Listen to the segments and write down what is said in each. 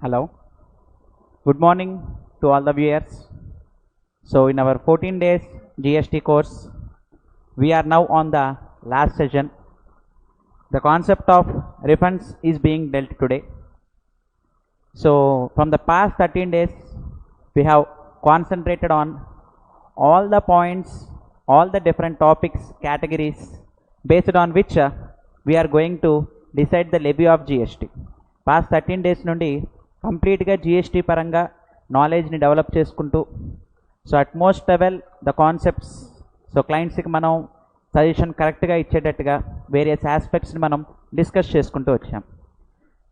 Hello, good morning to all the viewers. So in our 14 days GST course, we are now on the last session. The concept of refunds is being dealt today. So from the past 13 days, we have concentrated on all the points, all the different topics, categories, based on which we are going to decide the levy of GST. Past 13 days నుండి కంప్లీట్గా GST పరంగా నాలెడ్జ్ని develop చేసుకుంటూ so utmost level the concepts so క్లయింట్స్కి మనం suggestion కరెక్ట్గా ఇచ్చేటట్టుగా various ఆస్పెక్ట్స్ని మనం discuss చేసుకుంటూ వచ్చాం.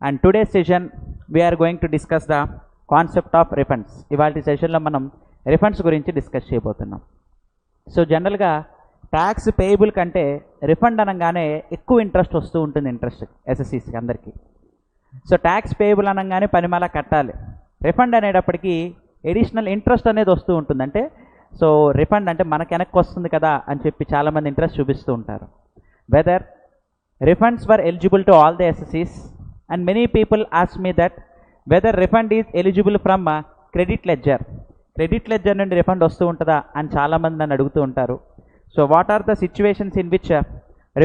And today session we're going to discuss the concept of refunds. ఇవాళ సెషన్లో మనం రిఫండ్స్ గురించి డిస్కస్ చేయబోతున్నాం. సో జనరల్గా ట్యాక్స్ పేయబుల్ కంటే రిఫండ్ అనగానే ఎక్కువ ఇంట్రెస్ట్ వస్తూ ఉంటుంది, ఇంట్రెస్ట్ ఎస్ఎస్సీస్కి అందరికీ. సో ట్యాక్స్ పేయబుల్ అనగానే పనిమాల కట్టాలి, రిఫండ్ అనేటప్పటికీ ఎడిషనల్ ఇంట్రెస్ట్ అనేది వస్తూ ఉంటుంది. అంటే సో రిఫండ్ అంటే మనకు వెనక్కి వస్తుంది కదా అని చెప్పి చాలామంది ఇంట్రెస్ట్ చూపిస్తూ ఉంటారు. Whether refunds were eligible to all the assessees and many people ask me that whether refund is eligible from credit ledger. Credit ledger నుండి రిఫండ్ వస్తూ ఉంటుందా అని చాలామంది నన్ను అడుగుతూ ఉంటారు. So what are the situations in which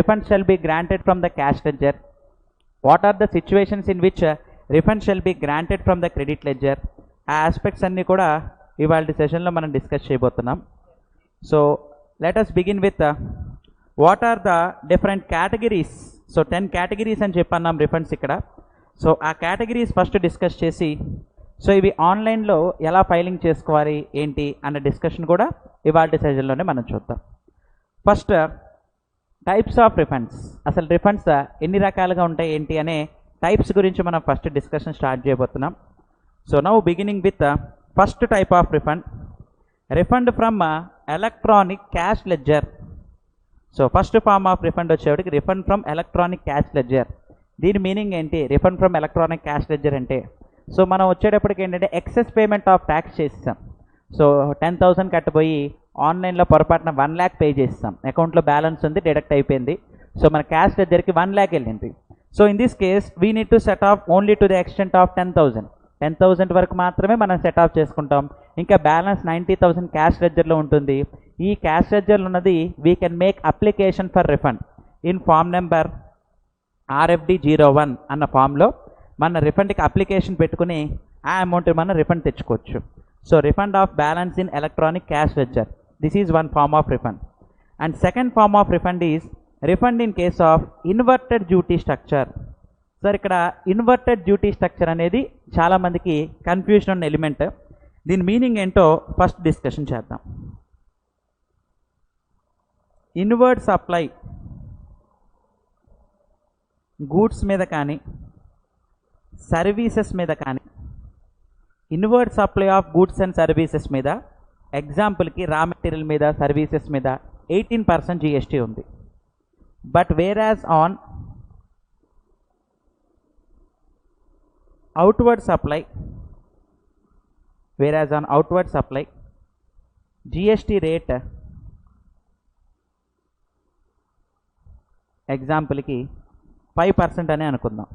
refund shall be granted from the cash ledger? What are the situations in which refund shall be granted from the credit ledger? ఆ aspects అన్నీ కూడా ఇవాళ సెషన్లో మనం డిస్కస్ చేయబోతున్నాం. So let us begin with what are the different categories. So 10 categories అని చెప్పన్నాం refunds ఇక్కడ. So ఆ కేటగిరీస్ ఫస్ట్ డిస్కస్ చేసి సో ఇవి ఆన్లైన్లో ఎలా ఫైలింగ్ చేసుకోవాలి ఏంటి అన్న డిస్కషన్ కూడా ఇవాళ సెషన్లోనే మనం చూద్దాం. First types of refunds. అసలు రిఫండ్స్ ఎన్ని రకాలుగా ఉంటాయి ఏంటి అనే టైప్స్ గురించి మనం ఫస్ట్ డిస్కషన్ స్టార్ట్ చేయబోతున్నాం. So now beginning with first type of refund, refund from electronic cash ledger. So first form of refund వచ్చేవాడికి refund from electronic cash ledger. దీని మీనింగ్ ఏంటి? Refund from electronic cash ledger అంటే so మనం వచ్చేటప్పటికి ఏంటంటే excess payment of tax చేస్తాం. So 10,000 కట్టబోయి ఆన్లైన్లో పొరపాటున 1 lakh పే చేస్తాం, అకౌంట్లో బ్యాలెన్స్ ఉంది, డిడక్ట్ అయిపోయింది. సో మన క్యాష్ లెడ్జర్కి 1 lakh వెళ్ళింది. So in this case we need to set of only to the extent of 10,000 వరకు మాత్రమే మనం సెట్ ఆఫ్ చేసుకుంటాం. ఇంకా బ్యాలెన్స్ 90,000 క్యాష్ లెడ్జర్లో ఉంటుంది. ఈ క్యాష్ లెడ్జర్లో ఉన్నది we can make application for refund in form number RFD01 అన్న ఫామ్లో మన రిఫండ్కి అప్లికేషన్ పెట్టుకుని ఆ అమౌంట్ మనం రిఫండ్ తెచ్చుకోవచ్చు. So refund of balance in electronic cash ledger, this is one form of refund. And second form of refund is refund in case of inverted duty structure. Sir ఇక్కడ inverted duty structure అనేది చాలామందికి confusion ఉన్న element. దీని meaning ఏంటో first discussion చేద్దాం. Invert supply goods మీద కానీ services మీద కానీ, invert supply of goods and services మీద, ఎగ్జాంపుల్కి రా మెటీరియల్ మీద, సర్వీసెస్ మీద 18% జిఎస్టీ ఉంది. But whereas on outward supply GST rate ఎగ్జాంపుల్కి 5% అని అనుకుందాం.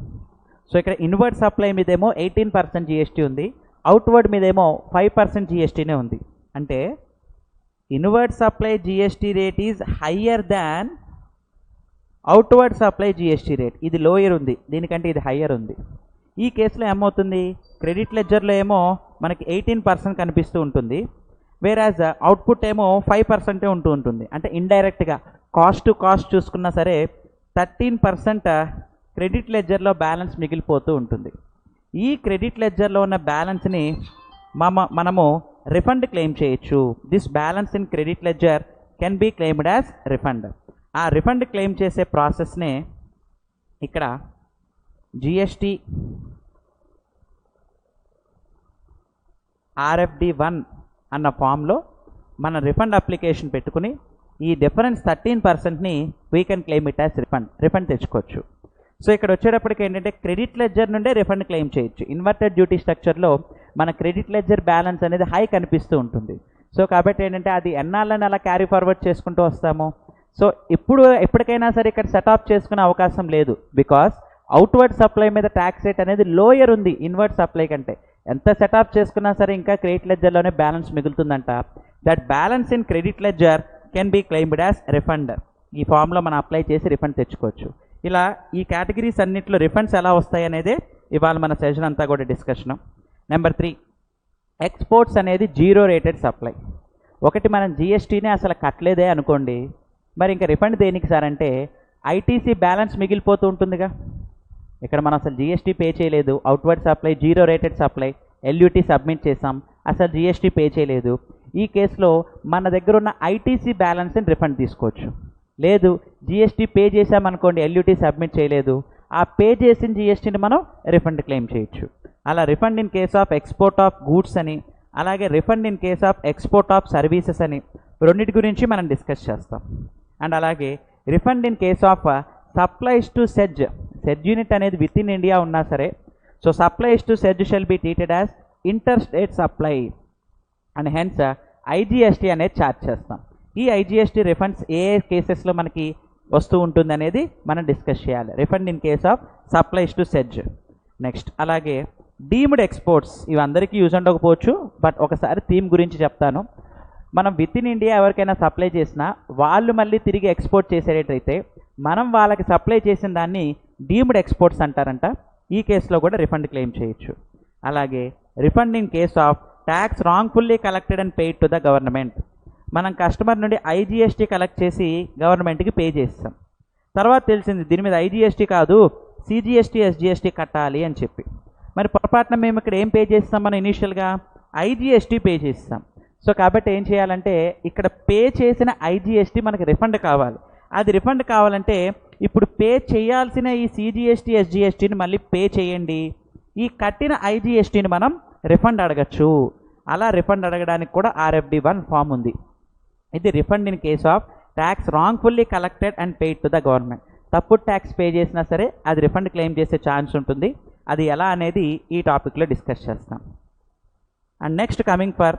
సో ఇక్కడ ఇన్వర్డ్ సప్లై మీదేమో 18% జిఎస్టీ ఉంది, అవుట్వర్డ్ మీదేమో 5% జిఎస్టీనే ఉంది. అంటే inward supply GST rate is higher than outward supply GST rate. ఇది లోయర్ ఉంది, దీనికంటే ఇది హయ్యర్ ఉంది. ఈ కేసులో ఏమవుతుంది? క్రెడిట్ లెడ్జర్లో ఏమో మనకి 18% కనిపిస్తూ ఉంటుంది, వేరాజ్ అవుట్పుట్ ఏమో 5% ఉంటూ ఉంటుంది. అంటే ఇండైరెక్ట్గా కాస్ట్ టు కాస్ట్ చూసుకున్నా సరే 13% క్రెడిట్ లెడ్జర్లో బ్యాలెన్స్ మిగిలిపోతూ ఉంటుంది. ఈ క్రెడిట్ లెడ్జర్లో ఉన్న బ్యాలెన్స్ని మనము రిఫండ్ క్లెయిమ్ చేయొచ్చు. This balance in credit ledger can be claimed as refund. ఆ రిఫండ్ క్లెయిమ్ చేసే ప్రాసెస్నే ఇక్కడ జిఎస్టీ RFD1 అన్న ఫామ్లో మన రిఫండ్ అప్లికేషన్ పెట్టుకుని ఈ డిఫరెన్స్ 13%ని we can claim it as refund తెచ్చుకోవచ్చు. సో ఇక్కడ వచ్చేటప్పటికి ఏంటంటే క్రెడిట్ లెడ్జర్ నుండే రిఫండ్ క్లెయిమ్ చేయొచ్చు. ఇన్వర్టెడ్ డ్యూటీ స్ట్రక్చర్లో మన క్రెడిట్ లెడ్జర్ బ్యాలెన్స్ అనేది హై కనిపిస్తూ ఉంటుంది. సో కాబట్టి ఏంటంటే అది ఎన్నాళ్ళని అలా క్యారీ ఫార్వర్డ్ చేసుకుంటూ వస్తాము. సో ఎప్పటికైనా సరే ఇక్కడ సెటప్ చేసుకునే అవకాశం లేదు, బికాస్ అవుట్వర్డ్ సప్లై మీద ట్యాక్స్ రేట్ అనేది లోయర్ ఉంది ఇన్వర్డ్ సప్లై కంటే. ఎంత సెటప్ చేసుకున్నా సరే ఇంకా క్రెడిట్ లెడ్జర్లోనే బ్యాలెన్స్ మిగులుతుందంట. That balance in credit ledger can be claimed as refund. ఈ ఫామ్లో మనం అప్లై చేసి రిఫండ్ తెచ్చుకోవచ్చు. ఇలా ఈ కేటగిరీస్ అన్నింటిలో రిఫండ్స్ ఎలా వస్తాయి అనేది ఇవాళ మన సెషన్ అంతా కూడా డిస్కషను. నెంబర్ 3, ఎక్స్పోర్ట్స్ అనేది జీరో రేటెడ్ సప్లై. ఒకటి మనం జిఎస్టీనే అసలు కట్టలేదే అనుకోండి, మరి ఇంకా రిఫండ్ దేనికి సార్ అంటే ఐటీసీ బ్యాలెన్స్ మిగిలిపోతూ ఉంటుందిగా. ఇక్కడ మనం అసలు జిఎస్టీ పే చేయలేదు, outward supply zero rated supply, LUT submit చేసాం, అసలు జిఎస్టీ పే చేయలేదు. ఈ కేసులో మన దగ్గర ఉన్న ఐటీసీ బ్యాలెన్స్ని రిఫండ్ తీసుకోవచ్చు. లేదు జిఎస్టీ పే చేసామనుకోండి, ఎల్యూటీ సబ్మిట్ చేయలేదు, ఆ పే చేసిన జిఎస్టీని మనం రిఫండ్ క్లెయిమ్ చేయొచ్చు. అలా refund in case of export of goods అని, అలాగే refund in case of export of services అని రెండింటి గురించి మనం డిస్కస్ చేస్తాం. అండ్ అలాగే refund in case of supplies to sedge unit అనేది విత్ ఇన్ ఇండియా ఉన్నా సరే, so supplies to sedge shall be treated as inter state supply and hence IGST అనేది ఛార్జ్ చేస్తాం. ఈ ఐజిఎస్టీ రిఫండ్స్ ఏ కేసెస్లో మనకి వస్తూ ఉంటుంది అనేది మనం డిస్కస్ చేయాలి. Refund in case of supplies to sedge. Next అలాగే డీమ్డ్ ఎక్స్పోర్ట్స్, ఇవి అందరికీ యూజ్ ఉండకపోవచ్చు, బట్ ఒకసారి థీమ్ గురించి చెప్తాను. మనం విత్ ఇన్ ఇండియా ఎవరికైనా సప్లై చేసినా వాళ్ళు మళ్ళీ తిరిగి ఎక్స్పోర్ట్ చేసేటట్టయితే మనం వాళ్ళకి సప్లై చేసిన దాన్ని డీమ్డ్ ఎక్స్పోర్ట్స్ అంటారంట. ఈ కేసులో కూడా రిఫండ్ క్లెయిమ్ చేయొచ్చు. అలాగే refund in case of tax wrongfully collected and paid to the government. మనం కస్టమర్ నుండి ఐజిఎస్టీ కలెక్ట్ చేసి గవర్నమెంట్కి పే చేస్తాం, తర్వాత తెలిసింది దీని మీద ఐజిఎస్టీ కాదు సిజిఎస్టీ ఎస్జిఎస్టీ కట్టాలి అని చెప్పి. మరి పొరపాటున మేము ఇక్కడ ఏం పే చేస్తాం, మనం ఇనీషియల్గా ఐజిఎస్టీ పే చేస్తాం. సో కాబట్టి ఏం చేయాలంటే ఇక్కడ పే చేసిన ఐజిఎస్టీ మనకి రిఫండ్ కావాలి. అది రిఫండ్ కావాలంటే ఇప్పుడు పే చేయాల్సిన ఈ సిజిఎస్టీ ఎస్జిఎస్టీని మళ్ళీ పే చేయండి, ఈ కట్టిన ఐజిఎస్టీని మనం రిఫండ్ అడగచ్చు. అలా రిఫండ్ అడగడానికి కూడా RFD-1 ఫామ్ ఉంది. ఇది refund in case of tax wrongfully collected and paid to the government. తప్పుడు ట్యాక్స్ పే చేసినా సరే అది రిఫండ్ క్లెయిమ్ చేసే ఛాన్స్ ఉంటుంది. అది ఎలా అనేది ఈ టాపిక్లో డిస్కస్ చేస్తాం. And next coming for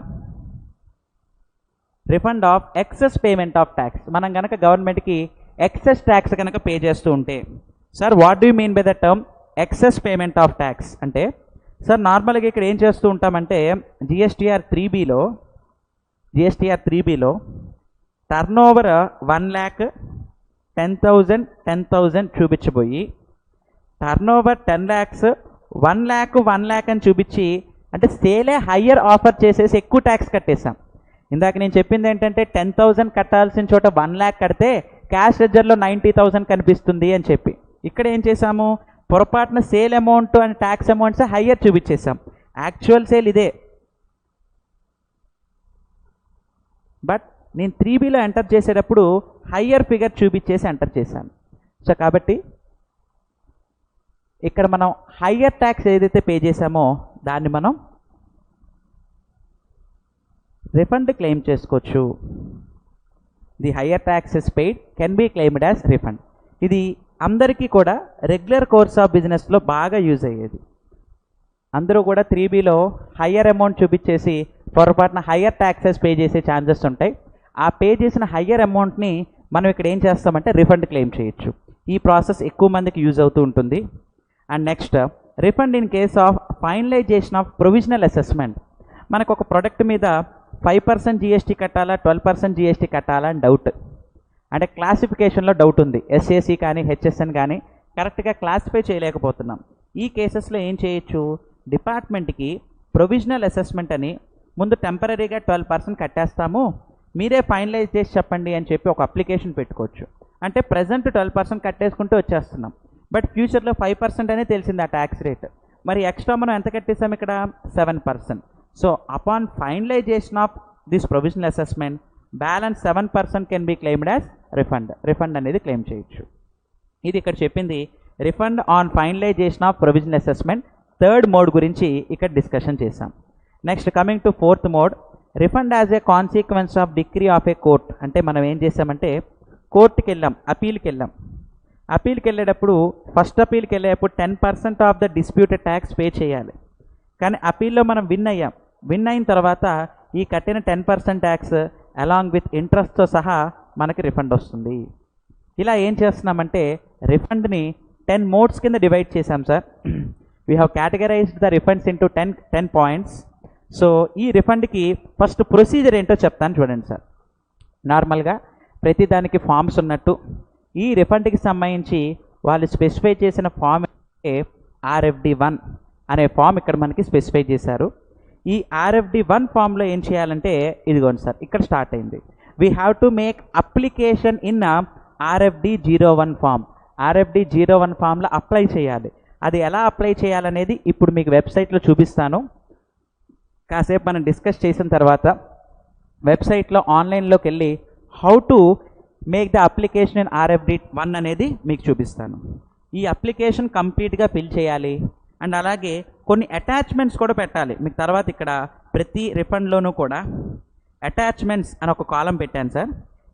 refund of excess payment of tax. మనం కనుక గవర్నమెంట్కి ఎక్సెస్ ట్యాక్స్ కనుక పే చేస్తూ ఉంటే, sir what do mean by the term excess payment of tax అంటే, సార్ నార్మల్గా ఇక్కడ ఏం చేస్తూ ఉంటామంటే జిఎస్టీఆర్ 3Bలో టర్న్ ఓవర్ 1,10,000 10,000 చూపించబోయి టర్న్ ఓవర్ 10 lakhs 1 lakh అని చూపించి, అంటే సేలే హయ్యర్ ఆఫర్ చేసేసి ఎక్కువ ట్యాక్స్ కట్టేసాం. ఇందాక నేను చెప్పింది ఏంటంటే 10,000 కట్టాల్సిన చోట 1 lakh కడితే క్యాష్ లెడ్జర్లో 90,000 కనిపిస్తుంది అని చెప్పి, ఇక్కడ ఏం చేసాము పొరపాటున sale amount and tax amounts higher చూపించేసాం. యాక్చువల్ సేల్ ఇదే, బట్ నేను 3Bలో ఎంటర్ చేసేటప్పుడు హయ్యర్ ఫిగర్ చూపించేసి ఎంటర్ చేశాను. సో కాబట్టి ఇక్కడ మనం హయ్యర్ ట్యాక్స్ ఏదైతే పే చేసామో దాన్ని మనం రిఫండ్ క్లెయిమ్ చేసుకోవచ్చు. The higher tax is paid can be claimed as refund. ఇది అందరికీ కూడా రెగ్యులర్ కోర్స్ ఆఫ్ బిజినెస్లో బాగా యూజ్ అయ్యేది. అందరూ కూడా 3Bలో హయ్యర్ అమౌంట్ చూపించేసి పొరపాటున హయ్యర్ ట్యాక్సెస్ పే చేసే ఛాన్సెస్ ఉంటాయి. ఆ పే చేసిన హయ్యర్ అమౌంట్ని మనం ఇక్కడ ఏం చేస్తామంటే రిఫండ్ క్లెయిమ్ చేయొచ్చు. ఈ ప్రాసెస్ ఎక్కువ మందికి యూజ్ అవుతూ ఉంటుంది. And next refined in case of finalisation of provisional assessment. మనకు ఒక ప్రోడక్ట్ మీద 5% జిఎస్టీ కట్టాలా 12% జిఎస్టీ కట్టాలా అని డౌట్, అంటే క్లాసిఫికేషన్లో డౌట్ ఉంది. SAC కానీ HSN కానీ కరెక్ట్గా క్లాసిఫై చేయలేకపోతున్నాం. ఈ కేసెస్లో ఏం చేయొచ్చు, డిపార్ట్మెంట్కి ప్రొవిజనల్ అసెస్మెంట్ అని ముందు టెంపరీగా 12% కట్టేస్తాము, మీరే ఫైనలైజ్ చేసి చెప్పండి అని చెప్పి ఒక అప్లికేషన్ పెట్టుకోవచ్చు. అంటే ప్రజెంట్ 12% కట్టేసుకుంటూ వచ్చేస్తున్నాం, బట్ ఫ్యూచర్లో 5% అనే తెలిసింది ఆ ట్యాక్స్ రేట్. మరి ఎక్స్ట్రా మనం ఎంత కట్టేసాం ఇక్కడ 7%. So upon finalization of this provisional assessment balance 7% can be claimed as refund అనేది క్లెయిమ్ చేయొచ్చు. ఇది ఇక్కడ చెప్పింది refund on finalization of provisional assessment third mode గురించి ఇక్కడ డిస్కషన్ చేసాం. Next coming to fourth mode, refund as a consequence of decree of a court. అంటే మనం ఏం చేసామంటే కోర్టుకి వెళ్ళాం, అపీల్కి వెళ్ళేటప్పుడు ఫస్ట్ అపీల్కి వెళ్ళేటప్పుడు 10% of the disputed tax pay చేయాలి. కానీ అపీల్లో మనం విన్ అయిన తర్వాత ఈ కట్టిన 10% ట్యాక్స్ అలాంగ్ విత్ ఇంట్రెస్ట్తో సహా మనకి రిఫండ్ వస్తుంది. ఇలా ఏం చేస్తున్నామంటే రిఫండ్ని 10 మోడ్స్ కింద డివైడ్ చేశాం sir. We have categorised the refunds into 10 points. So ఈ రిఫండ్కి ఫస్ట్ ప్రొసీజర్ ఏంటో చెప్తాను చూడండి సార్. నార్మల్గా ప్రతి దానికి ఫామ్స్ ఉన్నట్టు ఈ రిఫండ్కి సంబంధించి వాళ్ళు స్పెసిఫై చేసిన ఫామ్ RFD1 అనే ఫామ్ ఇక్కడ మనకి స్పెసిఫై చేశారు. ఈ RFD1 ఫామ్లో ఏం చేయాలంటే ఇదిగోండి సార్, ఇక్కడ స్టార్ట్ అయింది. We have to make application in RFD01 form. RFD01 ఫామ్లో అప్లై చేయాలి. అది ఎలా అప్లై చేయాలనేది ఇప్పుడు మీకు వెబ్సైట్లో చూపిస్తాను. కాసేపు మనం డిస్కస్ చేసిన తర్వాత వెబ్సైట్లో ఆన్లైన్లోకి వెళ్ళి how to make the application in RFD1 అనేది మీకు చూపిస్తాను. ఈ అప్లికేషన్ కంప్లీట్గా ఫిల్ చేయాలి అండ్ అలాగే కొన్ని అటాచ్మెంట్స్ కూడా పెట్టాలి మీకు. తర్వాత ఇక్కడ ప్రతి రిఫండ్లోనూ కూడా అటాచ్మెంట్స్ అని ఒక కాలం పెట్టాను సార్.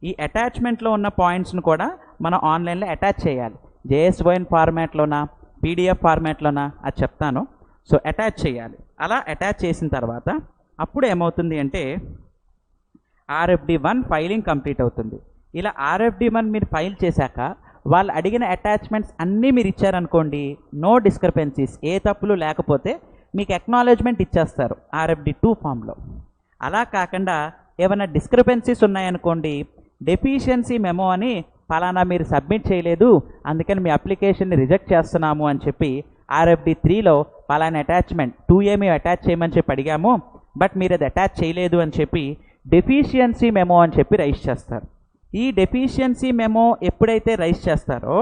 ఈ అటాచ్మెంట్లో ఉన్న పాయింట్స్ను కూడా మనం ఆన్లైన్లో అటాచ్ చేయాలి. JSON ఫార్మాట్లోనా PDF ఫార్మాట్లోనా అది చెప్తాను. సో అటాచ్ చేయాలి. అలా అటాచ్ చేసిన తర్వాత అప్పుడు ఏమవుతుంది అంటే RFD1 ఫైలింగ్ కంప్లీట్ అవుతుంది. ఇలా RFD1 మీరు ఫైల్ చేశాక వాళ్ళు అడిగిన అటాచ్మెంట్స్ అన్నీ మీరు ఇచ్చారనుకోండి, నో డిస్క్రిపెన్సీస్, ఏ తప్పులు లేకపోతే మీకు అక్నాలెడ్జ్మెంట్ ఇచ్చేస్తారు RFD2 ఫామ్లో. అలా కాకుండా ఏమైనా డిస్క్రిపెన్సీస్ ఉన్నాయనుకోండి, డెఫిషియన్సీ మెమో అని ఫలానా మీరు సబ్మిట్ చేయలేదు అందుకని మీ అప్లికేషన్ని రిజెక్ట్ చేస్తున్నాము అని చెప్పి RFD3లో ఫలానా అటాచ్మెంట్ 2A మేము అటాచ్ చేయమని చెప్పి అడిగాము బట్ మీరు అది అటాచ్ చేయలేదు అని చెప్పి డెఫిషియన్సీ మెమో అని చెప్పి రైజ్ చేస్తారు. ఈ డెఫిషియన్సీ మెమో ఎప్పుడైతే రైజ్ చేస్తారో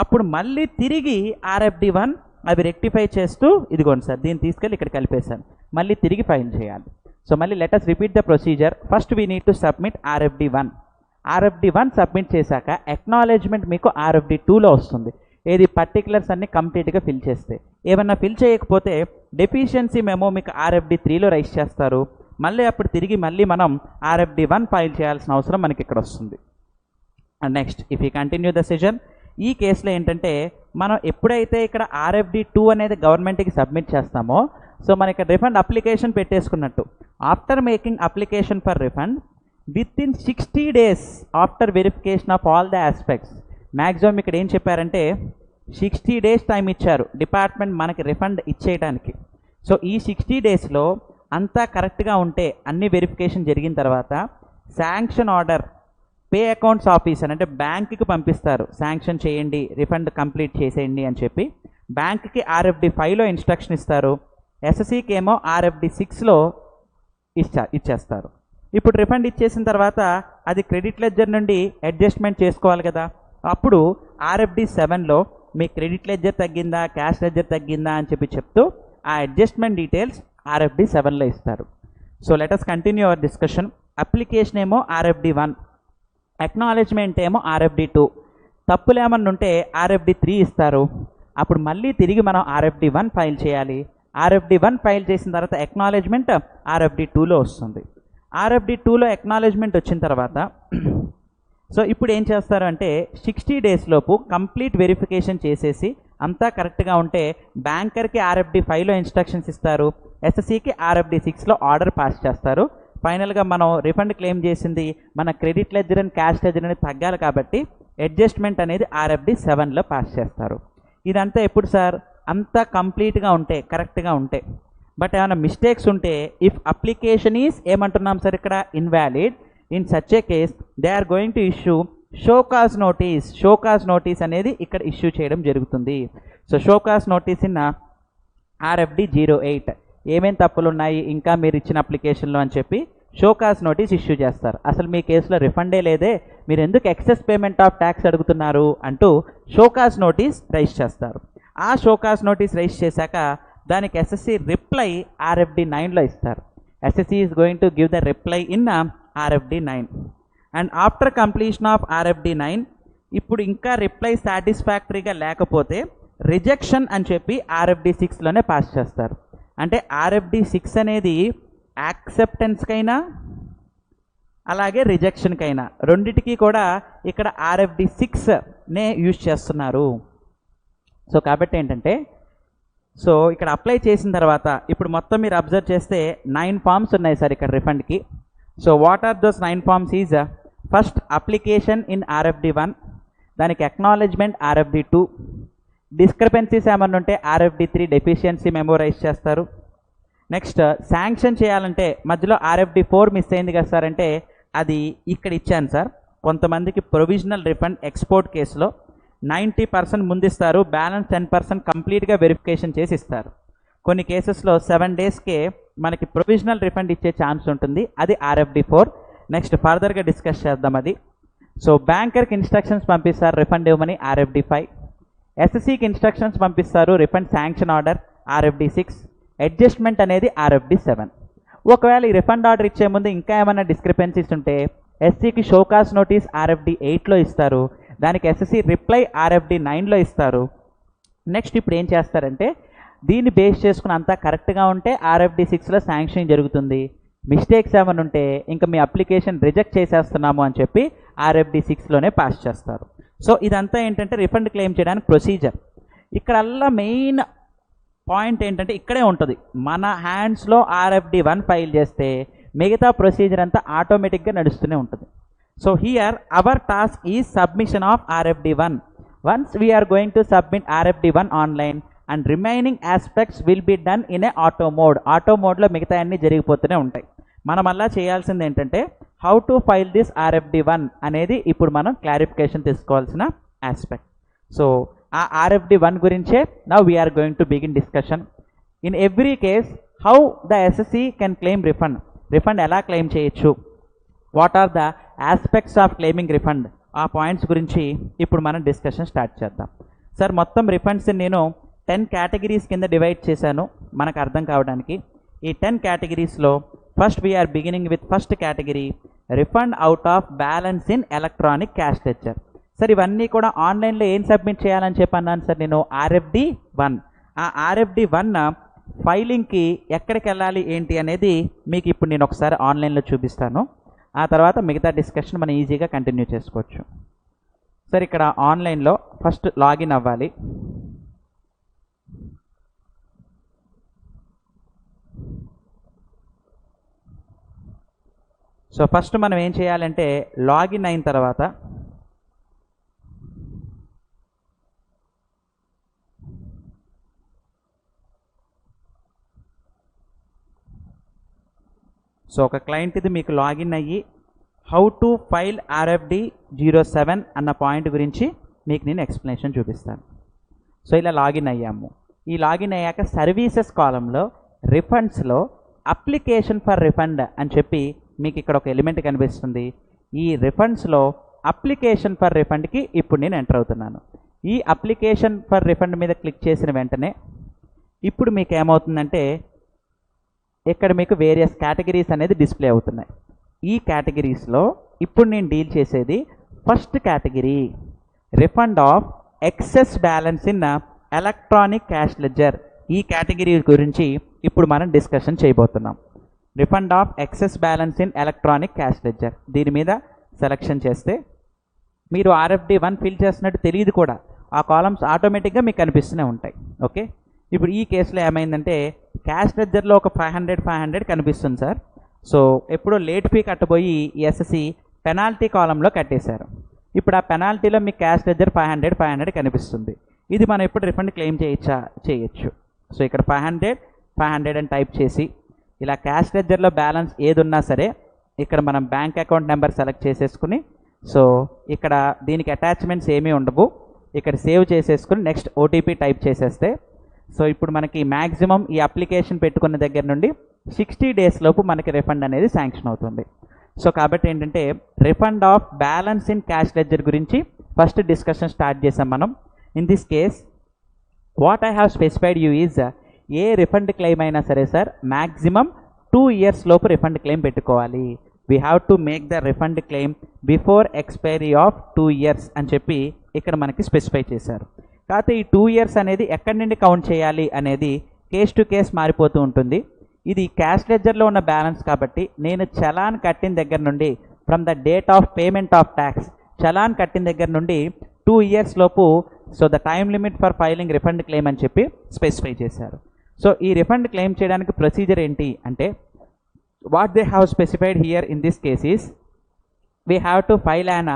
అప్పుడు మళ్ళీ తిరిగి RFD1 అవి రెక్టిఫై చేస్తూ ఇదిగోండి సార్ దీన్ని తీసుకెళ్ళి ఇక్కడ కలిపేశాను, మళ్ళీ తిరిగి ఫైల్ చేయాలి. సో మళ్ళీ let us repeat the procedure. First we need to submit RFD1. RFD1 submit చేశాక అక్నాలెడ్జ్మెంట్ మీకు RFD2లో వస్తుంది. ఏది పర్టికులర్స్ అన్ని కంప్లీట్గా ఫిల్ చేస్తే. ఏమన్నా ఫిల్ చేయకపోతే డెఫిషియన్సీ మెమో మీకు RFD3లో రైజ్ చేస్తారు. మళ్ళీ అప్పుడు తిరిగి మళ్ళీ మనం RFD1 ఫైల్ చేయాల్సిన అవసరం మనకి ఇక్కడ వస్తుంది. And next if you continue the session, ఈ కేసులో ఏంటంటే మనం ఎప్పుడైతే ఇక్కడ RFD2 అనేది గవర్నమెంట్కి సబ్మిట్ చేస్తామో సో మన ఇక్కడ రిఫండ్ అప్లికేషన్ పెట్టేసుకున్నట్టు. After making application for refund within 60 days after verification of all the aspects. Maximum ఇక్కడ ఏం చెప్పారంటే 60 days టైం ఇచ్చారు డిపార్ట్మెంట్ మనకి రిఫండ్ ఇచ్చేయడానికి. సో ఈ 60 daysలో అంతా కరెక్ట్గా ఉంటే అన్ని వెరిఫికేషన్ జరిగిన తర్వాత sanction order pay accounts officer అంటే బ్యాంక్కి పంపిస్తారు, శాంక్షన్ చేయండి రిఫండ్ కంప్లీట్ చేసేయండి అని చెప్పి. బ్యాంక్కి RFD5లో ఇన్స్ట్రక్షన్ ఇస్తారు, SSCకి ఏమో RFD6లో ఇచ్చేస్తారు. ఇప్పుడు రిఫండ్ ఇచ్చేసిన తర్వాత అది క్రెడిట్ లెడ్జర్ నుండి అడ్జస్ట్మెంట్ చేసుకోవాలి కదా. అప్పుడు RFD7లో మీ క్రెడిట్ లెడ్జర్ తగ్గిందా క్యాష్ లెడ్జర్ తగ్గిందా అని చెప్పి చెప్తూ ఆ అడ్జస్ట్మెంట్ డీటెయిల్స్ RFD7లో ఇస్తారు. So let us continue our discussion. Application ఏమో RFD1, అక్నాలెడ్జ్మెంట్ ఏమో RFD2. తప్పులు ఏమన్నా ఉంటే RFD3 ఇస్తారు. అప్పుడు మళ్ళీ తిరిగి మనం RFD1 ఫైల్ చేయాలి. RFD1 ఫైల్ చేసిన తర్వాత అక్నాలెడ్జ్మెంట్ RFD2లో వస్తుంది. RFD2లో అక్నాలెడ్జ్మెంట్ వచ్చిన తర్వాత సో ఇప్పుడు ఏం చేస్తారు అంటే 60 days లోపు కంప్లీట్ వెరిఫికేషన్ చేసేసి అంతా కరెక్ట్గా ఉంటే బ్యాంకర్కి RFD5లో ఇన్స్ట్రక్షన్స్ ఇస్తారు, SSCకి RFD6లో ఆర్డర్ పాస్ చేస్తారు. ఫైనల్గా మనం రిఫండ్ క్లెయిమ్ చేసింది మన credit ledger and cash ledger అనేది తగ్గాలి కాబట్టి అడ్జస్ట్మెంట్ అనేది RFD7లో పాస్ చేస్తారు. ఇదంతా ఎప్పుడు సార్ అంతా కంప్లీట్గా ఉంటే కరెక్ట్గా ఉంటే. బట్ ఏమైనా మిస్టేక్స్ ఉంటే ఇఫ్ అప్లికేషన్ ఈజ్ ఏమంటున్నాం సార్ ఇక్కడ invalid, in such a case they are going to issue show cause notice. Show cause notice అనేది ఇక్కడ ఇష్యూ చేయడం జరుగుతుంది. So show cause notice in RFD08 ఏమేం తప్పులు ఉన్నాయి ఇంకా మీరు ఇచ్చిన అప్లికేషన్లో అని చెప్పి షోకాజ్ నోటీస్ ఇష్యూ చేస్తారు. అసలు మీ కేసులో రిఫండే లేదే, మీరు ఎందుకు ఎక్సెస్ పేమెంట్ ఆఫ్ ట్యాక్స్ అడుగుతున్నారు అంటూ షోకాజ్ నోటీస్ రైజ్ చేస్తారు. ఆ షోకాజ్ నోటీస్ రైజ్ చేశాక దానికి SSC రిప్లై RFD9లో ఇస్తారు. SSC is going to give the reply in RFD9 and after completion of RFD9 ఇప్పుడు ఇంకా రిప్లై సాటిస్ఫాక్టరీగా లేకపోతే రిజెక్షన్ అని చెప్పి RFD6లోనే పాస్ చేస్తారు. అంటే RFD6 అనేది యాక్సెప్టెన్స్కైనా అలాగే రిజెక్షన్కైనా రెండిటికి కూడా ఇక్కడ RFD6నే యూజ్ చేస్తున్నారు. సో కాబట్టి ఏంటంటే సో ఇక్కడ అప్లై చేసిన తర్వాత ఇప్పుడు మొత్తం మీరు అబ్జర్వ్ చేస్తే 9 ఫామ్స్ ఉన్నాయి సార్ ఇక్కడ రిఫండ్కి. So what are those 9 forms is first application in RFD1, దానికి అక్నాలెడ్జ్మెంట్ RFD2, డిస్క్రిపెన్సీస్ ఏమన్నా ఉంటే RFD3 డెఫిషియన్సీ మెమోరైజ్ చేస్తారు. నెక్స్ట్ శాంక్షన్ చేయాలంటే మధ్యలో RFD4 మిస్ అయింది కదా సార్ అంటే అది ఇక్కడ ఇచ్చాను సార్. కొంతమందికి ప్రొవిజనల్ రిఫండ్ ఎక్స్పోర్ట్ కేసులో 90% ముందిస్తారు, బ్యాలెన్స్ 10% కంప్లీట్గా వెరిఫికేషన్ చేసి ఇస్తారు. కొన్ని కేసెస్లో 7 డేస్కే మనకి ప్రొవిజనల్ రిఫండ్ ఇచ్చే ఛాన్స్ ఉంటుంది, అది RFD4. నెక్స్ట్ ఫర్దర్గా డిస్కస్ చేద్దాం అది. సో బ్యాంకర్కి ఇన్స్ట్రక్షన్స్ పంపిస్తారు రిఫండ్ ఇవ్వమని, RFD5. SSCకి ఇన్స్ట్రక్షన్స్ పంపిస్తారు refund sanction order, RFD6. Adjustment అనేది RFD7. ఒకవేళ ఈ రిఫండ్ ఆర్డర్ ఇచ్చే ముందు ఇంకా ఏమైనా డిస్క్రిపెన్సీస్ ఉంటే SCకి షోకాస్ నోటీస్ RFD8లో ఇస్తారు, దానికి SSC రిప్లై RFD9లో ఇస్తారు. నెక్స్ట్ ఇప్పుడు ఏం చేస్తారంటే దీన్ని బేస్ చేసుకుని అంతా కరెక్ట్గా ఉంటే RFD6లో శాంక్షన్ జరుగుతుంది. మిస్టేక్స్ ఏమైనా ఉంటే ఇంకా మీ అప్లికేషన్ రిజెక్ట్ చేసేస్తున్నాము అని చెప్పి RFD6లోనే పాస్ చేస్తారు. సో ఇదంతా ఏంటంటే రిఫండ్ క్లెయిమ్ చేయడానికి ప్రొసీజర్. ఇక్కడల్లా మెయిన్ పాయింట్ ఏంటంటే ఇక్కడే ఉంటుంది. మన హ్యాండ్స్లో RFD1 ఫైల్ చేస్తే మిగతా ప్రొసీజర్ అంతా ఆటోమేటిక్గా నడుస్తూనే ఉంటుంది. So here our task is submission of RFD1. Once we're going to submit RFD1 online and remaining aspects will be done in a auto mode. Auto మోడ్లో మిగతా అన్నీ జరిగిపోతూనే ఉంటాయి. మనం అలా చేయాల్సింది ఏంటంటే how to file this RFD1 అనేది ఇప్పుడు మనం క్లారిఫికేషన్ తీసుకోవాల్సిన ఆస్పెక్ట్. సో ఆ RFD1 గురించే now we're going to begin discussion. In every case how the SSC can claim refund, refund ఎలా క్లెయిమ్ చేయొచ్చు, what are the aspects of claiming refund, ఆ points గురించి ఇప్పుడు మనం డిస్కషన్ స్టార్ట్ చేద్దాం. సార్ మొత్తం రిఫండ్స్ నేను 10 కేటగిరీస్ కింద డివైడ్ చేశాను మనకు అర్థం కావడానికి. ఈ 10 కేటగిరీస్లో first we're beginning with first category refund out of balance in electronic cash ledger. Sir ఇవన్నీ కూడా ఆన్లైన్లో ఏం సబ్మిట్ చేయాలని చెప్పన్నాను సార్ నేను, RFD1. ఆ RFD1 ఫైలింగ్కి ఎక్కడికి వెళ్ళాలి ఏంటి అనేది మీకు ఇప్పుడు నేను ఒకసారి ఆన్లైన్లో చూపిస్తాను. ఆ తర్వాత మిగతా డిస్కషన్ మనం ఈజీగా కంటిన్యూ చేసుకోవచ్చు. సార్ ఇక్కడ ఆన్లైన్లో ఫస్ట్ లాగిన్ అవ్వాలి. సో ఫస్ట్ మనం ఏం చేయాలంటే లాగిన్ అయిన తర్వాత సో ఒక క్లయింట్ ఇది మీకు లాగిన్ అయ్యి హౌ టు ఫైల్ RFD07 అన్న పాయింట్ గురించి మీకు నేను ఎక్స్ప్లెనేషన్ చూపిస్తాను. సో ఇలా లాగిన్ అయ్యాము. ఈ లాగిన్ అయ్యాక సర్వీసెస్ కాలంలో రిఫండ్స్లో అప్లికేషన్ ఫర్ రిఫండ్ అని చెప్పి మీకు ఇక్కడ ఒక ఎలిమెంట్ కనిపిస్తుంది. ఈ రిఫండ్స్లో అప్లికేషన్ ఫర్ రిఫండ్కి ఇప్పుడు నేను ఎంటర్ అవుతున్నాను. ఈ అప్లికేషన్ ఫర్ రిఫండ్ మీద క్లిక్ చేసిన వెంటనే ఇప్పుడు మీకు ఏమవుతుందంటే ఇక్కడ మీకు వేరియస్ కేటగిరీస్ అనేది డిస్ప్లే అవుతున్నాయి. ఈ కేటగిరీస్లో ఇప్పుడు నేను డీల్ చేసేది first category refund of excess balance in electronic cash ledger. ఈ కేటగిరీ గురించి ఇప్పుడు మనం డిస్కషన్ చేయబోతున్నాం. Refund of excess balance in electronic cash ledger దీని మీద సెలెక్షన్ చేస్తే మీరు RFD1 ఫిల్ చేస్తున్నట్టు తెలియదు కూడా, ఆ కాలమ్స్ ఆటోమేటిక్గా మీకు కనిపిస్తూనే ఉంటాయి. ఓకే, ఇప్పుడు ఈ కేసులో ఏమైందంటే క్యాష్ లెడ్జర్లో ఒక 500 కనిపిస్తుంది సార్. సో ఎప్పుడో లేట్ ఫీ కట్టబోయి SSC పెనాల్టీ కాలంలో కట్టేశారు. ఇప్పుడు ఆ పెనాల్టీలో మీకు క్యాష్ లెడ్జర్ 500 కనిపిస్తుంది. ఇది మనం ఇప్పుడు రిఫండ్ క్లెయిమ్ చేయొచ్చు. సో ఇక్కడ 500 అని టైప్ చేసి ఇలా క్యాష్ లెడ్జర్లో బ్యాలెన్స్ ఏది ఉన్నా సరే ఇక్కడ మనం బ్యాంక్ అకౌంట్ నెంబర్ సెలెక్ట్ చేసేసుకుని, సో ఇక్కడ దీనికి అటాచ్మెంట్స్ ఏమీ ఉండవు, ఇక్కడ సేవ్ చేసేసుకుని నెక్స్ట్ OTP టైప్ చేసేస్తే సో ఇప్పుడు మనకి మ్యాక్సిమం ఈ అప్లికేషన్ పెట్టుకున్న దగ్గర నుండి 60 డేస్ లోపు మనకి రిఫండ్ అనేది శాంక్షన్ అవుతుంది. సో కాబట్టి ఏంటంటే refund of balance in cash ledger గురించి ఫస్ట్ డిస్కషన్ స్టార్ట్ చేసాం మనం. In this case what I have specified you is a refund claim అయినా సరే సార్ మ్యాక్సిమం 2 years లోపు రిఫండ్ క్లెయిమ్ పెట్టుకోవాలి. We have to make the refund claim before expiry of 2 years అని చెప్పి ఇక్కడ మనకి స్పెసిఫై చేశారు. కాకపోతే ఈ 2 years అనేది ఎక్కడి నుండి కౌంట్ చేయాలి అనేది కేస్ టు కేస్ మారిపోతూ ఉంటుంది. ఇది క్యాష్ లెడ్జర్లో ఉన్న బ్యాలెన్స్ కాబట్టి నేను చలాన్ కట్టిన దగ్గర నుండి from the date of payment of tax, challan కట్టిన దగ్గర నుండి 2 years లోపు so the time limit for filing refund claim అని చెప్పి స్పెసిఫై చేశారు. సో ఈ రిఫండ్ క్లెయిమ్ చేయడానికి ప్రొసీజర్ ఏంటి అంటే what they have specified here in this case is we have to file an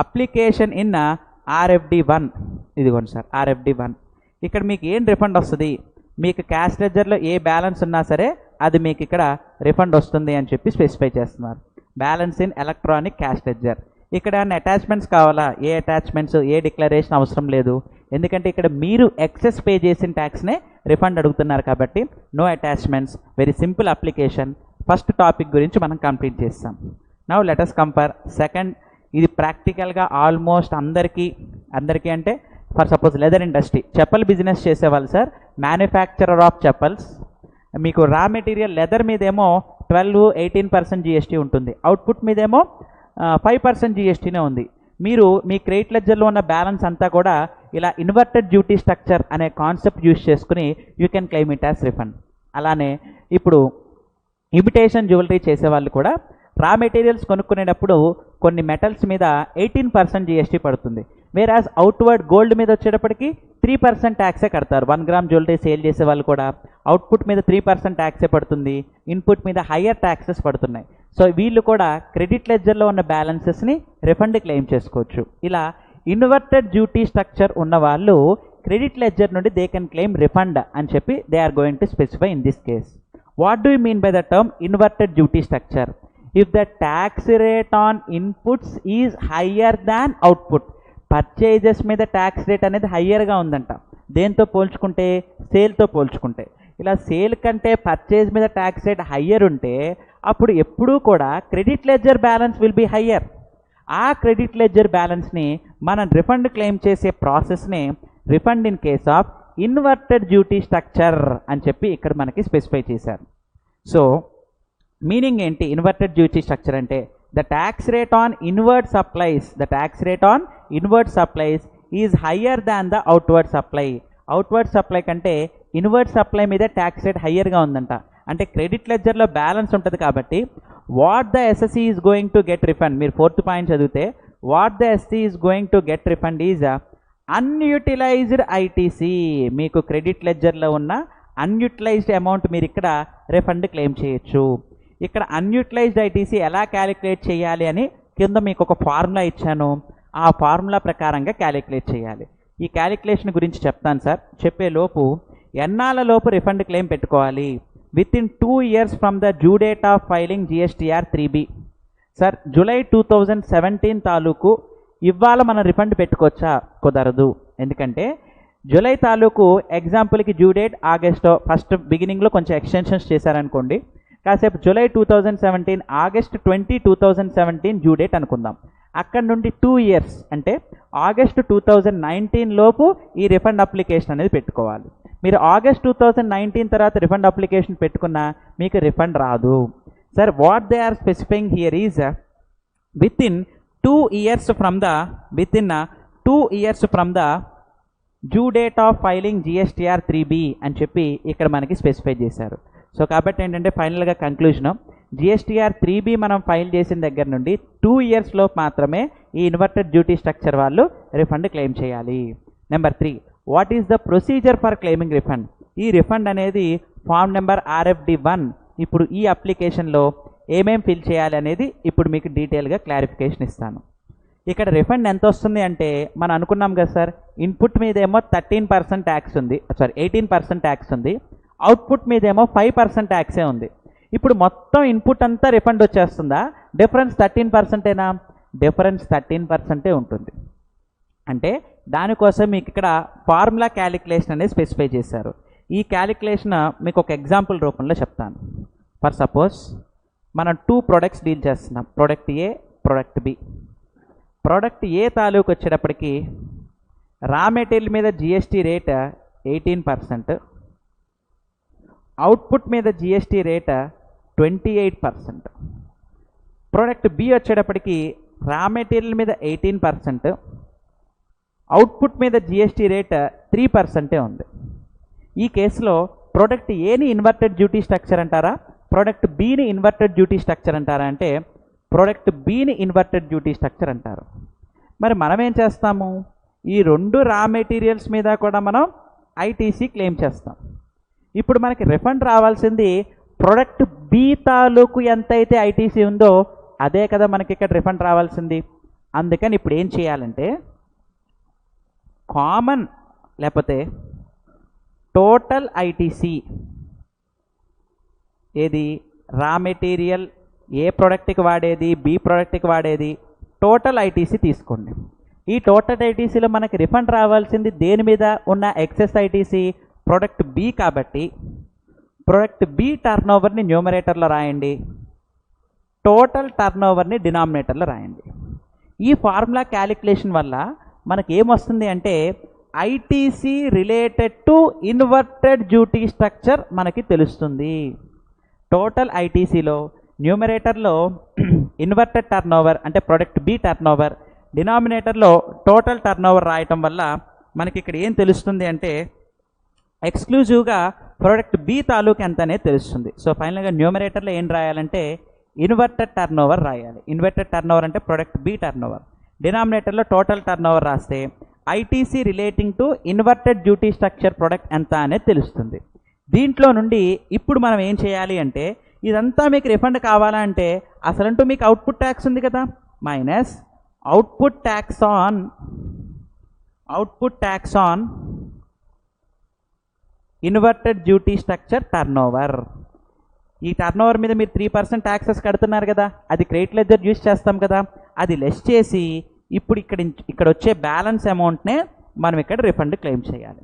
application in RFD1. ఇదిగోండి sir RFD1. ఇక్కడ మీకు ఏం రిఫండ్ వస్తుంది, మీకు క్యాష్ లెడ్జర్లో ఏ బ్యాలెన్స్ ఉన్నా సరే అది మీకు ఇక్కడ రిఫండ్ వస్తుంది అని చెప్పి స్పెసిఫై చేస్తున్నారు. Balance in electronic cash ledger. ఇక్కడ అటాచ్మెంట్స్ కావాలా? ఏ అటాచ్మెంట్స్, ఏ డిక్లరేషన్ అవసరం లేదు. ఎందుకంటే ఇక్కడ మీరు ఎక్సెస్ పే చేసిన ట్యాక్స్నే రిఫండ్ అడుగుతున్నారు కాబట్టి no attachments. Very simple application. First topic గురించి మనం కంప్లీట్ చేస్తాం. Now let us compare second. ఇది ప్రాక్టికల్గా ఆల్మోస్ట్ అందరికీ అంటే for suppose leather industry, chappal business చేసేవాళ్ళు సార్, మ్యానుఫ్యాక్చరర్ ఆఫ్ చెప్పల్స్, మీకు రా మెటీరియల్ లెదర్ మీదేమో 12-18% జిఎస్టీ ఉంటుంది, అవుట్పుట్ మీదేమో 5% జిఎస్టీనే ఉంది. మీరు మీ క్రెడిట్ లెడ్జర్లో ఉన్న బ్యాలెన్స్ అంతా కూడా ఇలా ఇన్వర్టెడ్ డ్యూటీ స్ట్రక్చర్ అనే కాన్సెప్ట్ యూజ్ చేసుకుని you can claim it as refund. అలానే ఇప్పుడు ఇమిటేషన్ జ్యువెలరీ చేసేవాళ్ళు కూడా రా మెటీరియల్స్ కొనుక్కునేటప్పుడు కొన్ని మెటల్స్ మీద 18% జిఎస్టీ పడుతుంది. వేరాజ్ అవుట్వర్డ్ గోల్డ్ మీద వచ్చేటప్పటికి 3% ట్యాక్సే కడతారు. 1 గ్రామ్ జ్యువెలరీ సేల్ చేసే వాళ్ళు కూడా అవుట్పుట్ మీద 3% ట్యాక్సే పడుతుంది, ఇన్పుట్ మీద హయ్యర్ ట్యాక్సెస్ పడుతున్నాయి. సో వీళ్ళు కూడా క్రెడిట్ లెడ్జర్లో ఉన్న బ్యాలెన్సెస్ని రిఫండ్ క్లెయిమ్ చేసుకోవచ్చు. ఇలా ఇన్వర్టెడ్ డ్యూటీ స్ట్రక్చర్ ఉన్న వాళ్ళు క్రెడిట్ లెడ్జర్ నుండి దే కెన్ క్లెయిమ్ రిఫండ్ అని చెప్పి they are going to specify in this case. What do you mean by the term inverted duty structure? If the tax rate on inputs is higher than output, purchases మీద tax rate అనేది హయ్యర్గా ఉందంట. దేంతో పోల్చుకుంటే? సేల్తో పోల్చుకుంటే. ఇలా sale కంటే purchase మీద tax rate higher ఉంటే అప్పుడు ఎప్పుడూ కూడా credit ledger balance will be higher. ఆ క్రెడిట్ లెడ్జర్ బ్యాలెన్స్ని మనం రిఫండ్ క్లెయిమ్ చేసే ప్రాసెస్ని refund in case of inverted duty structure అని చెప్పి ఇక్కడ మనకి స్పెసిఫై చేశారు. సో మీనింగ్ ఏంటి ఇన్వర్టెడ్ డ్యూటీ స్ట్రక్చర్ అంటే? The tax rate on inward supplies is higher than the outward supply. Outward supply కంటే ఇన్వర్డ్ సప్లై మీద ట్యాక్స్ రేట్ హయ్యర్గా ఉందంట. అంటే క్రెడిట్ లెడ్జర్లో బ్యాలెన్స్ ఉంటుంది కాబట్టి what the SSC is going to get refund, మీరు 4th పాయింట్ చదివితే what the SSC is going to get refund is unutilized ITC. మీకు క్రెడిట్ లెడ్జర్లో ఉన్న అన్యూటిలైజ్డ్ అమౌంట్ మీరు ఇక్కడ రిఫండ్ క్లెయిమ్ చేయొచ్చు. ఇక్కడ అన్యూటిలైజ్డ్ ఐటీసీ ఎలా క్యాలిక్యులేట్ చేయాలి అని కింద మీకు ఒక ఫార్ములా ఇచ్చాను. ఆ ఫార్ములా ప్రకారంగా క్యాలిక్యులేట్ చేయాలి. ఈ క్యాలిక్యులేషన్ గురించి చెప్తాను సార్. చెప్పే లోపు ఎన్నాళ్ళ లోపు రిఫండ్ క్లెయిమ్ పెట్టుకోవాలి? With in 2 years from the due date of filing GSTR 3B. Sir July 2017 తాలూకు ఇవాళ మనం రిఫండ్ పెట్టుకోవచ్చా? కుదరదు. ఎందుకంటే జూలై తాలూకు ఎగ్జాంపుల్కి డ్యూ డేట్ ఆగస్టు ఫస్ట్ బిగినింగ్లో కొంచెం ఎక్స్టెన్షన్స్ చేశారనుకోండి. కాసేపు జూలై 2017 ఆగస్ట్ 20, 2017 డ్యూ డేట్ అనుకుందాం. అక్కడ నుండి 2 years అంటే ఆగస్టు 2019 లోపు ఈ రిఫండ్ అప్లికేషన్ అనేది పెట్టుకోవాలి. మీరు ఆగస్ట్ 2019 తర్వాత రిఫండ్ అప్లికేషన్ పెట్టుకున్నా మీకు రిఫండ్ రాదు. Sir what they are specifying here is within 2 years from the due date of filing GSTR 3B అని చెప్పి ఇక్కడ మనకి స్పెసిఫై చేశారు. సో కాబట్టి ఏంటంటే ఫైనల్గా కంక్లూజన్ GSTR 3B మనం ఫైల్ చేసిన దగ్గర నుండి 2 years లోపు మాత్రమే ఈ ఇన్వర్టెడ్ డ్యూటీ స్ట్రక్చర్ వాళ్ళు రిఫండ్ క్లెయిమ్ చేయాలి. Number 3, what is the procedure for claiming refund? ఈ రిఫండ్ అనేది ఫామ్ నెంబర్ RFD1. ఇప్పుడు ఈ అప్లికేషన్లో ఏమేం ఫిల్ చేయాలి అనేది ఇప్పుడు మీకు డీటెయిల్గా క్లారిఫికేషన్ ఇస్తాను. ఇక్కడ రిఫండ్ ఎంత వస్తుంది అంటే మనం అనుకున్నాం కదా సార్, ఇన్పుట్ మీదేమో 18% ట్యాక్స్ ఉంది, అవుట్పుట్ మీదేమో 5% ట్యాక్సే ఉంది. ఇప్పుడు మొత్తం ఇన్పుట్ అంతా రిఫండ్ వచ్చేస్తుందా? డిఫరెన్స్ 13%ఏనా? డిఫరెన్స్ 13% ఉంటుంది. అంటే దానికోసం మీకు ఇక్కడ ఫార్ములా క్యాలిక్యులేషన్ అనేది స్పెసిఫై చేశారు. ఈ క్యాలిక్యులేషన్ మీకు ఒక ఎగ్జాంపుల్ రూపంలో చెప్తాను. ఫర్ సపోజ్ మనం 2 products డీల్ చేస్తున్నాం, ప్రోడక్ట్ ఏ, ప్రోడక్ట్ బి. ప్రోడక్ట్ ఏ తాలూకు వచ్చేటప్పటికి రా మెటీరియల్ మీద GST రేట్ 18%, అవుట్పుట్ మీద GST రేట్ 28%. ప్రోడక్ట్ బి వచ్చేటప్పటికి రా మెటీరియల్ మీద 18%, అవుట్పుట్ మీద GST రేట్ 3% ఉంది. ఈ కేసులో ప్రోడక్ట్ ఏని ఇన్వర్టెడ్ డ్యూటీ స్ట్రక్చర్ అంటారా, ప్రోడక్ట్ బిని ఇన్వర్టెడ్ డ్యూటీ స్ట్రక్చర్ అంటారా అంటే ప్రోడక్ట్ బిని ఇన్వర్టెడ్ డ్యూటీ స్ట్రక్చర్ అంటారు. మరి మనం ఏం చేస్తాము? ఈ 2 రా మెటీరియల్స్ మీద కూడా మనం ఐటీసీ క్లెయిమ్ చేస్తాం. ఇప్పుడు మనకి రిఫండ్ రావాల్సింది ప్రోడక్ట్ బి తాలూకు ఎంతైతే ఐటీసీ ఉందో అదే కదా మనకి ఇక్కడ రిఫండ్ రావాల్సింది. అందుకని ఇప్పుడు ఏం చేయాలంటే కామన్ లేకపోతే టోటల్ ఐటీసీ ఏది రా మెటీరియల్ ఏ ప్రోడక్ట్కి వాడేది, బి ప్రోడక్ట్కి వాడేది, టోటల్ ఐటీసీ తీసుకోండి. ఈ టోటల్ ఐటీసీలో మనకి రిఫండ్ రావాల్సింది దేని మీద ఉన్న ఎక్సెస్ ఐటీసీ, ప్రోడక్ట్ బి కాబట్టి ప్రోడక్ట్ బి టర్న్ ఓవర్ని న్యూమరేటర్లో రాయండి, టోటల్ టర్న్ ఓవర్ని డినామినేటర్లో రాయండి. ఈ ఫార్ములా క్యాలిక్యులేషన్ వల్ల మనకి ఏమొస్తుంది అంటే ITC related to inverted duty structure మనకి తెలుస్తుంది. టోటల్ ఐటీసీలో న్యూమరేటర్లో ఇన్వర్టెడ్ టర్న్ ఓవర్ అంటే ప్రొడక్ట్ బి టర్న్ ఓవర్, డినామినేటర్లో టోటల్ టర్న్ ఓవర్ రాయటం వల్ల మనకి ఇక్కడ ఏం తెలుస్తుంది అంటే ఎక్స్క్లూజివ్గా ప్రోడక్ట్ బి తాలూకు ఎంత అనేది తెలుస్తుంది. సో ఫైనల్గా న్యూమరేటర్లో ఏం రాయాలంటే ఇన్వర్టెడ్ టర్న్ ఓవర్ రాయాలి. ఇన్వర్టెడ్ టర్న్ ఓవర్ అంటే ప్రొడక్ట్ బి టర్న్ ఓవర్, డినామినేటర్లో టోటల్ టర్న్ ఓవర్ రాస్తే ITC relating to inverted duty structure product ఎంత అనేది తెలుస్తుంది. దీంట్లో నుండి ఇప్పుడు మనం ఏం చేయాలి అంటే ఇదంతా మీకు రిఫండ్ కావాలంటే అసలంటూ మీకు అవుట్పుట్ ట్యాక్స్ ఉంది కదా, minus output tax on inverted duty structure turn over. ఈ టర్న్ ఓవర్ మీద మీరు 3% ట్యాక్సెస్ కడుతున్నారు కదా, అది క్రెడిట్ లెడ్జర్ యూజ్ చేస్తాం కదా, అది లెస్ చేసి ఇప్పుడు ఇక్కడ వచ్చే బ్యాలెన్స్ అమౌంట్నే మనం ఇక్కడ రిఫండ్ క్లెయిమ్ చేయాలి.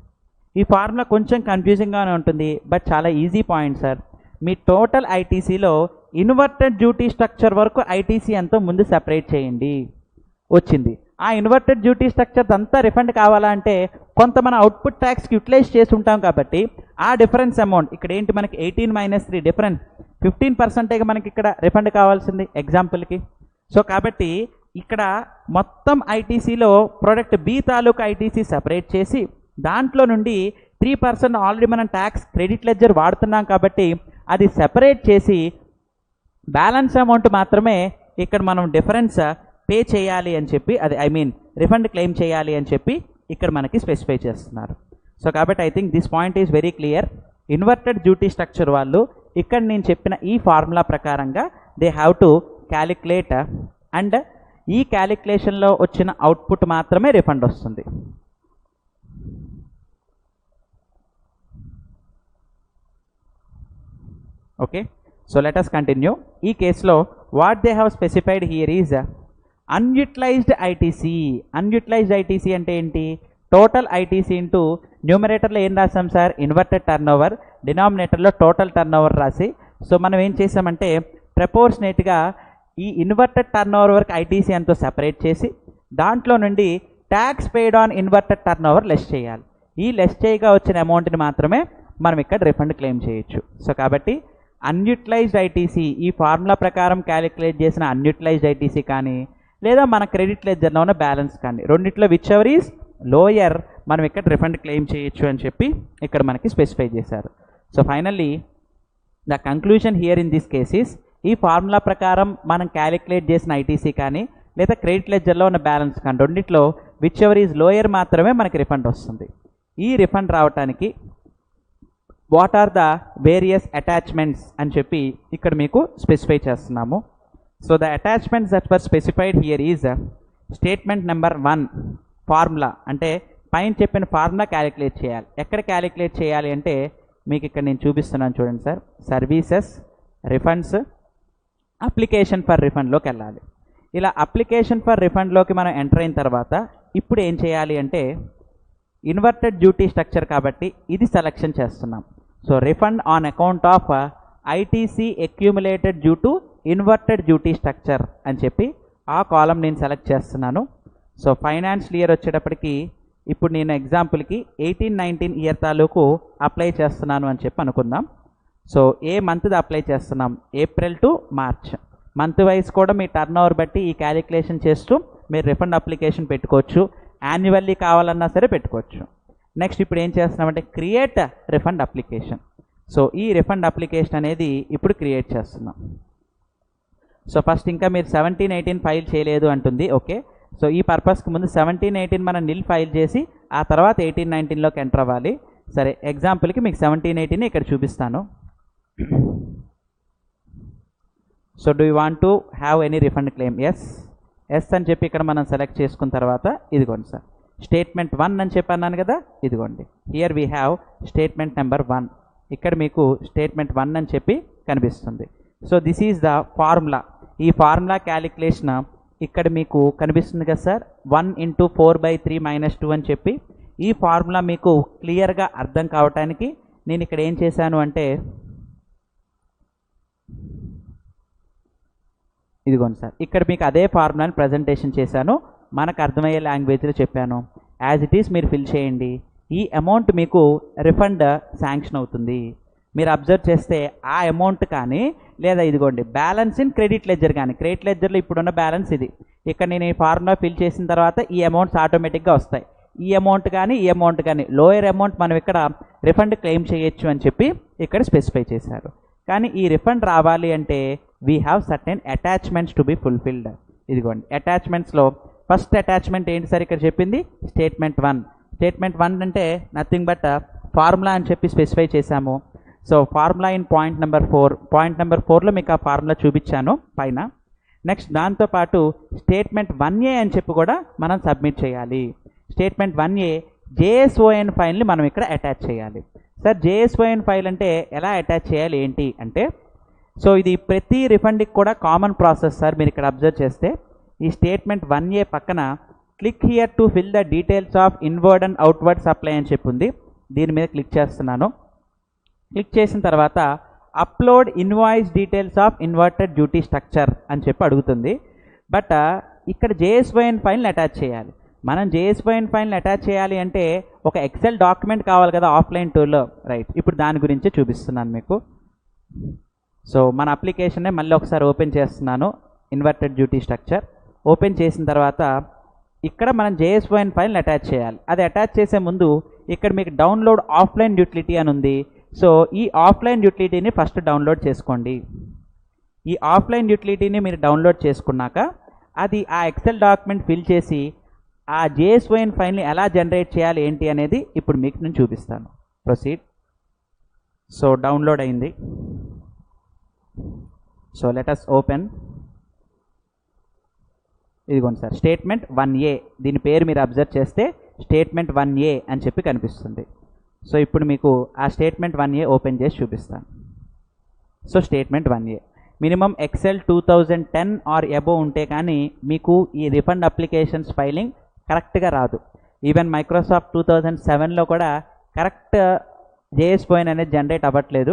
ఈ ఫార్ములా కొంచెం కన్ఫ్యూజింగ్గానే ఉంటుంది, బట్ చాలా ఈజీ పాయింట్ సార్. మీ టోటల్ ఐటీసీలో ఇన్వర్టెడ్ డ్యూటీ స్ట్రక్చర్ వరకు ఐటీసీ ఎంతో ముందు సెపరేట్ చేయండి, వచ్చింది. ఆ ఇన్వర్టెడ్ డ్యూటీ స్ట్రక్చర్ అంతా రిఫండ్ కావాలంటే కొంత మన అవుట్పుట్ ట్యాక్స్కి యూటిలైజ్ చేసి ఉంటాం కాబట్టి ఆ డిఫరెన్స్ అమౌంట్ ఇక్కడ ఏంటి మనకి 18 - 3 డిఫరెన్స్ 15% మనకి ఇక్కడ రిఫండ్ కావాల్సింది ఎగ్జాంపుల్కి. సో కాబట్టి ఇక్కడ మొత్తం ఐటీసీలో ప్రోడక్ట్ బి తాలూకు ఐటీసీ సెపరేట్ చేసి దాంట్లో నుండి 3% ఆల్రెడీ మనం ట్యాక్స్ క్రెడిట్ లెడ్జర్ వాడుతున్నాం కాబట్టి అది సెపరేట్ చేసి బ్యాలెన్స్ అమౌంట్ మాత్రమే ఇక్కడ మనం డిఫరెన్స్ పే చేయాలి అని చెప్పి అది రిఫండ్ క్లెయిమ్ చేయాలి అని చెప్పి ఇక్కడ మనకి స్పెసిఫై చేస్తున్నారు. సో కాబట్టి I think this point is very clear. Inverted duty structure వాళ్ళు ఇక్కడ నేను చెప్పిన ఈ ఫార్ములా ప్రకారంగా they have to calculate and ఈ క్యాలిక్యులేషన్లో వచ్చిన అవుట్పుట్ మాత్రమే రిఫండ్ వస్తుంది. Okay, so let us continue. ఈ కేసులో what they have specified here is unutilized ITC. Unutilized ITC అంటే ఏంటి? టోటల్ ఐటీసీ ఇంటూ న్యూమరేటర్లో ఏం రాసాం సార్, ఇన్వర్టెడ్ టర్న్ ఓవర్, డినామినేటర్లో టోటల్ టర్న్ ఓవర్ రాసి సో మనం ఏం చేసామంటే ప్రపోర్షనేట్గా ఈ ఇన్వర్టెడ్ టర్న్ ఓవర్ వరకు ఐటీసీ ఎంతో సెపరేట్ చేసి దాంట్లో నుండి tax paid on inverted turn over less చేయాలి. ఈ లెస్ చేయగా వచ్చిన అమౌంట్ని మాత్రమే మనం ఇక్కడ రిఫండ్ క్లెయిమ్ చేయొచ్చు. సో కాబట్టి అన్యూటిలైజ్డ్ ఐటీసీ ఈ ఫార్ములా ప్రకారం క్యాలిక్యులేట్ చేసిన అన్యూటిలైజ్డ్ ఐటీసీ కానీ లేదా మన క్రెడిట్ లెడ్జర్లో ఉన్న బ్యాలెన్స్ కానీ రెండిట్లో విచ్ ఎవర్ ఈజ్ లోయర్ మనం ఇక్కడ రిఫండ్ క్లెయిమ్ చేయొచ్చు అని చెప్పి ఇక్కడ మనకి స్పెసిఫై చేశారు. So finally the conclusion here in this cases ఈ ఫార్ములా ప్రకారం మనం క్యాలిక్యులేట్ చేసిన ఐటీసీ కానీ లేదా క్రెడిట్ లెడ్జర్లో ఉన్న బ్యాలెన్స్ కానీ రెండిట్లో విచ్ ఎవర్ ఈజ్ లోయర్ మాత్రమే మనకి రిఫండ్ వస్తుంది. ఈ రిఫండ్ రావడానికి what are the various attachments అని చెప్పి ఇక్కడ మీకు స్పెసిఫై చేస్తున్నాము. So the attachments that were specified here is statement number 1 formula అంటే పైన చెప్పిన ఫార్ములా క్యాలిక్యులేట్ చేయాలి. ఎక్కడ క్యాలిక్యులేట్ చేయాలి అంటే మీకు ఇక్కడ నేను చూపిస్తున్నాను చూడండి sir, services, refunds, application for రిఫండ్లోకి వెళ్ళాలి. ఇలా అప్లికేషన్ ఫర్ రిఫండ్లోకి మనం ఎంటర్ అయిన తర్వాత ఇప్పుడు ఏం చేయాలి అంటే ఇన్వర్టెడ్ డ్యూటీ స్ట్రక్చర్ కాబట్టి ఇది సెలెక్షన్ చేస్తున్నాం. So refund on account of ITC accumulated due to inverted duty structure అని చెప్పి ఆ కాలం నేను సెలెక్ట్ చేస్తున్నాను. సో ఫైనాన్షియల్ ఇయర్ వచ్చేటప్పటికి ఇప్పుడు నేను ఎగ్జాంపుల్కి 18-19 ఇయర్ తాలూకు అప్లై చేస్తున్నాను అని చెప్పి అనుకుందాం. సో ఏ మంత్ది అప్లై చేస్తున్నాం, April to March month wise కూడా మీ టర్న్ ఓవర్ బట్టి ఈ క్యాలిక్యులేషన్ చేస్తూ మీరు రిఫండ్ అప్లికేషన్ పెట్టుకోవచ్చు, యాన్యువల్లీ కావాలన్నా సరే పెట్టుకోవచ్చు. నెక్స్ట్ ఇప్పుడు ఏం చేస్తున్నామంటే క్రియేట్ రిఫండ్ అప్లికేషన్. సో ఈ రిఫండ్ అప్లికేషన్ అనేది ఇప్పుడు క్రియేట్ చేస్తున్నాం. సో ఫస్ట్ ఇంకా మీరు 17-18 ఫైల్ చేయలేదు అంటుంది. ఓకే, సో ఈ పర్పస్కి ముందు 17-18 మనం నిల్ ఫైల్ చేసి ఆ తర్వాత 18-19లోకి ఎంటర్ అవ్వాలి. సరే ఎగ్జాంపుల్కి మీకు 17-18 ఇక్కడ చూపిస్తాను. So do you want to have any refund claim? Yes అని చెప్పి ఇక్కడ మనం సెలెక్ట్ చేసుకున్న తర్వాత ఇదిగోండి సార్ స్టేట్మెంట్ 1 అని చెప్పన్నాను కదా, ఇదిగోండి here we have statement number 1. ఇక్కడ మీకు స్టేట్మెంట్ 1 అని చెప్పి కనిపిస్తుంది. So this is the formula. ఈ ఫార్ములా క్యాలిక్యులేషన్ ఇక్కడ మీకు కనిపిస్తుంది కదా సార్, 1 × 4/3 - 2 అని చెప్పి. ఈ ఫార్ములా మీకు క్లియర్గా అర్థం కావటానికి నేను ఇక్కడ ఏం చేశాను అంటే, ఇదిగోండి సార్, ఇక్కడ మీకు అదే ఫార్ములాని ప్రజెంటేషన్ చేశాను, మనకు అర్థమయ్యే లాంగ్వేజ్లో చెప్పాను. యాజ్ ఇట్ ఈస్ మీరు ఫిల్ చేయండి. ఈ అమౌంట్ మీకు రిఫండ్ శాంక్షన్ అవుతుంది. మీరు అబ్జర్వ్ చేస్తే ఆ అమౌంట్ కానీ, లేదా ఇదిగోండి బ్యాలెన్స్ ఇన్ క్రెడిట్ లెడ్జర్ కానీ, క్రెడిట్ లెడ్జర్లో ఇప్పుడున్న బ్యాలెన్స్ ఇది. ఇక్కడ నేను ఈ ఫార్ములా ఫిల్ చేసిన తర్వాత ఈ అమౌంట్స్ ఆటోమేటిక్గా వస్తాయి. ఈ అమౌంట్ కానీ, ఈ అమౌంట్ కానీ, లోయర్ అమౌంట్ మనం ఇక్కడ రిఫండ్ క్లెయిమ్ చేయొచ్చు అని చెప్పి ఇక్కడ స్పెసిఫై చేశారు. కానీ ఈ రిఫండ్ రావాలి అంటే we have certain attachments to be fulfilled. ఇదిగోండి అటాచ్మెంట్స్లో ఫస్ట్ అటాచ్మెంట్ ఏంటి సార్ ఇక్కడ చెప్పింది, స్టేట్మెంట్ 1. స్టేట్మెంట్ 1 అంటే నథింగ్ బట్ ఫార్ములా అని చెప్పి స్పెసిఫై చేశాము. So formula in point number 4. Point number 4లో మీకు ఆ ఫార్ములా చూపించాను పైన. నెక్స్ట్ దాంతోపాటు స్టేట్మెంట్ 1A అని చెప్పి కూడా మనం సబ్మిట్ చేయాలి. స్టేట్మెంట్ 1A JSON ఫైల్ని మనం ఇక్కడ అటాచ్ చేయాలి. సార్ JSON ఫైల్ అంటే ఎలా అటాచ్ చేయాలి ఏంటి అంటే, సో ఇది ప్రతి రిఫండ్కి కూడా కామన్ ప్రాసెస్ సార్. మీరు ఇక్కడ అబ్జర్వ్ చేస్తే ఈ స్టేట్మెంట్ 1A పక్కన click here to fill the details of inward and outward supply అని చెప్పి ఉంది. దీని మీద క్లిక్ చేస్తున్నాను. క్లిక్ చేసిన తర్వాత upload invoice details of inverted duty structure అని చెప్పి అడుగుతుంది. బట్ ఇక్కడ JSON ఫైల్ని అటాచ్ చేయాలి. మనం JSON ఫైల్ని అటాచ్ చేయాలి అంటే ఒక ఎక్సెల్ డాక్యుమెంట్ కావాలి కదా ఆఫ్లైన్ టూల్లో, రైట్. ఇప్పుడు దాని గురించి చూపిస్తున్నాను మీకు. సో మన అప్లికేషన్నే మళ్ళీ ఒకసారి ఓపెన్ చేస్తున్నాను. ఇన్వర్టెడ్ డ్యూటీ స్ట్రక్చర్ ఓపెన్ చేసిన తర్వాత ఇక్కడ మనం JSON ఫైల్ని అటాచ్ చేయాలి. అది అటాచ్ చేసే ముందు ఇక్కడ మీకు డౌన్లోడ్ ఆఫ్లైన్ యూటిలిటీ అని ఉంది. సో ఈ ఆఫ్లైన్ యూటిలిటీని ఫస్ట్ డౌన్లోడ్ చేసుకోండి. ఈ ఆఫ్లైన్ యూటిలిటీని మీరు డౌన్లోడ్ చేసుకున్నాక అది ఆ ఎక్సెల్ డాక్యుమెంట్ ఫిల్ చేసి ఆ JSON ఫైల్ని ఎలా జనరేట్ చేయాలి ఏంటి అనేది ఇప్పుడు మీకు నేను చూపిస్తాను. ప్రొసీడ్. సో డౌన్లోడ్ అయింది. So let us open. ఇదిగోండి సార్ స్టేట్మెంట్ 1A. దీని పేరు మీరు అబ్జర్వ్ చేస్తే స్టేట్మెంట్ 1A అని చెప్పి కనిపిస్తుంది. సో ఇప్పుడు మీకు ఆ స్టేట్మెంట్ 1A ఓపెన్ చేసి చూపిస్తాను. సో statement 1A minimum excel 2010 or above ఉంటే కానీ మీకు ఈ రిఫండ్ అప్లికేషన్స్ ఫైలింగ్ కరెక్ట్గా రాదు. ఈవెన్ మైక్రోసాఫ్ట్ 2007లో కూడా కరెక్ట్ JSON అనేది జనరేట్ అవ్వట్లేదు.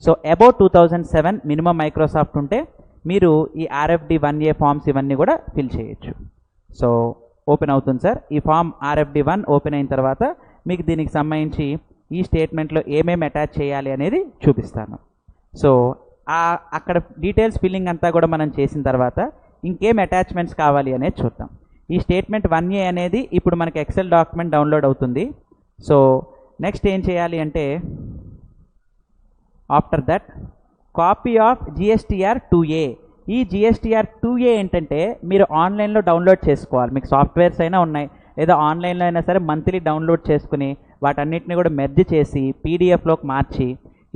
సో అబౌవ్ 2007 మినిమం మైక్రోసాఫ్ట్ ఉంటే మీరు ఈ RFD 1A ఫామ్స్ ఇవన్నీ కూడా ఫిల్ చేయొచ్చు. సో ఓపెన్ అవుతుంది సార్. ఈ ఫామ్ RFD 1 ఓపెన్ అయిన తర్వాత మీకు దీనికి సంబంధించి ఈ స్టేట్మెంట్లో ఏమేమి అటాచ్ చేయాలి అనేది చూపిస్తాను. సో అక్కడ డీటెయిల్స్ ఫిల్లింగ్ అంతా కూడా మనం చేసిన తర్వాత ఇంకేం అటాచ్మెంట్స్ కావాలి అనేది చూద్దాం. ఈ స్టేట్మెంట్ 1A అనేది ఇప్పుడు మనకి ఎక్సెల్ డాక్యుమెంట్ డౌన్లోడ్ అవుతుంది. సో నెక్స్ట్ ఏం చేయాలి అంటే, after that copy of GSTR 2A. ఈ GSTR 2A ఏంటంటే మీరు ఆన్లైన్లో డౌన్లోడ్ చేసుకోవాలి. మీకు సాఫ్ట్వేర్స్ అయినా ఉన్నాయి, లేదా ఆన్లైన్లో అయినా సరే మంత్లీ డౌన్లోడ్ చేసుకుని వాటన్నిటిని కూడా మెర్జ్ చేసి PDFలోకి మార్చి,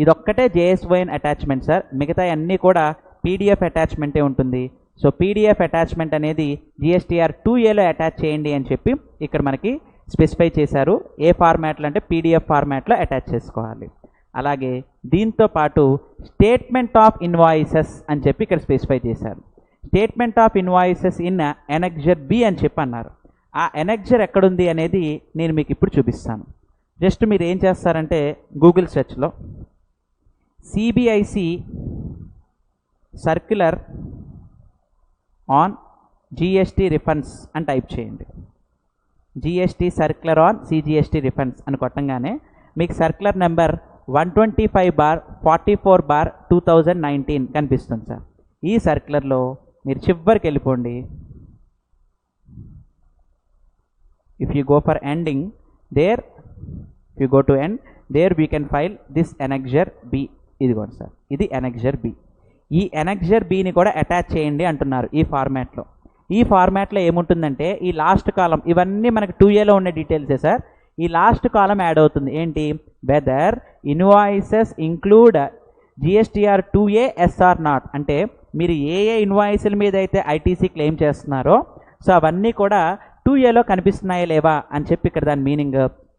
ఇదొక్కటే JSON అటాచ్మెంట్ సార్. మిగతా అన్నీ కూడా PDF అటాచ్మెంటే ఉంటుంది. సో PDF అటాచ్మెంట్ అనేది GSTR 2Aలో అటాచ్ చేయండి అని చెప్పి ఇక్కడ మనకి స్పెసిఫై చేశారు. ఏ ఫార్మాట్లో అంటే PDF ఫార్మాట్లో అటాచ్ చేసుకోవాలి. అలాగే దీంతో పాటు స్టేట్మెంట్ ఆఫ్ ఇన్వాయిసెస్ అని చెప్పి ఇక్కడ స్పెసిఫై చేశారు. Statement of invoices in annexure B అని చెప్పి అన్నారు. ఆ ఎనెక్జర్ ఎక్కడుంది అనేది నేను మీకు ఇప్పుడు చూపిస్తాను. జస్ట్ మీరు ఏం చేస్తారంటే గూగుల్ సెర్చ్లో CBIC circular on GST refunds అని టైప్ చేయండి. GST circular on CGST refunds అని కొట్టంగానే మీకు సర్క్యులర్ నెంబర్ 125/44/2019 కనిపిస్తుంది సార్. ఈ సర్క్యులర్లో మీరు చివరికి వెళ్ళిపోండి. If you go for ending there, if you go to end there we can file this annexure B. ఇదిగోండి సార్, ఇది ఎనెక్జర్ B. ఈ ఎనెక్జర్ Bని కూడా అటాచ్ చేయండి అంటున్నారు ఈ ఫార్మాట్లో. ఈ ఫార్మాట్లో ఏముంటుందంటే ఈ లాస్ట్ కాలం ఇవన్నీ మనకి 2Aలో ఉండే డీటెయిల్సే సార్. ఈ లాస్ట్ కాలం యాడ్ అవుతుంది. ఏంటి, whether invoices include GSTR 2A yes or not. అంటే మీరు ఏ ఇన్వాయిస్ల మీద అయితే ITC క్లెయిమ్ చేస్తున్నారో సో అవన్నీ కూడా 2Aలో కనిపిస్తున్నాయా లేవా అని చెప్పి ఇక్కడ దాని మీనింగ్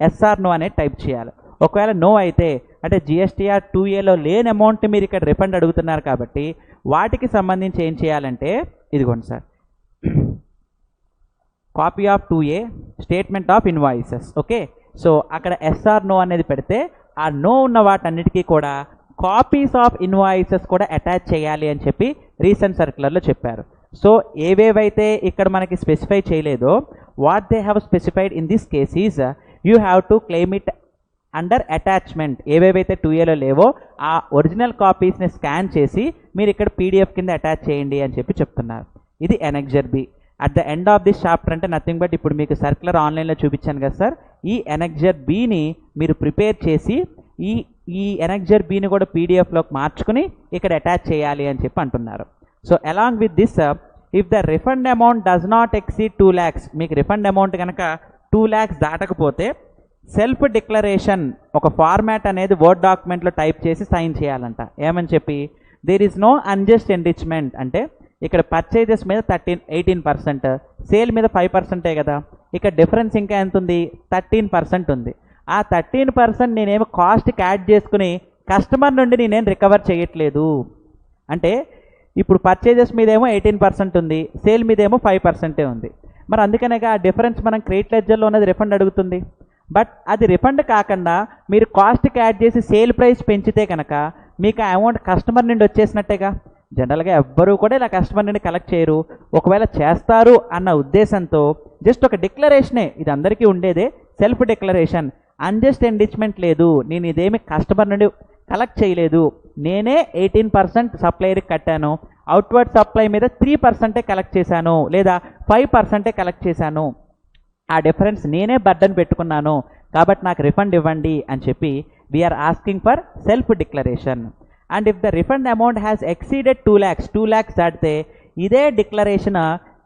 ఎస్ఆర్ నో అనేది టైప్ చేయాలి. ఒకవేళ నో అయితే అంటే జిఎస్టీఆర్ 2Aలో లేని అమౌంట్ మీరు ఇక్కడ రిఫండ్ అడుగుతున్నారు కాబట్టి వాటికి సంబంధించి ఏం చేయాలంటే ఇదిగోండి sir, copy of 2A statement of invoices. Okay, so అక్కడ ఎస్ఆర్ నో అనేది పెడితే ఆ నో ఉన్న వాటన్నిటికీ కూడా కాపీస్ ఆఫ్ ఇన్వాయిసెస్ కూడా అటాచ్ చేయాలి అని చెప్పి రీసెంట్ సర్క్యులర్లో చెప్పారు. సో ఏవేవైతే ఇక్కడ మనకి స్పెసిఫై చేయలేదో what they have specified in this case is you have to claim it under attachment. ఏవేవైతే 2Aలో లేవో ఆ ఒరిజినల్ కాపీస్ని స్కాన్ చేసి మీరు ఇక్కడ పీడిఎఫ్ కింద అటాచ్ చేయండి అని చెప్పి చెప్తున్నారు. ఇది annexure B. At the end of this chapter అంటే నథింగ్ బట్ ఇప్పుడు మీకు సర్క్యులర్ ఆన్లైన్లో చూపించాను కదా సార్, ఈ ఎనెక్జర్ బిని మీరు ప్రిపేర్ చేసి ఈ ఎనెక్జర్ బిని కూడా పీడిఎఫ్లోకి మార్చుకుని ఇక్కడ అటాచ్ చేయాలి అని చెప్పి అంటున్నారు. So along with this, if the refund amount does not exceed 2 lakhs, మీకు రిఫండ్ అమౌంట్ కనుక 2 lakhs దాటకపోతే సెల్ఫ్ డిక్లరేషన్ ఒక ఫార్మాట్ అనేది వర్డ్ డాక్యుమెంట్లో టైప్ చేసి సైన్ చేయాలంట. ఏమని చెప్పి there is no unjust enrichment అంటే ఇక్కడ పర్చేజెస్ మీద 18%, సేల్ మీద 5% కదా, ఇక్కడ డిఫరెన్స్ ఇంకా ఎంత ఉంది 13% ఉంది. ఆ 13% నేనేమో కాస్ట్కి యాడ్ చేసుకుని కస్టమర్ నుండి నేనేం రికవర్ చేయట్లేదు. అంటే ఇప్పుడు పర్చేజెస్ మీద ఏమో 18% ఉంది, సేల్ మీద ఏమో 5% ఉంది. మరి అందుకనే ఆ డిఫరెన్స్ మనం క్రెడిట్ లెడ్జర్లో ఉన్నది రిఫండ్ అడుగుతుంది. బట్ అది రిఫండ్ కాకుండా మీరు కాస్ట్కి యాడ్ చేసి సేల్ ప్రైస్ పెంచితే కనుక మీకు ఆ అమౌంట్ కస్టమర్ నుండి వచ్చేసినట్టేగా. జనరల్గా ఎవ్వరూ కూడా ఇలా కస్టమర్ నుండి కలెక్ట్ చేయరు. ఒకవేళ చేస్తారు అన్న ఉద్దేశంతో జస్ట్ ఒక డిక్లరేషనే, ఇది అందరికీ ఉండేదే సెల్ఫ్ డిక్లరేషన్. అన్జస్ట్ ఎన్రిచ్మెంట్ లేదు, నేను ఇదేమి కస్టమర్ నుండి కలెక్ట్ చేయలేదు, నేనే 18% సప్లైర్కి కట్టాను, అవుట్వర్డ్ సప్లై మీద 3% కలెక్ట్ చేశాను లేదా 5% కలెక్ట్ చేశాను, ఆ డిఫరెన్స్ నేనే బర్డన్ పెట్టుకున్నాను కాబట్టి నాకు రిఫండ్ ఇవ్వండి అని చెప్పి we're asking for self declaration. And if the refund amount has exceeded 2 lakhs దాటితే ఇదే డిక్లరేషన్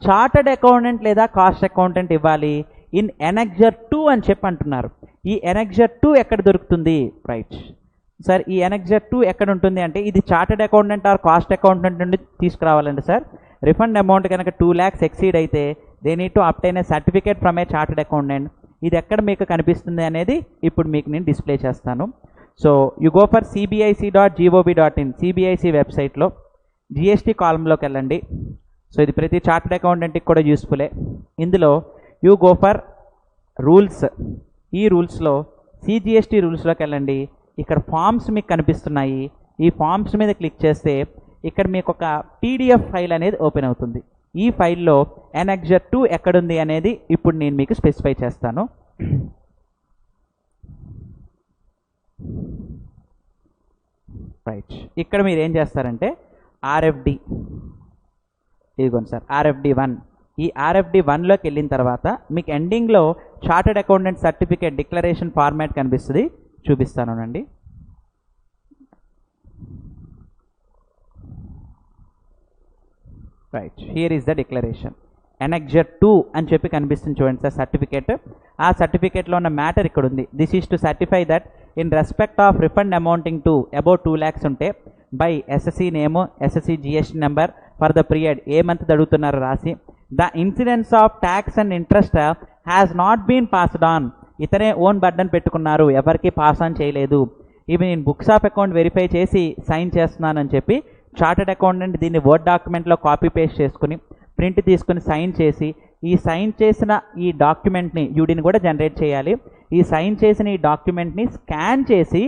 చార్టర్డ్ అకౌంటెంట్ లేదా కాస్ట్ అకౌంటెంట్ ఇవ్వాలి ఇన్ ఎనెక్జర్ 2 అని చెప్పి అంటున్నారు. ఈ ఎనెక్జర్ 2 ఎక్కడ దొరుకుతుంది? రైట్ సార్, ఈ ఎనెక్జర్ 2 ఎక్కడ ఉంటుంది అంటే ఇది chartered accountant or cost accountant నుండి తీసుకురావాలండి సార్. రిఫండ్ అమౌంట్ కనుక 2 lakhs ఎక్సీడ్ అయితే they need to obtain A certificate from A chartered accountant. ఇది ఎక్కడ మీకు కనిపిస్తుంది అనేది ఇప్పుడు మీకు నేను డిస్ప్లే చేస్తాను. So you go for cbic.gov.in, CBIC వెబ్సైట్లో జిఎస్టీ కాలంలోకి వెళ్ళండి. సో ఇది ప్రతి చార్టర్డ్ అకౌంటెంట్కి కూడా యూస్ఫుల్లే. ఇందులో యూ గో ఫర్ రూల్స్, ఈ రూల్స్లో సిజిఎస్టీ రూల్స్లోకి వెళ్ళండి. ఇక్కడ ఫామ్స్ మీకు కనిపిస్తున్నాయి, ఈ ఫామ్స్ మీద క్లిక్ చేస్తే ఇక్కడ మీకు ఒక పీడిఎఫ్ ఫైల్ అనేది ఓపెన్ అవుతుంది. ఈ ఫైల్లో ఎనెక్జర్ 2 ఎక్కడుంది అనేది ఇప్పుడు నేను మీకు స్పెసిఫై చేస్తాను. రైట్, ఇక్కడ మీరు ఏం చేస్తారంటే ఆర్ఎఫ్డి, ఇదిగోండి సార్ ఆర్ఎఫ్డి 1, ఈ ఆర్ఎఫ్డి 1లోకి వెళ్ళిన తర్వాత మీకు ఎండింగ్లో chartered accountant certificate declaration format కనిపిస్తుంది, చూపిస్తానండి. Right, here is the declaration. Annexure 2 అని చెప్పి కనిపిస్తుంది చూడండి సార్ సర్టిఫికేట్. ఆ సర్టిఫికేట్లో ఉన్న మ్యాటర్ ఇక్కడ ఉంది. This is to certify that in respect of refund amounting to about 2 lakhs ఉంటే by SSC name, SSC GST number for the period a month అడుగుతున్నారు రాసి, the incidence of tax and interest has not been passed on, ఇతనే own burden పెట్టుకున్నారు, ఎవరికి pass on చేయలేదు, ఇవి నేను books of account verify చేసి సైన్ చేస్తున్నానని చెప్పి చార్టర్డ్ అకౌంటెంట్ దీన్ని వర్డ్ డాక్యుమెంట్లో కాపీ పేస్ట్ చేసుకుని ప్రింట్ తీసుకుని సైన్ చేసి, ఈ సైన్ చేసిన ఈ డాక్యుమెంట్ని యూడీని కూడా జనరేట్ చేయాలి. ఈ సైన్ చేసిన ఈ డాక్యుమెంట్ని స్కాన్ చేసి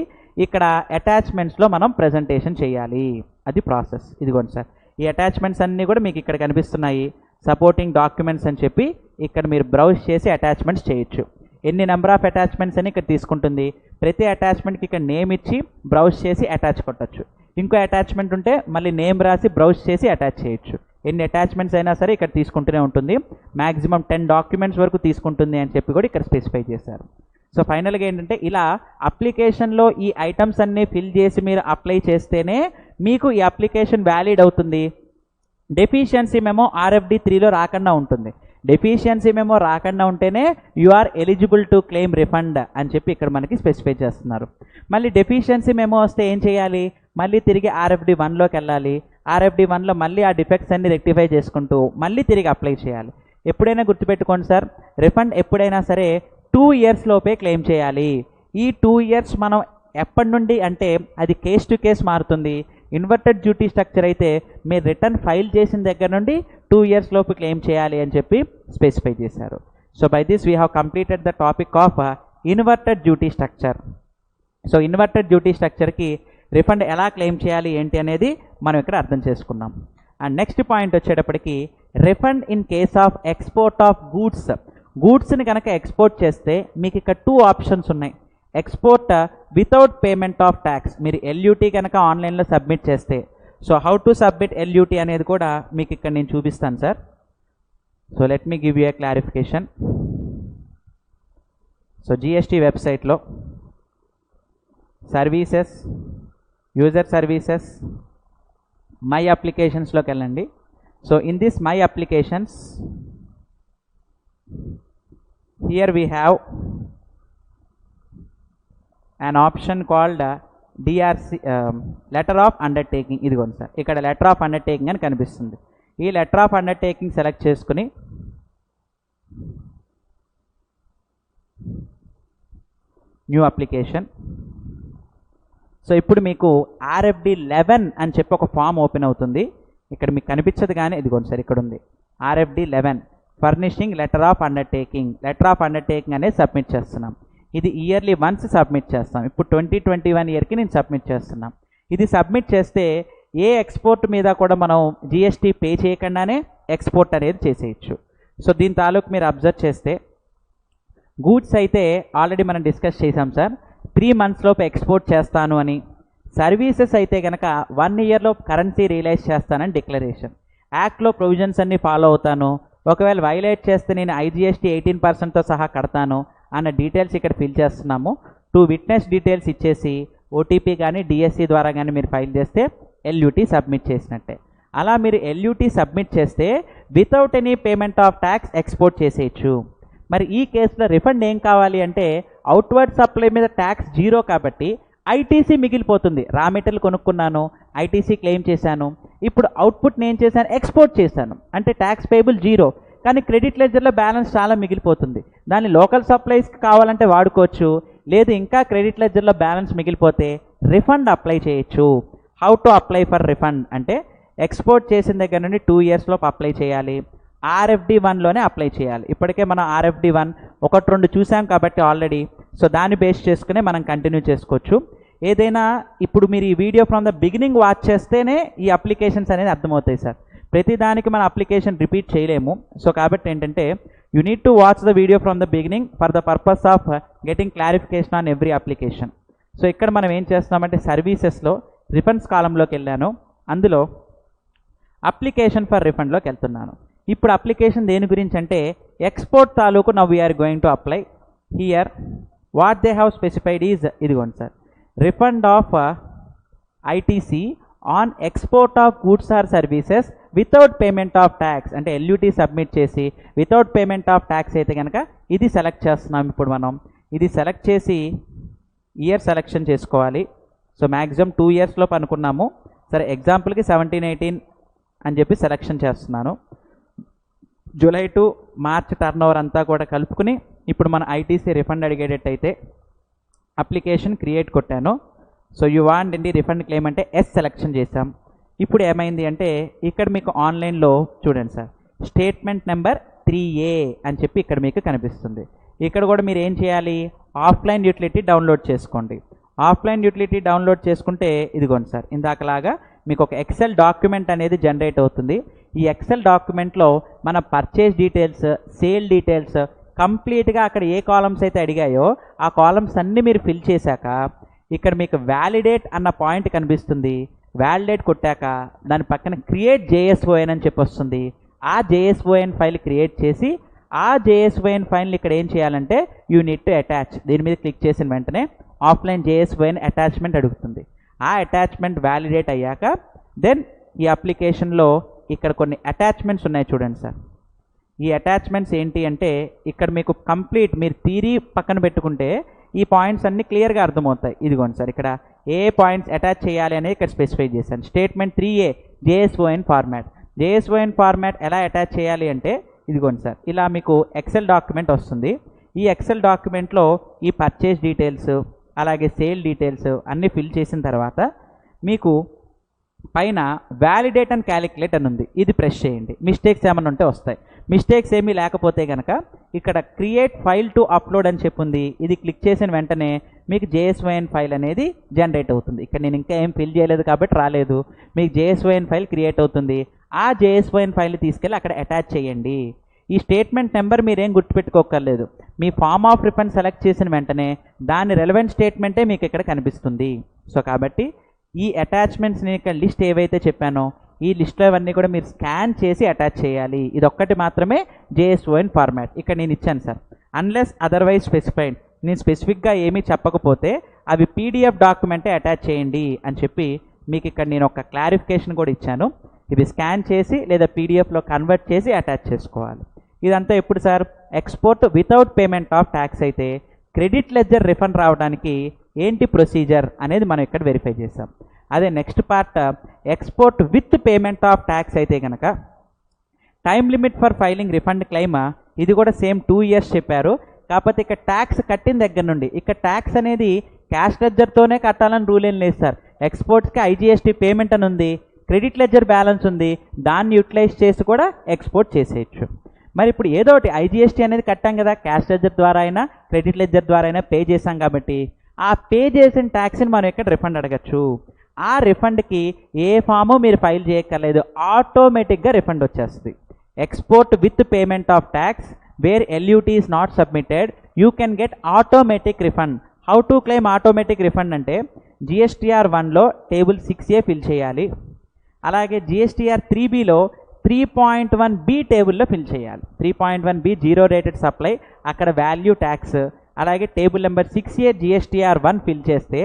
ఇక్కడ అటాచ్మెంట్స్లో మనం ప్రజెంటేషన్ చేయాలి. అది ప్రాసెస్. ఇదిగోండి సార్, ఈ అటాచ్మెంట్స్ అన్నీ కూడా మీకు ఇక్కడ కనిపిస్తున్నాయి. సపోర్టింగ్ డాక్యుమెంట్స్ అని చెప్పి ఇక్కడ మీరు బ్రౌజ్ చేసి అటాచ్మెంట్స్ చేయొచ్చు. ఎన్ని నెంబర్ ఆఫ్ అటాచ్మెంట్స్ అని ఇక్కడ తీసుకుంటుంది. ప్రతి అటాచ్మెంట్కి ఇక్కడ నేమ్ ఇచ్చి బ్రౌజ్ చేసి అటాచ్ కొట్టచ్చు. ఇంకో అటాచ్మెంట్ ఉంటే మళ్ళీ నేమ్ రాసి బ్రౌజ్ చేసి అటాచ్ చేయొచ్చు. ఎన్ని అటాచ్మెంట్స్ అయినా సరే ఇక్కడ తీసుకుంటూనే ఉంటుంది. మ్యాక్సిమం 10 డాక్యుమెంట్స్ వరకు తీసుకుంటుంది అని చెప్పి కూడా ఇక్కడ స్పెసిఫై చేశారు. సో ఫైనల్గా ఏంటంటే ఇలా అప్లికేషన్లో ఈ ఐటమ్స్ అన్నీ ఫిల్ చేసి మీరు అప్లై చేస్తేనే మీకు ఈ అప్లికేషన్ వ్యాలిడ్ అవుతుంది. డెఫిషియన్సీ మెమో ఆర్ఎఫ్డి 3లో రాకుండా ఉంటుంది. డెఫిషియన్సీ మెమో రాకుండా ఉంటేనే you are eligible to claim refund అని చెప్పి ఇక్కడ మనకి స్పెసిఫై చేస్తున్నారు. మళ్ళీ డెఫిషియన్సీ మెమో వస్తే ఏం చేయాలి? మళ్ళీ తిరిగి ఆర్ఎఫ్డి 1లోకి వెళ్ళాలి. ఆర్ఎఫ్డి 1లో మళ్ళీ ఆ డిఫెక్ట్స్ అన్ని రెక్టిఫై చేసుకుంటూ మళ్ళీ తిరిగి అప్లై చేయాలి. ఎప్పుడైనా గుర్తుపెట్టుకోండి సార్, రిఫండ్ ఎప్పుడైనా సరే 2 years లోపే క్లెయిమ్ చేయాలి. ఈ 2 years మనం ఎప్పటి నుండి అంటే అది కేస్ టు కేస్ మారుతుంది. ఇన్వర్టెడ్ డ్యూటీ స్ట్రక్చర్ అయితే మీరు రిటర్న్ ఫైల్ చేసిన దగ్గర నుండి 2 years లోపు క్లెయిమ్ చేయాలి అని చెప్పి స్పెసిఫై చేశారు. So by this we have completed the topic of inverted duty structure. So inverted duty స్ట్రక్చర్కి రిఫండ్ ఎలా క్లెయిమ్ చేయాలి ఏంటి అనేది మనం ఇక్కడ అర్థం చేసుకున్నాం. అండ్ నెక్స్ట్ పాయింట్ వచ్చేటప్పటికి refund in case of export of goods. గూడ్స్ని కనుక ఎక్స్పోర్ట్ చేస్తే మీకు ఇక్కడ 2 ఆప్షన్స్ ఉన్నాయి. Export without payment of tax, మీరు ఎల్యూటీ కనుక ఆన్లైన్లో సబ్మిట్ చేస్తే. So how to submit LUT అనేది కూడా మీకు ఇక్కడ నేను చూపిస్తాను sir. So let me give you A clarification. So GST వెబ్సైట్లో సర్వీసెస్, యూజర్ సర్వీసెస్, మై అప్లికేషన్స్లోకి వెళ్ళండి. So in this my applications here we have an option called DRC letter of undertaking. ఇదిగోండి sir, ఇక్కడ లెటర్ ఆఫ్ అండర్టేకింగ్ అని కనిపిస్తుంది. ఈ letter of undertaking select చేసుకుని new application. So ఇప్పుడు మీకు RFD 11 అని చెప్పి ఒక ఫామ్ ఓపెన్ అవుతుంది. ఇక్కడ మీకు కనిపించదు కానీ ఇదిగోండి సార్, ఇక్కడ ఉంది RFD 11 furnishing letter of undertaking. Letter of undertaking అనేది సబ్మిట్ చేస్తున్నాం. ఇది ఇయర్లీ వన్స్ సబ్మిట్ చేస్తాం. ఇప్పుడు 2021 ఇయర్కి నేను సబ్మిట్ చేస్తున్నాం. ఇది సబ్మిట్ చేస్తే ఏ ఎక్స్పోర్ట్ మీద కూడా మనం జిఎస్టీ పే చేయకుండానే ఎక్స్పోర్ట్ అనేది చేసేయచ్చు. సో దీని తాలూకు మీరు అబ్జర్వ్ చేస్తే గూడ్స్ అయితే ఆల్రెడీ మనం డిస్కస్ చేసాం సార్, 3 months లోపు ఎక్స్పోర్ట్ చేస్తాను అని. సర్వీసెస్ అయితే కనుక 1 yearలో కరెన్సీ రియలైజ్ చేస్తానని డిక్లరేషన్. యాక్ట్లో ప్రొవిజన్స్ అన్నీ ఫాలో అవుతాను, ఒకవేళ వైలేట్ చేస్తే నేను IGST 18%తో సహా కడతాను అన్న డీటెయిల్స్ ఇక్కడ ఫిల్ చేస్తున్నాము. 2 witness డీటెయిల్స్ ఇచ్చేసి OTP కానీ DSC ద్వారా కానీ మీరు ఫైల్ చేస్తే LUT సబ్మిట్ చేసినట్టే. అలా మీరు LUT సబ్మిట్ చేస్తే without any payment of tax export చేసేయచ్చు. మరి ఈ కేసులో రిఫండ్ ఏం కావాలి అంటే అవుట్వర్డ్ సప్లై మీద ట్యాక్స్ 0 కాబట్టి ITC మిగిలిపోతుంది. రా మెటీరియల్ కొనుక్కున్నాను, ITC క్లెయిమ్ చేశాను, ఇప్పుడు అవుట్పుట్ నేను చేశాను, ఎక్స్పోర్ట్ చేశాను అంటే ట్యాక్స్ పేయబుల్ 0, కానీ క్రెడిట్ లెడ్జర్లో బ్యాలెన్స్ చాలా మిగిలిపోతుంది. దాన్ని లోకల్ సప్లైస్కి కావాలంటే వాడుకోవచ్చు, లేదు ఇంకా క్రెడిట్ లెడ్జర్లో బ్యాలెన్స్ మిగిలిపోతే రిఫండ్ అప్లై చేయొచ్చు. How to apply for refund అంటే ఎక్స్పోర్ట్ చేసిన దగ్గర నుండి 2 years లోపు అప్లై చేయాలి. RFD 1లోనే అప్లై చేయాలి. ఇప్పటికే మనం RFD 1 1-2 చూసాం కాబట్టి ఆల్రెడీ. సో దాన్ని బేస్ చేసుకునే మనం కంటిన్యూ చేసుకోవచ్చు. ఏదైనా ఇప్పుడు మీరు ఈ video from the beginning watch చేస్తేనే ఈ అప్లికేషన్స్ అనేది అర్థమవుతాయి సార్. ప్రతిదానికి మన అప్లికేషన్ రిపీట్ చేయలేము. సో కాబట్టి ఏంటంటే you need to watch the video from the beginning for the purpose of getting clarification on every application. So ఇక్కడ మనం ఏం చేస్తున్నామంటే సర్వీసెస్లో రిఫండ్స్ కాలంలోకి వెళ్ళాను, అందులో అప్లికేషన్ ఫర్ రిఫండ్లోకి వెళ్తున్నాను. ఇప్పుడు అప్లికేషన్ దేని గురించి అంటే ఎక్స్పోర్ట్ తాలూకు now we're going to apply. Here what they have specified is ఇదిగోండి sir, refund of ITC on export of goods or services without payment of tax. అంటే LUT సబ్మిట్ చేసి without payment of tax అయితే కనుక ఇది select చేస్తున్నాం. ఇప్పుడు మనం ఇది సెలెక్ట్ చేసి ఇయర్ సెలెక్షన్ చేసుకోవాలి. సో మ్యాక్సిమం 2 years లోపు అనుకున్నాము. సరే ఎగ్జాంపుల్కి 17-18 అని చెప్పి సెలెక్షన్ చేస్తున్నాను. జూలై టు మార్చ్ టర్నోవర్ అంతా కూడా కలుపుకుని ఇప్పుడు మన ITC రిఫండ్ అడిగేటట్టయితే అప్లికేషన్ క్రియేట్ కొట్టాను. సో యూ వాంట్ ఏంటి రిఫండ్ క్లెయిమ్ అంటే ఎస్ సెలెక్షన్ చేసాం. ఇప్పుడు ఏమైంది అంటే ఇక్కడ మీకు ఆన్లైన్లో చూడండి సార్, స్టేట్మెంట్ నెంబర్ 3A అని చెప్పి ఇక్కడ మీకు కనిపిస్తుంది. ఇక్కడ కూడా మీరు ఏం చేయాలి, ఆఫ్లైన్ యూటిలిటీ డౌన్లోడ్ చేసుకోండి. ఆఫ్లైన్ యూటిలిటీ డౌన్లోడ్ చేసుకుంటే ఇదిగోండి సార్, ఇందాకలాగా మీకు ఒక ఎక్సెల్ డాక్యుమెంట్ అనేది జనరేట్ అవుతుంది. ఈ ఎక్సెల్ డాక్యుమెంట్లో మన పర్చేజ్ డీటెయిల్స్, సేల్ డీటెయిల్స్ కంప్లీట్గా అక్కడ ఏ కాలమ్స్ అయితే అడిగాయో ఆ కాలమ్స్ అన్నీ మీరు ఫిల్ చేశాక ఇక్కడ మీకు వ్యాలిడేట్ అన్న పాయింట్ కనిపిస్తుంది. వ్యాలిడేట్ కొట్టాక దాని పక్కన క్రియేట్ JSON అని చెప్పి వస్తుంది. ఆ JSON ఫైల్ క్రియేట్ చేసి ఆ JSON ఫైల్ని ఇక్కడ ఏం చేయాలంటే యూ నీడ్ టు అటాచ్. దీని మీద క్లిక్ చేసిన వెంటనే ఆఫ్లైన్ JSON అటాచ్మెంట్ అడుగుతుంది. ఆ అటాచ్మెంట్ వ్యాలిడేట్ అయ్యాక దెన్ ఈ అప్లికేషన్లో ఇక్కడ కొన్ని అటాచ్మెంట్స్ ఉన్నాయి చూడండి సార్. ఈ అటాచ్మెంట్స్ ఏంటి అంటే ఇక్కడ మీకు కంప్లీట్ మీరు థియరీ పక్కన పెట్టుకుంటే ఈ పాయింట్స్ అన్నీ క్లియర్గా అర్థమవుతాయి. ఇదిగోండి సార్, ఇక్కడ ఏ పాయింట్స్ అటాచ్ చేయాలి అనేది ఇక్కడ స్పెసిఫై చేశాను. Statement 3A JSON format. JSON format ఎలా అటాచ్ చేయాలి అంటే ఇదిగోండి సార్, ఇలా మీకు ఎక్సెల్ డాక్యుమెంట్ వస్తుంది. ఈ ఎక్సెల్ డాక్యుమెంట్లో ఈ పర్చేస్ డీటెయిల్స్ అలాగే సేల్ డీటెయిల్స్ అన్నీ ఫిల్ చేసిన తర్వాత మీకు పైన వ్యాలిడేట్ అండ్ క్యాలిక్యులేట్ అని ఉంది. ఇది ప్రెస్ చేయండి. మిస్టేక్స్ ఏమైనా ఉంటే వస్తాయి. మిస్టేక్స్ ఏమీ లేకపోతే కనుక ఇక్కడ క్రియేట్ ఫైల్ టు అప్లోడ్ అని చెప్పింది. ఇది క్లిక్ చేసిన వెంటనే మీకు JSON ఫైల్ అనేది జనరేట్ అవుతుంది. ఇక్కడ నేను ఇంకా ఏం ఫిల్ చేయలేదు కాబట్టి రాలేదు. మీకు JSON ఫైల్ క్రియేట్ అవుతుంది. ఆ JSON ఫైల్ తీసుకెళ్ళి అక్కడ అటాచ్ చేయండి. ఈ స్టేట్మెంట్ నెంబర్ మీరేం గుర్తుపెట్టుకోకర్లేదు. మీ ఫార్మ్ ఆఫ్ రిఫండ్ సెలెక్ట్ చేసిన వెంటనే దాని రెలవెంట్ స్టేట్మెంటే మీకు ఇక్కడ కనిపిస్తుంది. సో కాబట్టి ఈ అటాచ్మెంట్స్ నేను ఇక్కడ లిస్ట్ ఏవైతే చెప్పానో ఈ లిస్ట్లో అవన్నీ కూడా మీరు స్కాన్ చేసి అటాచ్ చేయాలి. ఇది ఒక్కటి మాత్రమే JSON ఫార్మాట్. ఇక్కడ నేను ఇచ్చాను సార్. అన్లెస్ అదర్వైజ్ స్పెసిఫైడ్, నేను స్పెసిఫిక్గా ఏమీ చెప్పకపోతే అవి PDF డాక్యుమెంటే అటాచ్ చేయండి అని చెప్పి మీకు ఇక్కడ నేను ఒక క్లారిఫికేషన్ కూడా ఇచ్చాను. ఇవి స్కాన్ చేసి లేదా PDFలో కన్వర్ట్ చేసి అటాచ్ చేసుకోవాలి. ఇదంతా ఎప్పుడు sir? Export without payment of tax అయితే క్రెడిట్ లెడ్జర్ రిఫండ్ రావడానికి ఏంటి ప్రొసీజర్ అనేది మనం ఇక్కడ వెరిఫై చేసాం. అదే next part export with payment of tax అయితే కనుక time limit for filing refund claim ఇది కూడా సేమ్ 2 years చెప్పారు. కాకపోతే ఇక్కడ ట్యాక్స్ కట్టిన దగ్గర నుండి ఇక్కడ ట్యాక్స్ అనేది క్యాష్ లెడ్జర్తోనే కట్టాలని రూల్ ఏం లేదు సార్. ఎక్స్పోర్ట్స్కి IGST పేమెంట్ అని ఉంది, క్రెడిట్ లెడ్జర్ బ్యాలెన్స్ ఉంది, దాన్ని యూటిలైజ్ చేసి కూడా ఎక్స్పోర్ట్ చేసేయచ్చు. మరి ఇప్పుడు ఏదో ఒకటి IGST అనేది కట్టాం కదా, క్యాష్ లెడ్జర్ ద్వారా అయినా క్రెడిట్ లెడ్జర్ ద్వారా అయినా పే చేసాం కాబట్టి ఆ పే చేసిన ట్యాక్స్ని మనం ఇక్కడ రిఫండ్ అడగచ్చు. ఆ రిఫండ్కి ఏ ఫాము మీరు ఫైల్ చేయక్కర్లేదు, ఆటోమేటిక్గా రిఫండ్ వచ్చేస్తుంది. Export with payment of tax where LUT is not submitted you can get automatic refund. How to claim automatic refund అంటే GSTR 1లో టేబుల్ 6A ఫిల్ చేయాలి. అలాగే GSTR 3Bలో 3.1B టేబుల్లో ఫిల్ చేయాలి. 3.1B 0 రేటెడ్ సప్లై, అక్కడ value tax. అలాగే table number 6A GSTR 1 fill చేస్తే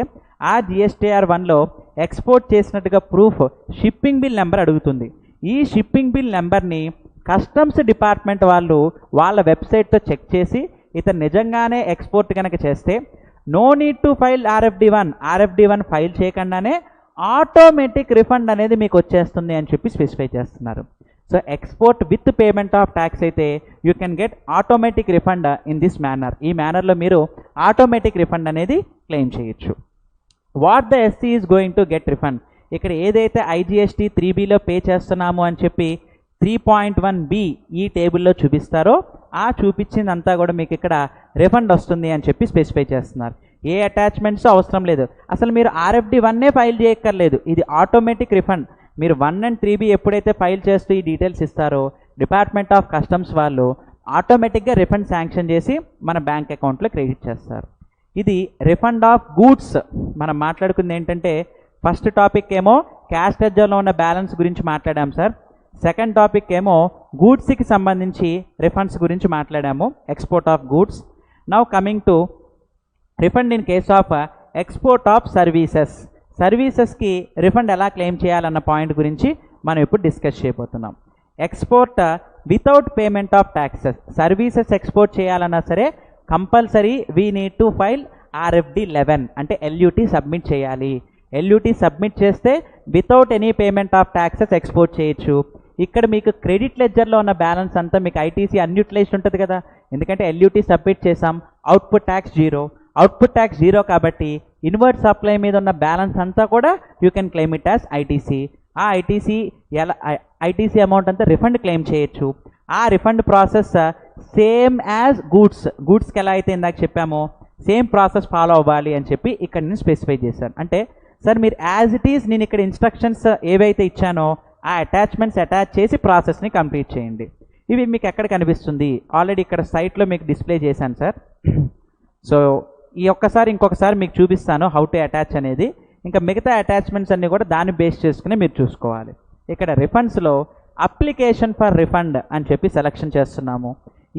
ఆ GSTR 1లో ఎక్స్పోర్ట్ చేసినట్టుగా ప్రూఫ్ షిప్పింగ్ బిల్ నెంబర్ అడుగుతుంది. ఈ షిప్పింగ్ బిల్ నెంబర్ని కస్టమ్స్ డిపార్ట్మెంట్ వాళ్ళు వాళ్ళ వెబ్సైట్తో చెక్ చేసి ఇతను నిజంగానే ఎక్స్పోర్ట్ కనుక చేస్తే no need to file RFD1 file చేయకుండానే ఆటోమేటిక్ రిఫండ్ అనేది మీకు వచ్చేస్తుంది అని చెప్పి స్పెసిఫై చేస్తున్నారు. So export with payment of tax అయితే you can get automatic refund in this manner. ఈ మేనర్లో మీరు ఆటోమేటిక్ రిఫండ్ అనేది క్లెయిమ్ చేయొచ్చు. What the SC is going to get refund, ఇక్కడ ఏదైతే IGST 3Bలో పే చేస్తున్నాము అని చెప్పి 3.1B ఈ టేబుల్లో చూపిస్తారో ఆ చూపించిందంతా కూడా మీకు ఇక్కడ రిఫండ్ వస్తుంది అని చెప్పి స్పెసిఫై చేస్తున్నారు. ఏ అటాచ్మెంట్స్ అవసరం లేదు, అసలు మీరు RFD1 ఫైల్ చేయక్కర్లేదు, ఇది ఆటోమేటిక్ రిఫండ్. మీరు 1 and 3B ఎప్పుడైతే ఫైల్ చేస్తూ ఈ డీటెయిల్స్ ఇస్తారో డిపార్ట్మెంట్ ఆఫ్ కస్టమ్స్ వాళ్ళు ఆటోమేటిక్గా రిఫండ్ శాంక్షన్ చేసి మన బ్యాంక్ అకౌంట్లో క్రెడిట్ చేస్తారు. ఇది రిఫండ్ ఆఫ్ గూడ్స్. మనం మాట్లాడుకుంది ఏంటంటే ఫస్ట్ టాపిక్ ఏమో క్యాష్ లెడ్జర్లో ఉన్న బ్యాలెన్స్ గురించి మాట్లాడాము సార్. సెకండ్ టాపిక్ ఏమో గూడ్స్కి సంబంధించి రిఫండ్స్ గురించి మాట్లాడాము, export of goods. Now coming to refund in case of export of services. సర్వీసెస్కి రిఫండ్ ఎలా క్లెయిమ్ చేయాలన్న పాయింట్ గురించి మనం ఇప్పుడు డిస్కస్ చేయబోతున్నాం. Export without payment of taxes, services export చేయాలన్నా సరే compulsory we need to file RFD11 అంటే LUT సబ్మిట్ చేయాలి. LUT సబ్మిట్ చేస్తే without any payment of taxes export చేయొచ్చు. ఇక్కడ మీకు క్రెడిట్ లెడ్జర్లో ఉన్న బ్యాలెన్స్ అంతా మీకు ITC అన్యూటిలైజ్డ్ ఉంటుంది కదా, ఎందుకంటే LUT సబ్మిట్ చేసాం, అవుట్పుట్ ట్యాక్స్ జీరో కాబట్టి ఇన్వర్ట్ సప్లై మీద ఉన్న బ్యాలెన్స్ అంతా కూడా you can claim it as ITC. ఆ ITC అమౌంట్ అంతా రిఫండ్ క్లెయిమ్ చేయొచ్చు. ఆ రిఫండ్ ప్రాసెస్ సేమ్ యాజ్ గూడ్స్కి ఎలా అయితే ఇందాక చెప్పామో సేమ్ ప్రాసెస్ ఫాలో అవ్వాలి అని చెప్పి ఇక్కడ నేను స్పెసిఫై చేశాను. అంటే సార్ మీరు యాజ్ ఇట్ ఈస్ నేను ఇక్కడ ఇన్స్ట్రక్షన్స్ ఏవైతే ఇచ్చానో ఆ అటాచ్మెంట్స్ అటాచ్ చేసి ప్రాసెస్ని కంప్లీట్ చేయండి. ఇవి మీకు ఎక్కడ కనిపిస్తుంది, ఆల్రెడీ ఇక్కడ సైట్లో మీకు డిస్ప్లే చేశాను సార్. సో ఇంకొకసారి మీకు చూపిస్తాను హౌ టు అటాచ్ అనేది. ఇంకా మిగతా అటాచ్మెంట్స్ అన్నీ కూడా దాన్ని బేస్ చేసుకుని మీరు చూసుకోవాలి. ఇక్కడ రిఫండ్స్లో అప్లికేషన్ ఫర్ రిఫండ్ అని చెప్పి సెలెక్షన్ చేస్తున్నాము.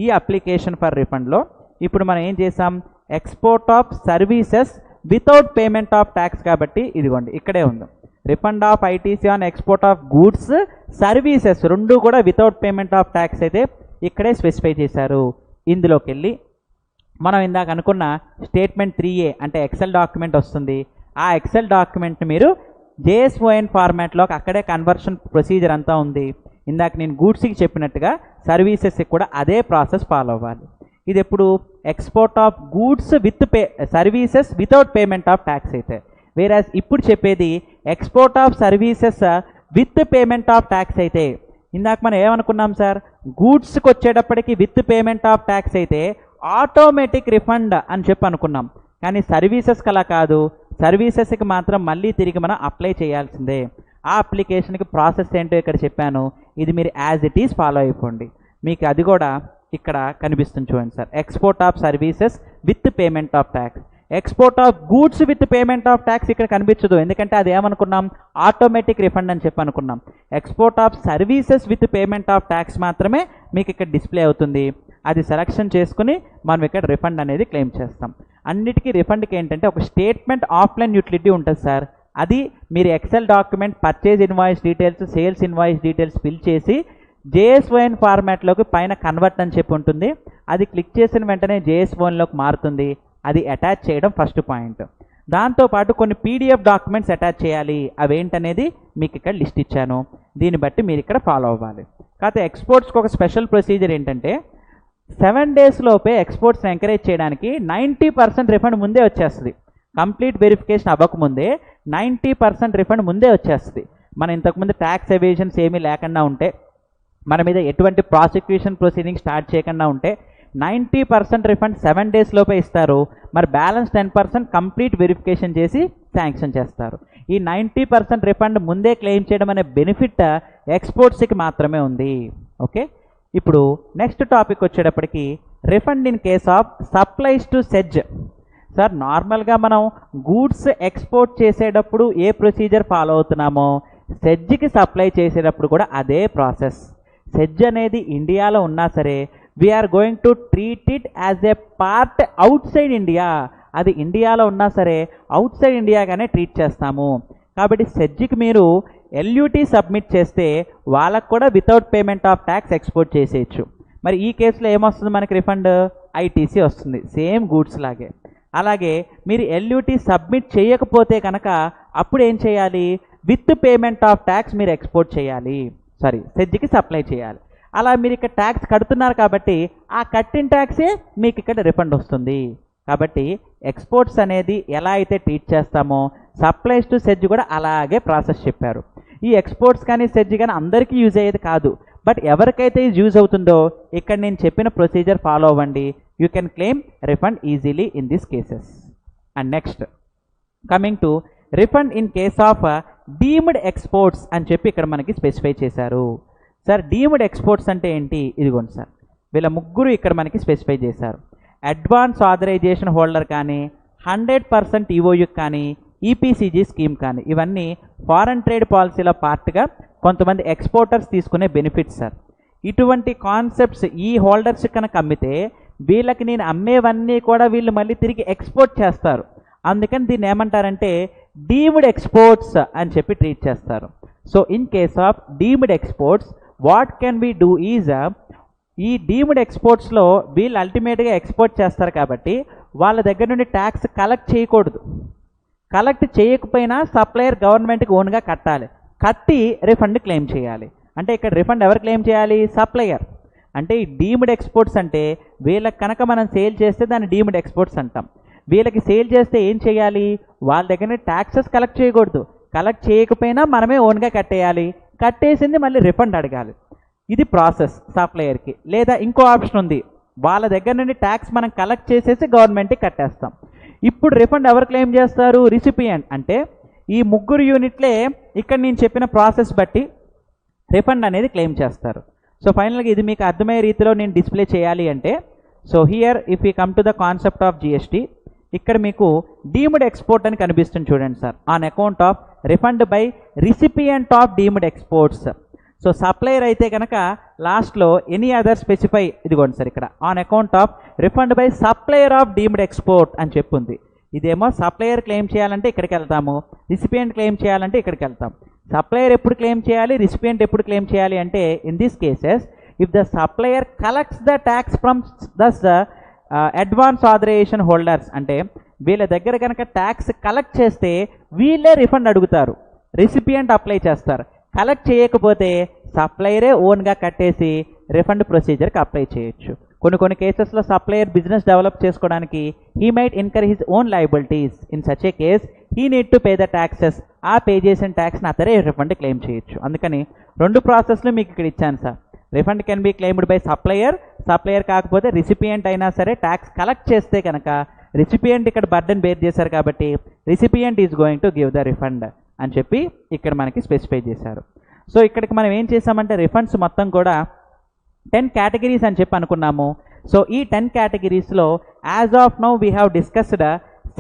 ఈ అప్లికేషన్ ఫర్ రిఫండ్లో ఇప్పుడు మనం ఏం చేసాం, export of services without payment of tax కాబట్టి ఇదిగోండి ఇక్కడే ఉంది. Refund of ITC on export of goods services రెండు కూడా వితౌట్ పేమెంట్ ఆఫ్ ట్యాక్స్ అయితే ఇక్కడే స్పెసిఫై చేశారు. ఇందులోకి వెళ్ళి మనం ఇందాక అనుకున్న స్టేట్మెంట్ 3A అంటే ఎక్సెల్ డాక్యుమెంట్ వస్తుంది. ఆ ఎక్సెల్ డాక్యుమెంట్ని మీరు JSON ఫార్మాట్లోకి అక్కడే కన్వర్షన్ ప్రొసీజర్ అంతా ఉంది. ఇందాక నేను గూడ్స్కి చెప్పినట్టుగా సర్వీసెస్కి కూడా అదే ప్రాసెస్ ఫాలో అవ్వాలి. ఇది ఎప్పుడు export of goods with services without payment of tax అయితే, వేరాజ్ ఇప్పుడు చెప్పేది export of services with payment of tax అయితే. ఇందాక మనం ఏమనుకున్నాం సార్, గూడ్స్కి వచ్చేటప్పటికి విత్ పేమెంట్ ఆఫ్ ట్యాక్స్ అయితే ఆటోమేటిక్ రిఫండ్ అని చెప్పి అనుకున్నాం. కానీ సర్వీసెస్కి అలా కాదు, సర్వీసెస్కి మాత్రం మళ్ళీ తిరిగి మనం అప్లై చేయాల్సిందే. ఆ అప్లికేషన్కి ప్రాసెస్ ఏంటో ఇక్కడ చెప్పాను, ఇది మీరు యాజ్ ఇట్ ఈస్ ఫాలో అయిపోండి. మీకు అది కూడా ఇక్కడ కనిపిస్తుంది చూడండి sir, export of services with payment of tax. Export of goods with payment of tax ఇక్కడ కనిపించదు, ఎందుకంటే అది ఏమనుకున్నాం, ఆటోమేటిక్ రిఫండ్ అని చెప్పి అనుకున్నాం. Export of services with payment of tax మాత్రమే మీకు ఇక్కడ డిస్ప్లే అవుతుంది. అది సెలెక్షన్ చేసుకుని మనం ఇక్కడ రిఫండ్ అనేది క్లెయిమ్ చేస్తాం. అన్నిటికీ రిఫండ్కి ఏంటంటే ఒక స్టేట్మెంట్ ఆఫ్లైన్ యూటిలిటీ ఉంటుంది సార్, అది మీరు excel document purchase invoice details, sales invoice details fill చేసి జేఎస్ఓఎన్ ఫార్మాట్లోకి పైన కన్వర్ట్ అని చెప్పి ఉంటుంది. అది క్లిక్ చేసిన వెంటనే జేఎస్ఓఎన్లోకి మారుతుంది. అది అటాచ్ చేయడం ఫస్ట్ పాయింట్. దాంతోపాటు కొన్ని పీడిఎఫ్ డాక్యుమెంట్స్ అటాచ్ చేయాలి, అవేంటనేది మీకు ఇక్కడ లిస్ట్ ఇచ్చాను. దీన్ని బట్టి మీరు ఇక్కడ ఫాలో అవ్వాలి. కాకపోతే ఎక్స్పోర్ట్స్కి ఒక స్పెషల్ ప్రొసీజర్ ఏంటంటే 7 days లోపే ఎక్స్పోర్ట్స్ని ఎంకరేజ్ చేయడానికి 90% రిఫండ్ ముందే వచ్చేస్తుంది. కంప్లీట్ వెరిఫికేషన్ అవ్వకముందే 90% రిఫండ్ ముందే వచ్చేస్తుంది. మన ఇంతకుముందు ట్యాక్స్ ఎవేజన్స్ ఏమీ లేకుండా ఉంటే, మన మీద ఎటువంటి ప్రాసిక్యూషన్ ప్రొసీడింగ్ స్టార్ట్ చేయకుండా ఉంటే 90% రిఫండ్ 7 days లోపే ఇస్తారు. మరి బ్యాలెన్స్ 10% కంప్లీట్ వెరిఫికేషన్ చేసి శాంక్షన్ చేస్తారు. ఈ 90% రిఫండ్ ముందే క్లెయిమ్ చేయడం అనే బెనిఫిట్ ఎక్స్పోర్ట్స్కి మాత్రమే ఉంది. ఓకే, ఇప్పుడు నెక్స్ట్ టాపిక్ వచ్చేటప్పటికి refund in case of supplies to SEZ. Sir నార్మల్గా మనం గూడ్స్ ఎక్స్పోర్ట్ చేసేటప్పుడు ఏ ప్రొసీజర్ ఫాలో అవుతున్నామో సెజ్కి సప్లై చేసేటప్పుడు కూడా అదే ప్రాసెస్. సెజ్ అనేది ఇండియాలో ఉన్నా సరే we are going to treat it as a part outside India. అది ఇండియాలో ఉన్నా సరే అవుట్ సైడ్ ఇండియాగానే ట్రీట్ చేస్తాము. కాబట్టి సెజ్కి మీరు ఎల్యూటీ సబ్మిట్ చేస్తే వాళ్ళకు కూడా without payment of tax export చేసేయచ్చు. మరి ఈ కేసులో ఏమొస్తుంది మనకి రిఫండ్, ఐటీసీ వస్తుంది, సేమ్ గూడ్స్ లాగే. అలాగే మీరు ఎల్యూటీ సబ్మిట్ చేయకపోతే కనుక అప్పుడు ఏం చేయాలి, విత్ పేమెంట్ ఆఫ్ ట్యాక్స్ మీరు ఎక్స్పోర్ట్ చేయాలి, సెజ్కి సప్లై చేయాలి. అలా మీరు ఇక్కడ ట్యాక్స్ కడుతున్నారు కాబట్టి ఆ కట్టిన ట్యాక్సే మీకు ఇక్కడ రిఫండ్ వస్తుంది. కాబట్టి ఎక్స్పోర్ట్స్ అనేది ఎలా అయితే ట్రీట్ చేస్తామో సప్లైస్ టు సెజ్ కూడా అలాగే ప్రాసెస్ చెప్పారు. ఈ ఎక్స్పోర్ట్స్ కానీ సెజ్ కానీ అందరికీ యూజ్ అయ్యేది కాదు, బట్ ఎవరికైతే ఇది యూజ్ అవుతుందో ఇక్కడ నేను చెప్పిన ప్రొసీజర్ ఫాలో అవ్వండి. You can claim refund easily in this cases. And next coming to refund in case of deemed exports అని చెప్పి ఇక్కడ మనకి స్పెసిఫై చేశారు. సార్ డీమ్డ్ ఎక్స్పోర్ట్స్ అంటే ఏంటి, ఇదిగోండి సార్, వీళ్ళ ముగ్గురు ఇక్కడ మనకి స్పెసిఫై చేశారు. అడ్వాన్స్ ఆథరైజేషన్ హోల్డర్ కానీ 100% ఈఓయు కానీ ఈపీసీజీ స్కీమ్ కానీ ఇవన్నీ ఫారెన్ ట్రేడ్ పాలసీల పార్ట్గా కొంతమంది ఎక్స్పోర్టర్స్ తీసుకునే బెనిఫిట్స్ సార్. ఇటువంటి కాన్సెప్ట్స్ ఈ హోల్డర్స్ కనుక అమ్మితే వీళ్ళకి నేను అమ్మేవన్నీ కూడా వీళ్ళు మళ్ళీ తిరిగి ఎక్స్పోర్ట్ చేస్తారు. అందుకని దీన్ని ఏమంటారంటే డీమ్డ్ ఎక్స్పోర్ట్స్ అని చెప్పి ట్రీట్ చేస్తారు. So in case of deemed exports what can we do is, ఈ డీమ్డ్ ఎక్స్పోర్ట్స్లో వీళ్ళు అల్టిమేట్గా ఎక్స్పోర్ట్ చేస్తారు కాబట్టి వాళ్ళ దగ్గర నుండి ట్యాక్స్ కలెక్ట్ చేయకూడదు. కలెక్ట్ చేయకపోయినా సప్లయర్ గవర్నమెంట్కి ఓన్గా కట్టాలి, కట్టి రిఫండ్ క్లెయిమ్ చేయాలి. అంటే ఇక్కడ రిఫండ్ ఎవరు క్లెయిమ్ చేయాలి, సప్లయర్. అంటే ఈ డీమ్డ్ ఎక్స్పోర్ట్స్ అంటే వీళ్ళకి కనుక మనం సేల్ చేస్తే దాన్ని డీమ్డ్ ఎక్స్పోర్ట్స్ అంటాం. వీళ్ళకి సేల్ చేస్తే ఏం చేయాలి, వాళ్ళ దగ్గర ట్యాక్సెస్ కలెక్ట్ చేయకూడదు, కలెక్ట్ చేయకపోయినా మనమే ఓన్గా కట్టేయాలి, కట్టేసింది మళ్ళీ రిఫండ్ అడగాలి. ఇది ప్రాసెస్ సప్లయర్కి. లేదా ఇంకో ఆప్షన్ ఉంది, వాళ్ళ దగ్గర నుండి ట్యాక్స్ మనం కలెక్ట్ చేసేసి గవర్నమెంట్కి కట్టేస్తాం. ఇప్పుడు రిఫండ్ ఎవరు క్లెయిమ్ చేస్తారు, రిసిపియంట్. అంటే ఈ ముగ్గురు యూనిట్లే ఇక్కడ నేను చెప్పిన ప్రాసెస్ బట్టి రిఫండ్ అనేది క్లెయిమ్ చేస్తారు. సో ఫైనల్గా ఇది మీకు అర్థమయ్యే రీతిలో నేను డిస్ప్లే చేయాలి అంటే, so here if you come to the concept of GST, ఇక్కడ మీకు డీమ్డ్ ఎక్స్పోర్ట్ అని కనిపిస్తుంది చూడండి sir, on account of refund by recipient of deemed exports. So supplier అయితే కనుక లాస్ట్లో ఎనీ అదర్ స్పెసిఫై, ఇదిగోండి సార్ ఇక్కడ on account of refund by supplier of deemed export అని చెప్పుంది. ఇదేమో సప్లయర్ క్లెయిమ్ చేయాలంటే ఇక్కడికి వెళ్తాము, రిసిపియంట్ క్లెయిమ్ చేయాలంటే ఇక్కడికి వెళ్తాం. సప్లయర్ ఎప్పుడు క్లెయిమ్ చేయాలి, రిసిపియంట్ ఎప్పుడు క్లెయిమ్ చేయాలి అంటే in this cases if the supplier collects the tax from those advance authorisation holders, అంటే వీళ్ళ దగ్గర కనుక ట్యాక్స్ కలెక్ట్ చేస్తే వీళ్ళే రిఫండ్ అడుగుతారు, రిసిపియంట్ అప్లై చేస్తారు. కలెక్ట్ చేయకపోతే సప్లయరే ఓన్గా కట్టేసి రిఫండ్ ప్రొసీజర్కి అప్లై చేయొచ్చు. కొన్ని కేసెస్లో సప్లయర్ బిజినెస్ డెవలప్ చేసుకోవడానికి he might incur his own liabilities. In such a case he need to pay the taxes. ఆ పే చేసిన ట్యాక్స్ని అతరే రిఫండ్ క్లెయిమ్ చేయొచ్చు. అందుకని 2 ప్రాసెస్లు మీకు ఇక్కడ ఇచ్చాను sir. Refund can be claimed by supplier కాకపోతే రిసిపియంట్ అయినా సరే ట్యాక్స్ కలెక్ట్ చేస్తే కనుక రిసిపియంట్ ఇక్కడ బర్డెన్ బేర్ చేశారు కాబట్టి recipient is going to give the refund అని చెప్పి ఇక్కడ మనకి స్పెసిఫై చేశారు. సో ఇక్కడికి మనం ఏం చేసామంటే రిఫండ్స్ మొత్తం కూడా 10 కేటగిరీస్ అని చెప్పి అనుకున్నాము. సో ఈ 10 కేటగిరీస్లో as of now we have discussed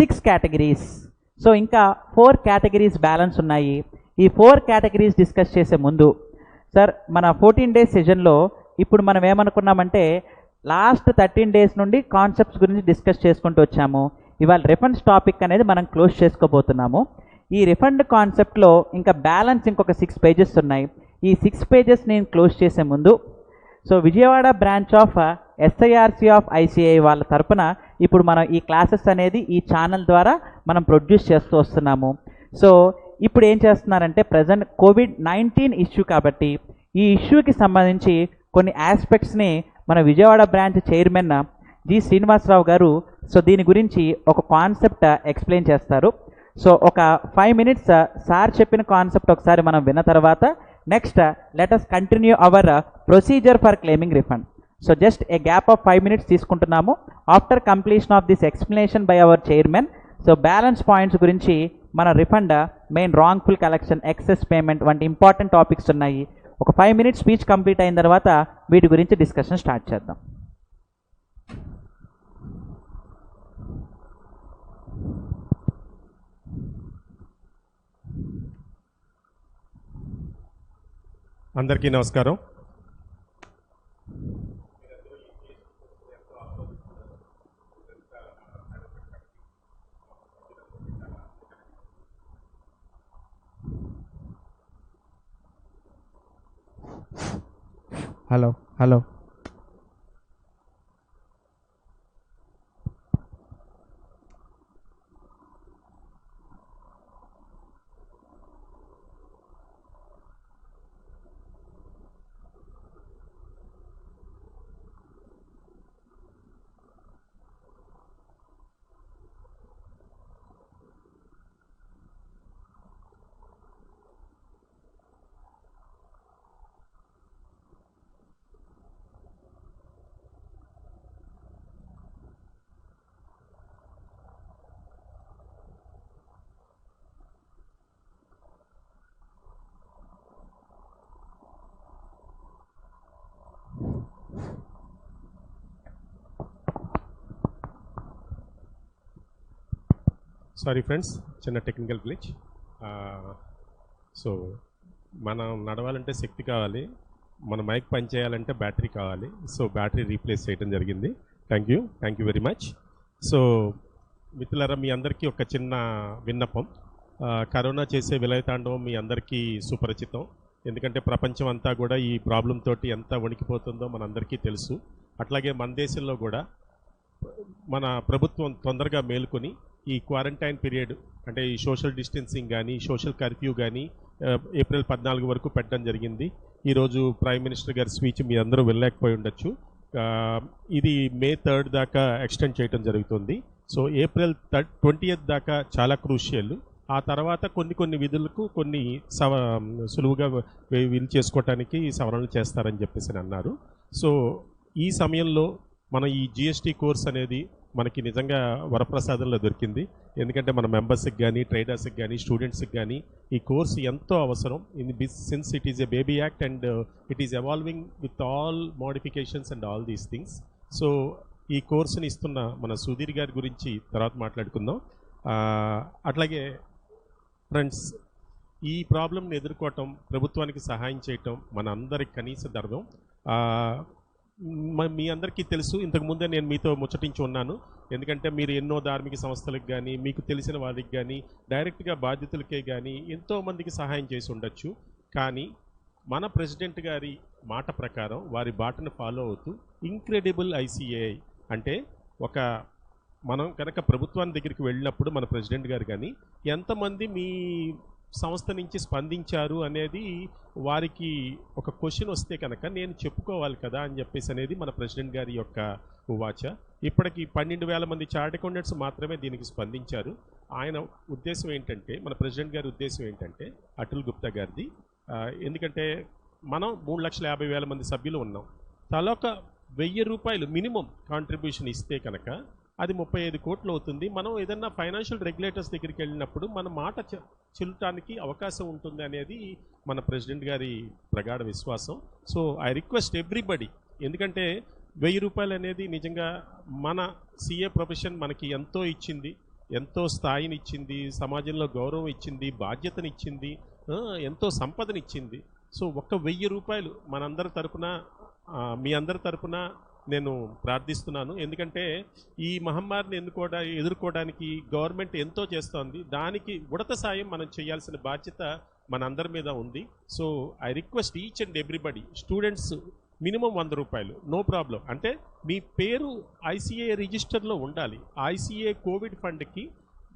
6 categories. So ఇంకా 4 కేటగిరీస్ బ్యాలెన్స్ ఉన్నాయి. ఈ 4 కేటగిరీస్ డిస్కస్ చేసే ముందు సార్ మన 14 డేస్ సెషన్లో ఇప్పుడు మనం ఏమనుకున్నామంటే లాస్ట్ 13 డేస్ నుండి కాన్సెప్ట్స్ గురించి డిస్కస్ చేసుకుంటూ వచ్చాము. ఇవాళ రిఫండ్స్ టాపిక్ అనేది మనం క్లోజ్ చేసుకోబోతున్నాము. ఈ రిఫండ్ కాన్సెప్ట్లో ఇంకా బ్యాలెన్స్ ఇంకొక 6 పేజెస్ ఉన్నాయి. ఈ 6 పేజెస్ నేను క్లోజ్ చేసే ముందు so Vijayawada branch of SIRC of ICI వాళ్ళ తరపున ఇప్పుడు మనం ఈ క్లాసెస్ అనేది ఈ ఛానల్ ద్వారా మనం ప్రొడ్యూస్ చేస్తూ వస్తున్నాము. సో ఇప్పుడు ఏం చేస్తున్నారంటే ప్రజెంట్ కోవిడ్-19 ఇష్యూ కాబట్టి ఈ ఇష్యూకి సంబంధించి కొన్ని ఆస్పెక్ట్స్ని మన Vijayawada branch chairman G Srinivasarao గారు సో దీని గురించి ఒక కాన్సెప్ట్ ఎక్స్ప్లెయిన్ చేస్తారు. సో ఒక 5 minutes సార్ చెప్పిన కాన్సెప్ట్ ఒకసారి మనం విన్న తర్వాత next let us continue our procedure for claiming refund. So just a gap of 5 minutes తీసుకుంటున్నాము. After completion of this explanation by our chairman so balance points గురించి మన refund main wrongful collection excess payment వంటి important topics ఉన్నాయి. ఒక 5 minutes speech complete అయిన తర్వాత వీటి గురించి డిస్కషన్ స్టార్ట్ చేద్దాం. అందరికీ నమస్కారం. హలో సారీ ఫ్రెండ్స్, చిన్న టెక్నికల్ గ్లిచ్. సో మనం నడవాలంటే శక్తి కావాలి, మన మైక్ పనిచేయాలంటే బ్యాటరీ కావాలి. సో బ్యాటరీ రీప్లేస్ చేయడం జరిగింది. Thank you very much. So మిత్రులారా, మీ అందరికీ ఒక చిన్న విన్నపం. కరోనా చేసే విలయతాండవం మీ అందరికీ సుపరిచితం. ఎందుకంటే ప్రపంచం అంతా కూడా ఈ ప్రాబ్లం తోటి ఎంత వణికిపోతుందో మనందరికీ తెలుసు. అట్లాగే మన దేశంలో కూడా మన ప్రభుత్వం తొందరగా మేలుకొని ఈ క్వారంటైన్ పీరియడ్ అంటే ఈ సోషల్ డిస్టెన్సింగ్ కానీ సోషల్ కర్ఫ్యూ కానీ ఏప్రిల్ 14 వరకు పెట్టడం జరిగింది. ఈరోజు ప్రైమ్ మినిస్టర్ గారి స్పీచ్ మీ అందరూ వెళ్ళలేకపోయి ఉండొచ్చు. ఇది మే 3 దాకా ఎక్స్టెండ్ చేయడం జరుగుతుంది. సో ఏప్రిల్ 20th దాకా చాలా క్రూషియల్. ఆ తర్వాత కొన్ని విధులకు కొన్ని సులువుగా వీలు చేసుకోవటానికి సవరణలు చేస్తారని చెప్పేసి అన్నారు. సో ఈ సమయంలో మనం ఈ జిఎస్టీ కోర్స్ అనేది మనకి నిజంగా వరప్రసాదంలో దొరికింది. ఎందుకంటే మన మెంబర్స్కి కానీ ట్రేడర్స్కి కానీ స్టూడెంట్స్కి కానీ ఈ కోర్సు ఎంతో అవసరం. Since it is a baby act and it is evolving with all modifications and all these things. So ఈ కోర్సుని ఇస్తున్న మన సుధీర్ గారి గురించి తర్వాత మాట్లాడుకుందాం. అట్లాగే ఫ్రెండ్స్, ఈ ప్రాబ్లంని ఎదుర్కోవటం, ప్రభుత్వానికి సహాయం చేయటం మన అందరి కనీస ధర్మం. మీ అందరికీ తెలుసు, ఇంతకుముందే నేను మీతో ముచ్చటించి ఉన్నాను. ఎందుకంటే మీరు ఎన్నో ధార్మిక సంస్థలకు కానీ మీకు తెలిసిన వారికి కానీ డైరెక్ట్గా బాధితులకే కానీ ఎంతోమందికి సహాయం చేసి ఉండొచ్చు. కానీ మన ప్రెసిడెంట్ గారి మాట ప్రకారం వారి బాటను ఫాలో అవుతూ ఇంక్రెడిబుల్ ఐసిఏఐ అంటే మనం కనుక ప్రభుత్వాన్ని దగ్గరికి వెళ్ళినప్పుడు మన ప్రెసిడెంట్ గారు కానీ ఎంతమంది మీ సంస్థ నుంచి స్పందించారు అనేది వారికి ఒక క్వశ్చన్ వస్తే కనుక నేను చెప్పుకోవాలి కదా అని చెప్పేసి అనేది మన ప్రెసిడెంట్ గారి యొక్క ఉవాచ. ఇప్పటికి 12,000 మంది చార్ట్ అకౌంటెంట్స్ మాత్రమే దీనికి స్పందించారు. ఆయన ఉద్దేశం ఏంటంటే, మన ప్రెసిడెంట్ గారి ఉద్దేశం ఏంటంటే, అటుల్ గుప్తా గారిది, ఎందుకంటే మనం 3,50,000 మంది సభ్యులు ఉన్నాం. తలొక 1,000 రూపాయలు మినిమం కాంట్రిబ్యూషన్ ఇస్తే కనుక అది 35 కోట్లు అవుతుంది. మనం ఏదన్నా ఫైనాన్షియల్ రెగ్యులేటర్స్ దగ్గరికి వెళ్ళినప్పుడు మన మాట చెల్లటానికి అవకాశం ఉంటుంది అనేది మన ప్రెసిడెంట్ గారి ప్రగాఢ విశ్వాసం. సో ఐ రిక్వెస్ట్ ఎవ్రీబడి, ఎందుకంటే 1,000 రూపాయలు అనేది నిజంగా మన సిఏ ప్రొఫెషన్ మనకి ఎంతో ఇచ్చింది, ఎంతో స్థాయిని ఇచ్చింది, సమాజంలో గౌరవం ఇచ్చింది, బాధ్యతనిచ్చింది, ఎంతో సంపదనిచ్చింది. సో ఒక్క 1,000 రూపాయలు మనందరి తరపున, మీ అందరి తరపున నేను ప్రార్థిస్తున్నాను. ఎందుకంటే ఈ మహమ్మారిని ఎదుర్కోవడానికి గవర్నమెంట్ ఎంతో చేస్తోంది, దానికి ఉడత సాయం మనం చేయాల్సిన బాధ్యత మనందరి మీద ఉంది. So I request each and everybody, students minimum 100 రూపాయలు, నో ప్రాబ్లం. అంటే మీ పేరు ఐసీఏ రిజిస్టర్లో ఉండాలి. ఐసీఏ కోవిడ్ ఫండ్కి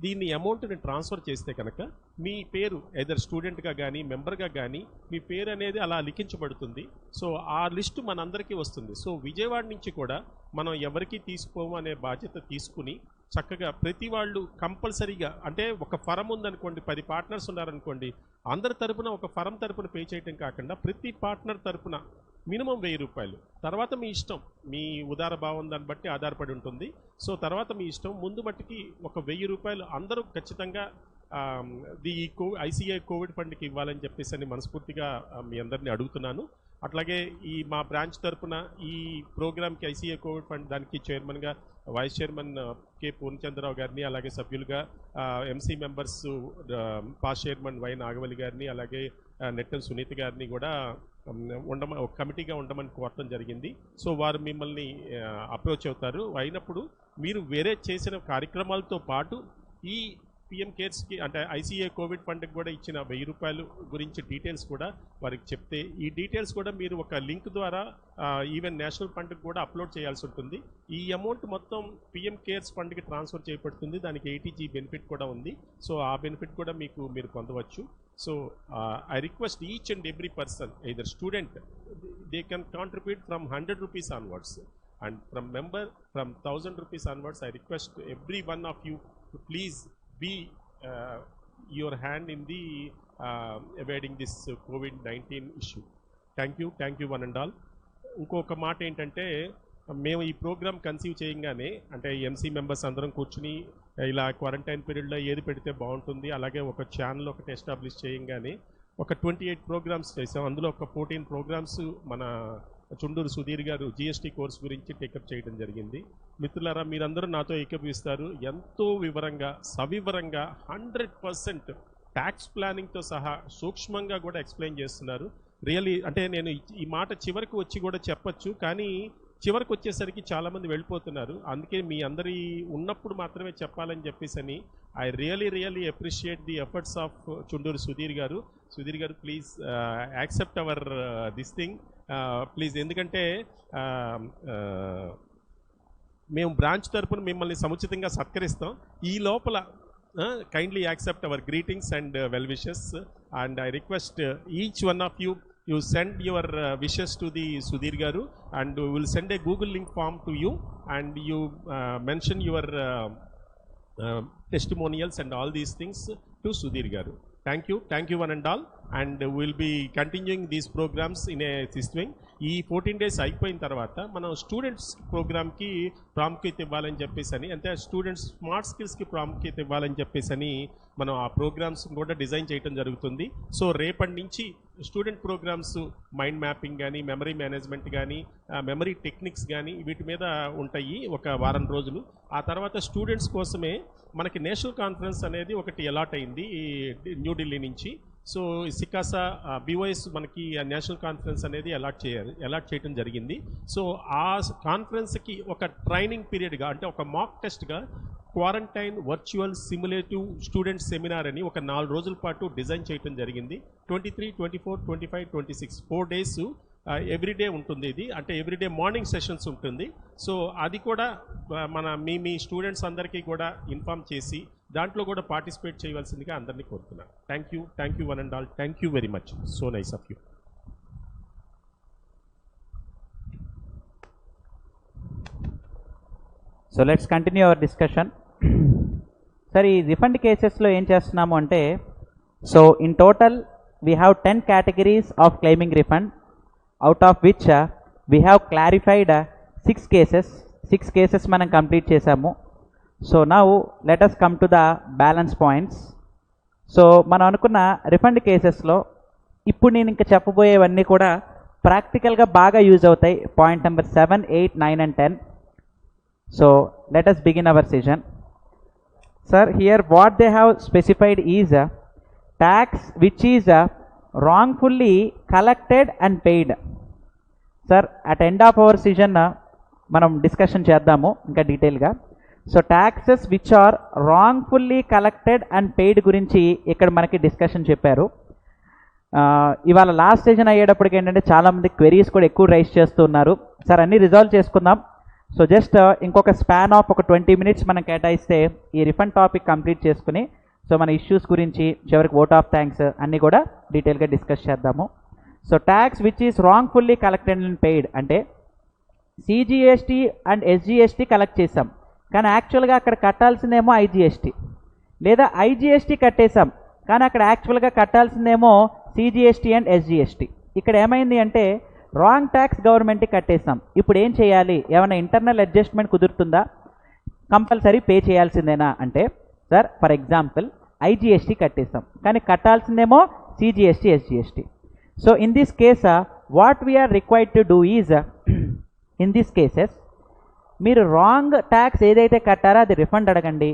దీన్ని అమౌంట్ని ట్రాన్స్ఫర్ చేస్తే కనుక మీ పేరు ఎదర్ స్టూడెంట్గా కానీ మెంబర్గా కానీ మీ పేరు అనేది అలా లిఖించబడుతుంది. సో ఆ లిస్టు మనందరికీ వస్తుంది. సో విజయవాడ నుంచి కూడా మనం ఎవరికి తీసుకోము అనే బాధ్యత తీసుకుని చక్కగా ప్రతి వాళ్ళు కంపల్సరీగా, అంటే ఒక ఫరం ఉందనుకోండి, 10 పార్ట్నర్స్ ఉన్నారనుకోండి, అందరి తరపున ఒక ఫరం తరపున పే చేయటం కాకుండా ప్రతి పార్ట్నర్ తరపున మినిమం 1,000 రూపాయలు. తర్వాత మీ ఇష్టం, మీ ఉదార భావం దాన్ని బట్టి ఆధారపడి ఉంటుంది. సో తర్వాత మీ ఇష్టం. ముందు మట్టికి ఒక 1,000 రూపాయలు అందరూ ఖచ్చితంగా ఐసీఐ కోవిడ్ ఫండ్కి ఇవ్వాలని చెప్పేసి అని మనస్ఫూర్తిగా మీ అందరినీ అడుగుతున్నాను. అట్లాగే ఈ మా బ్రాంచ్ తరపున ఈ ప్రోగ్రామ్కి ఐసీఐ కోవిడ్ ఫండ్ దానికి చైర్మన్గా వైస్ చైర్మన్ కె పూర్ణచంద్రరావు గారిని, అలాగే సభ్యులుగా MC members past chairman Y Nagavalli గారిని, అలాగే నెట్టెం సునీత గారిని కూడా ఒక కమిటీగా ఉండమని కోరటం జరిగింది. సో వారు మిమ్మల్ని అప్రోచ్ అవుతారు. అయినప్పుడు మీరు వేరే చేసిన కార్యక్రమాలతో పాటు ఈ పిఎం కేర్స్కి, అంటే ఐసీఏ కోవిడ్ ఫండ్కి కూడా ఇచ్చిన 1,000 రూపాయలు గురించి డీటెయిల్స్ కూడా వారికి చెప్తే, ఈ డీటెయిల్స్ కూడా మీరు ఒక లింక్ ద్వారా ఈవెన్ నేషనల్ ఫండ్కి కూడా అప్లోడ్ చేయాల్సి ఉంటుంది. ఈ అమౌంట్ మొత్తం పిఎం కేర్స్ ఫండ్కి ట్రాన్స్ఫర్ చేయబడుతుంది. దానికి 80G బెనిఫిట్ కూడా ఉంది. సో ఆ బెనిఫిట్ కూడా మీరు పొందవచ్చు. So I request each and every person, either student, they can contribute from 100 rupees onwards, and from member from 1,000 rupees onwards. I request every one of you to please be your hand in the evading this COVID-19 issue. Thank you one and all. ఇంకొక మాట ఏంటంటే, మేము ఈ programme conceive చేయంగానే, అంటే MC members అందరం కూర్చుని ఇలా క్వారంటైన్ పీరియడ్లో ఏది పెడితే బాగుంటుంది, అలాగే ఒక ఛానల్ ఒకటి ఎస్టాబ్లిష్ చేయంగానే ఒక 28 ప్రోగ్రామ్స్ చేసాం. అందులో ఒక 14 ప్రోగ్రామ్స్ మన చుండూరు సుధీర్ గారు జిఎస్టీ కోర్స్ గురించి టేకప్ చేయడం జరిగింది. మిత్రులారా, మీరందరూ నాతో ఏకీభవిస్తారు. ఎంతో వివరంగా, సవివరంగా 100% ట్యాక్స్ ప్లానింగ్తో సహా సూక్ష్మంగా కూడా ఎక్స్ప్లెయిన్ చేస్తున్నారు. రియల్లీ, అంటే నేను ఈ మాట చివరికి వచ్చి కూడా చెప్పచ్చు, కానీ చివరికి వచ్చేసరికి చాలామంది వెళ్ళిపోతున్నారు. అందుకే మీ అందరి ఉన్నప్పుడు మాత్రమే చెప్పాలని చెప్పేసి I really appreciate the efforts of Chunduru Sudheer గారు. సుధీర్ గారు, please accept our this thing please. ఎందుకంటే మేము బ్రాంచ్ తరపున మిమ్మల్ని సముచితంగా సత్కరిస్తాం. ఈ లోపల kindly accept our greetings and well wishes, and I request each one of you send your wishes to the Sudhir Garu, and we will send a Google link form to you, and you mention your testimonials and all these things to Sudhir Garu. Thank you one and all, and we will be continuing these programs in a system. ఈ 14 days అయిపోయిన తర్వాత మనం students ప్రోగ్రామ్కి ప్రాముఖ్యత ఇవ్వాలని చెప్పేసి, అంటే students smart స్కిల్స్కి ప్రాముఖ్యత ఇవ్వాలని చెప్పేసి మనం ఆ ప్రోగ్రామ్స్ కూడా డిజైన్ చేయడం జరుగుతుంది. సో రేపటి నుంచి స్టూడెంట్ ప్రోగ్రామ్స్ మైండ్ మ్యాపింగ్ కానీ, మెమరీ మేనేజ్మెంట్ కానీ, మెమరీ టెక్నిక్స్ కానీ వీటి మీద ఉంటాయి ఒక వారం రోజులు. ఆ తర్వాత స్టూడెంట్స్ కోసమే మనకి నేషనల్ కాన్ఫరెన్స్ అనేది ఒకటి అలాట్ అయింది న్యూఢిల్లీ నుంచి. సో సికాసా BOS మనకి నేషనల్ కాన్ఫరెన్స్ అనేది అలాట్ చేయడం జరిగింది. సో ఆ కాన్ఫరెన్స్కి ఒక ట్రైనింగ్ పీరియడ్గా, అంటే ఒక మాక్ టెస్ట్గా క్వారంటైన్ వర్చువల్ సిమ్యులేటివ్ స్టూడెంట్ సెమినార్ అని ఒక 4 రోజుల పాటు డిజైన్ చేయడం జరిగింది. 23, 24, 25, 26 4 days ఎవ్రీడే ఉంటుంది. ఇది అంటే ఎవ్రీడే మార్నింగ్ సెషన్స్ ఉంటుంది. సో అది కూడా మన మీ స్టూడెంట్స్ అందరికీ కూడా ఇన్ఫామ్ చేసి దాంట్లో కూడా పార్టిసిపేట్ చేయవలసిందిగా అందరినీ కోరుతున్నాను. Thank you one and all. Thank you very much. So nice of you. So let's continue our discussion. Sir, ఈ రిఫండ్ కేసెస్లో ఏం చేస్తున్నాము అంటే, so in total we have 10 categories of claiming refund, out of which we have clarified 6 cases మనం complete చేసాము. So now let us come to the balance points. So మనం అనుకున్న refund కేసెస్లో ఇప్పుడు నేను ఇంకా చెప్పబోయేవన్నీ కూడా ప్రాక్టికల్గా బాగా యూజ్ అవుతాయి. Point number 7, 8, 9 and 10. So let us begin our session. Sir, here what they have specified is tax which is wrongfully collected and paid. Sir, at end of our session మనం discussion చేద్దాము ఇంకా డీటెయిల్గా. So taxes which are wrongfully collected and paid గురించి ఇక్కడ మనకి discussion చెప్పారు. ఇవాళ last session అయ్యేటప్పటికి ఏంటంటే చాలామంది క్వెరీస్ కూడా ఎక్కువ రైజ్ చేస్తూ ఉన్నారు. సార్ అన్నీ రిజాల్వ్ చేసుకుందాం. సో జస్ట్ ఇంకొక స్పాన్ ఆఫ్ ఒక 20 minutes మనం కేటాయిస్తే ఈ రిఫండ్ టాపిక్ కంప్లీట్ చేసుకుని సో మన ఇష్యూస్ గురించి చివరికి ఓట్ ఆఫ్ థ్యాంక్స్ అన్నీ కూడా డీటెయిల్గా డిస్కస్ చేద్దాము. So tax which is wrongfully collected and paid అంటే సిజిఎస్టీ అండ్ ఎస్జిఎస్టీ కలెక్ట్ చేసాం, కానీ యాక్చువల్గా అక్కడ కట్టాల్సిందేమో ఐజిఎస్టీ, లేదా ఐజిఎస్టీ కట్టేసాం కానీ అక్కడ యాక్చువల్గా కట్టాల్సిందేమో సిజిఎస్టీ అండ్ ఎస్జిఎస్టీ. ఇక్కడ ఏమైంది అంటే రాంగ్ ట్యాక్స్ గవర్నమెంట్కి కట్టేసాం. ఇప్పుడు ఏం చేయాలి? ఏమైనా ఇంటర్నల్ అడ్జస్ట్మెంట్ కుదురుతుందా? కంపల్సరీ పే చేయాల్సిందేనా అంటే, సార్ ఫర్ ఎగ్జాంపుల్ ఐజిఎస్టీ కట్టేసాం కానీ కట్టాల్సిందేమో CGST SGST. So in this case what we're required to do is, in this cases మీరు రాంగ్ ట్యాక్స్ ఏదైతే కట్టారో అది రిఫండ్ అడగండి,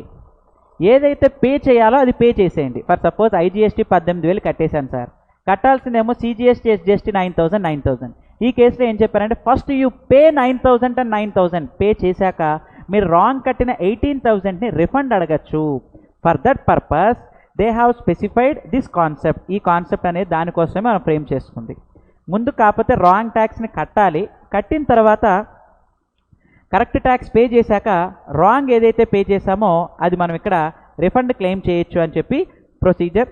ఏదైతే పే చేయాలో అది పే చేసేయండి. ఫర్ సపోజ్ ఐజిఎస్టీ 18,000 కట్టేశాను సార్, కట్టాల్సిందేమో సిజిఎస్టీ ఎస్జిఎస్టీ 9,000. ఈ కేసులో ఏం చెప్పారంటే first you pay 9,000 and 9,000 pay చేశాక మీరు రాంగ్ కట్టిన 18,000ని రిఫండ్ అడగచ్చు. For that purpose they have specified this concept. ఈ కాన్సెప్ట్ అనేది దానికోసమే మనం ఫ్రేమ్ చేసుకుంది. ముందు కాకపోతే రాంగ్ ట్యాక్స్ని కట్టాలి, కట్టిన తర్వాత కరెక్ట్ ట్యాక్స్ పే చేశాక రాంగ్ ఏదైతే పే చేశామో అది మనం ఇక్కడ రిఫండ్ క్లెయిమ్ చేయొచ్చు అని చెప్పి ప్రొసీజర్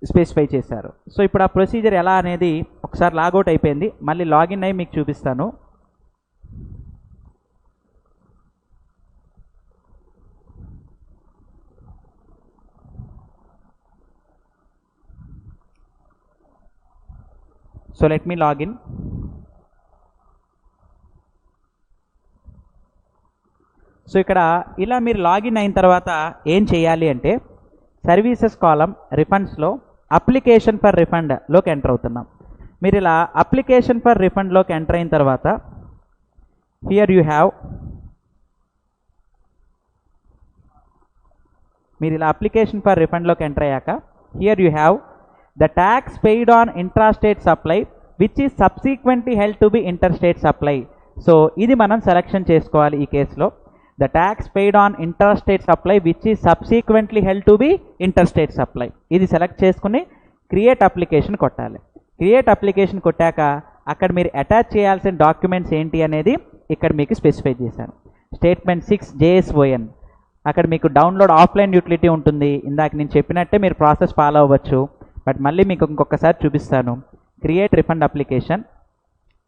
స్పెసిఫై చేశారు. సో ఇప్పుడు ఆ ప్రొసీజర్ ఎలా అనేది ఒకసారి లాగౌట్ అయిపోయింది, మళ్ళీ లాగిన్ అయ్యి మీకు చూపిస్తాను. So let me login. So ఇక్కడ ఇలా మీరు లాగిన్ అయిన తర్వాత ఏం చేయాలి అంటే సర్వీసెస్ కాలం రిఫండ్స్లో అప్లికేషన్ ఫర్ రిఫండ్లోకి ఎంటర్ అవుతున్నాం. మీరు ఇలా అప్లికేషన్ ఫర్ రిఫండ్లోకి ఎంటర్ అయిన తర్వాత హియర్ యూ హ్యావ్, మీరు ఇలా అప్లికేషన్ ఫర్ రిఫండ్లోకి ఎంటర్ అయ్యాక here you have the tax paid on intrastate supply which is subsequently held to be interstate supply. So ఇది మనం సెలెక్షన్ చేసుకోవాలి ఈ కేసులో. The tax paid on interstate supply which is subsequently held to be interstate supply. ఇది select చేసుకుని create application కొట్టాలి. Create application కొట్టాక అక్కడ మీరు అటాచ్ చేయాల్సిన డాక్యుమెంట్స్ ఏంటి అనేది ఇక్కడ మీకు స్పెసిఫై చేశాను. Statement 6 JSON. అక్కడ మీకు డౌన్లోడ్ ఆఫ్లైన్ యూటిలిటీ ఉంటుంది. ఇందాక నేను చెప్పినట్టే మీరు ప్రాసెస్ ఫాలో అవ్వచ్చు, బట్ మళ్ళీ మీకు ఇంకొకసారి చూపిస్తాను. క్రియేట్ రిఫండ్ అప్లికేషన్,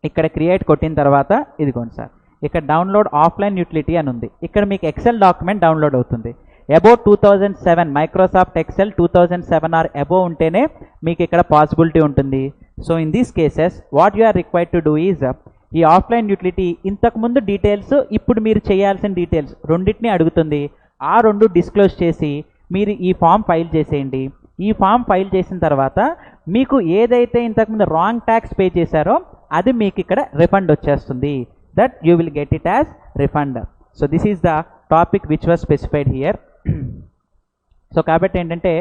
ఇక్కడ క్రియేట్ కొట్టిన తర్వాత ఇదిగోండి సార్ ఇక్కడ డౌన్లోడ్ ఆఫ్లైన్ యూటిలిటీ అని ఉంది. ఇక్కడ మీకు ఎక్సెల్ డాక్యుమెంట్ డౌన్లోడ్ అవుతుంది. About 2007 Microsoft excel 2007 or above ఉంటేనే మీకు ఇక్కడ పాసిబిలిటీ ఉంటుంది. So in these cases what you are required to do is, ఈ ఆఫ్లైన్ యూటిలిటీ ఇంతకుముందు డీటెయిల్స్ ఇప్పుడు మీరు చేయాల్సిన డీటెయిల్స్ రెండింటినీ అడుగుతుంది. ఆ రెండు డిస్క్లోజ్ చేసి మీరు ఈ ఫామ్ ఫైల్ చేసేయండి. ఈ ఫామ్ ఫైల్ చేసిన తర్వాత మీకు ఏదైతే ఇంతకుముందు రాంగ్ ట్యాక్స్ పే చేశారో అది మీకు ఇక్కడ రిఫండ్ వచ్చేస్తుంది. That you will get it as refund. So this is the topic which was specified here. So కాబట్టి ఏంటంటే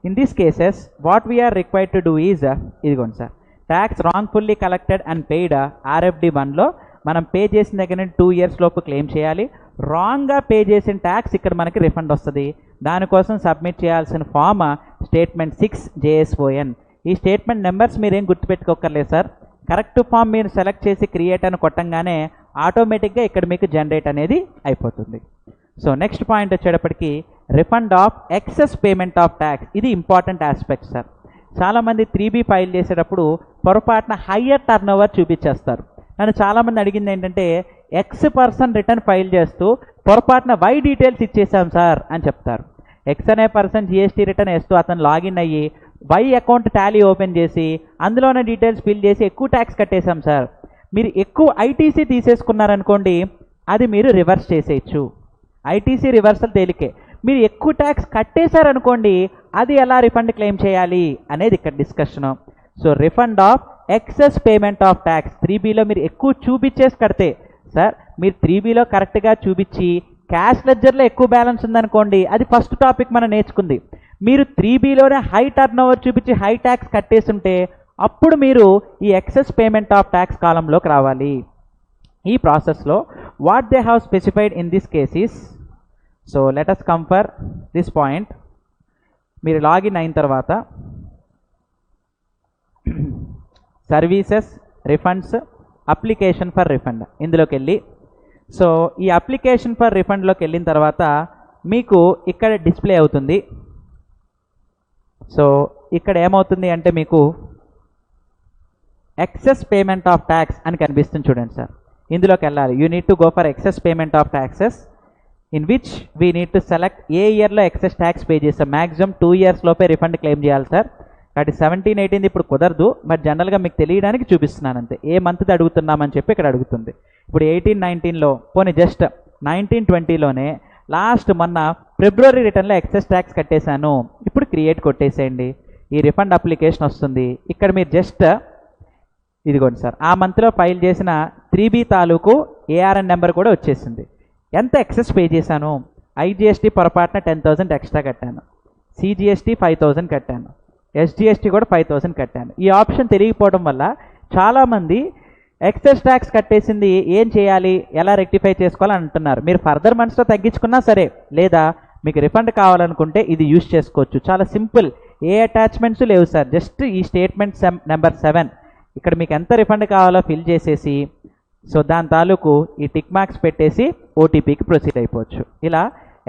in these cases what we're required to do is, ఇదిగోండి sir tax wrongfully collected and paid RFD 1లో మనం pay చేసిన దగ్గర 2 years లోపు claim చేయాలి. రాంగ్గా పే చేసిన ట్యాక్స్ ఇక్కడ మనకి రిఫండ్ వస్తుంది. దానికోసం సబ్మిట్ చేయాల్సిన ఫామ్ స్టేట్మెంట్ 6 JSON. ఈ స్టేట్మెంట్ నెంబర్స్ మీరేం గుర్తుపెట్టుకోకర్లేదు సార్, కరెక్ట్ ఫామ్ మీరు సెలెక్ట్ చేసి క్రియేట్ అని కొట్టంగానే ఆటోమేటిక్గా ఇక్కడ మీకు జనరేట్ అనేది అయిపోతుంది. సో నెక్స్ట్ పాయింట్ వచ్చేటప్పటికి refund of excess payment of tax. ఇది ఇంపార్టెంట్ ఆస్పెక్ట్ సార్. చాలామంది 3B ఫైల్ చేసేటప్పుడు పొరపాటున హయ్యర్ టర్న్ ఓవర్ చూపించేస్తారు. నన్ను చాలామంది అడిగింది ఏంటంటే X% రిటర్న్ ఫైల్ చేస్తూ పొరపాటున Y డీటెయిల్స్ ఇచ్చేసాం సార్ అని చెప్తారు. X అనే పర్సన్ GST రిటర్న్ వేస్తూ అతను లాగిన్ అయ్యి Y అకౌంట్ టాలీ ఓపెన్ చేసి అందులోనే డీటెయిల్స్ ఫిల్ చేసి ఎక్కువ ట్యాక్స్ కట్టేశాం సార్. మీరు ఎక్కువ ITC తీసేసుకున్నారనుకోండి, అది మీరు రివర్స్ చేసేయచ్చు. ITC రివర్సల్ తేలికే. మీరు ఎక్కువ ట్యాక్స్ కట్టేశారనుకోండి, అది ఎలా రిఫండ్ క్లెయిమ్ చేయాలి అనేది ఇక్కడ discussion. So refund of excess payment of tax 3Bలో మీరు ఎక్కువ చూపించేసి కడితే సార్, మీరు 3Bలో కరెక్ట్గా చూపించి క్యాష్ లెడ్జర్లో ఎక్కువ బ్యాలెన్స్ ఉందనుకోండి, అది ఫస్ట్ టాపిక్ మనం నేర్చుకుంది. మీరు 3Bలోనే హై టర్న్ ఓవర్ చూపించి హై ట్యాక్స్ కట్టేస్తుంటే అప్పుడు మీరు ఈ ఎక్సెస్ పేమెంట్ ఆఫ్ ట్యాక్స్ కాలంలోకి రావాలి. ఈ ప్రాసెస్లో what they have specified in this cases. So let us come for this point. మీరు లాగిన్ అయిన తర్వాత services, refunds, application for refund ఇందులోకి వెళ్ళి, సో ఈ అప్లికేషన్ ఫర్ రిఫండ్లోకి వెళ్ళిన తర్వాత మీకు ఇక్కడ డిస్ప్లే అవుతుంది. సో ఇక్కడ ఏమవుతుంది అంటే మీకు ఎక్సెస్ పేమెంట్ ఆఫ్ ట్యాక్స్ అని కనిపిస్తుంది చూడండి సార్. ఇందులోకి వెళ్ళాలి. You need to go for excess payment of taxes in which we need to select ఏ ఇయర్లో ఎక్సెస్ ట్యాక్స్ పే చేస్తాం. మ్యాక్సిమం 2 years లోపే రిఫండ్ క్లెయిమ్ చేయాలి సార్. కాబట్టి 17, 18 ఇప్పుడు కుదరదు, బట్ జనరల్గా మీకు తెలియడానికి చూపిస్తున్నాను అంతే. ఏ మంత్ది అడుగుతున్నామని చెప్పి ఇక్కడ అడుగుతుంది. ఇప్పుడు 18, 19లో పోనీ జస్ట్ 19, 20లోనే లాస్ట్ మొన్న ఫిబ్రవరి రిటర్న్లో ఎక్సెస్ ట్యాక్స్ కట్టేశాను, ఇప్పుడు క్రియేట్ కొట్టేసేయండి. ఈ రిఫండ్ అప్లికేషన్ వస్తుంది. ఇక్కడ మీరు జస్ట్ ఇదిగోండి సార్, ఆ మంత్లో ఫైల్ చేసిన 3B తాలూకు ARN నెంబర్ కూడా వచ్చేసింది. ఎంత ఎక్సెస్ పే చేశాను, IGST పొరపాటున 10,000 ఎక్స్ట్రా కట్టాను, CGST 5,000 కట్టాను, SGST కూడా 5,000 కట్టాను. ఈ ఆప్షన్ తెలియకపోవడం వల్ల చాలామంది ఎక్సెస్ ట్యాక్స్ కట్టేసింది ఏం చేయాలి, ఎలా రెక్టిఫై చేసుకోవాలని అంటున్నారు. మీరు ఫర్దర్ మంత్స్లో తగ్గించుకున్నా సరే, లేదా మీకు రిఫండ్ కావాలనుకుంటే ఇది యూజ్ చేసుకోవచ్చు. చాలా సింపుల్, ఏ అటాచ్మెంట్స్ లేవు సార్. జస్ట్ ఈ స్టేట్మెంట్ నెంబర్ 7 ఇక్కడ మీకు ఎంత రిఫండ్ కావాలో ఫిల్ చేసేసి, సో దాని తాలూకు ఈ టిక్ మార్క్స్ పెట్టేసి OTPకి ప్రొసీడ్ అయిపోవచ్చు. ఇలా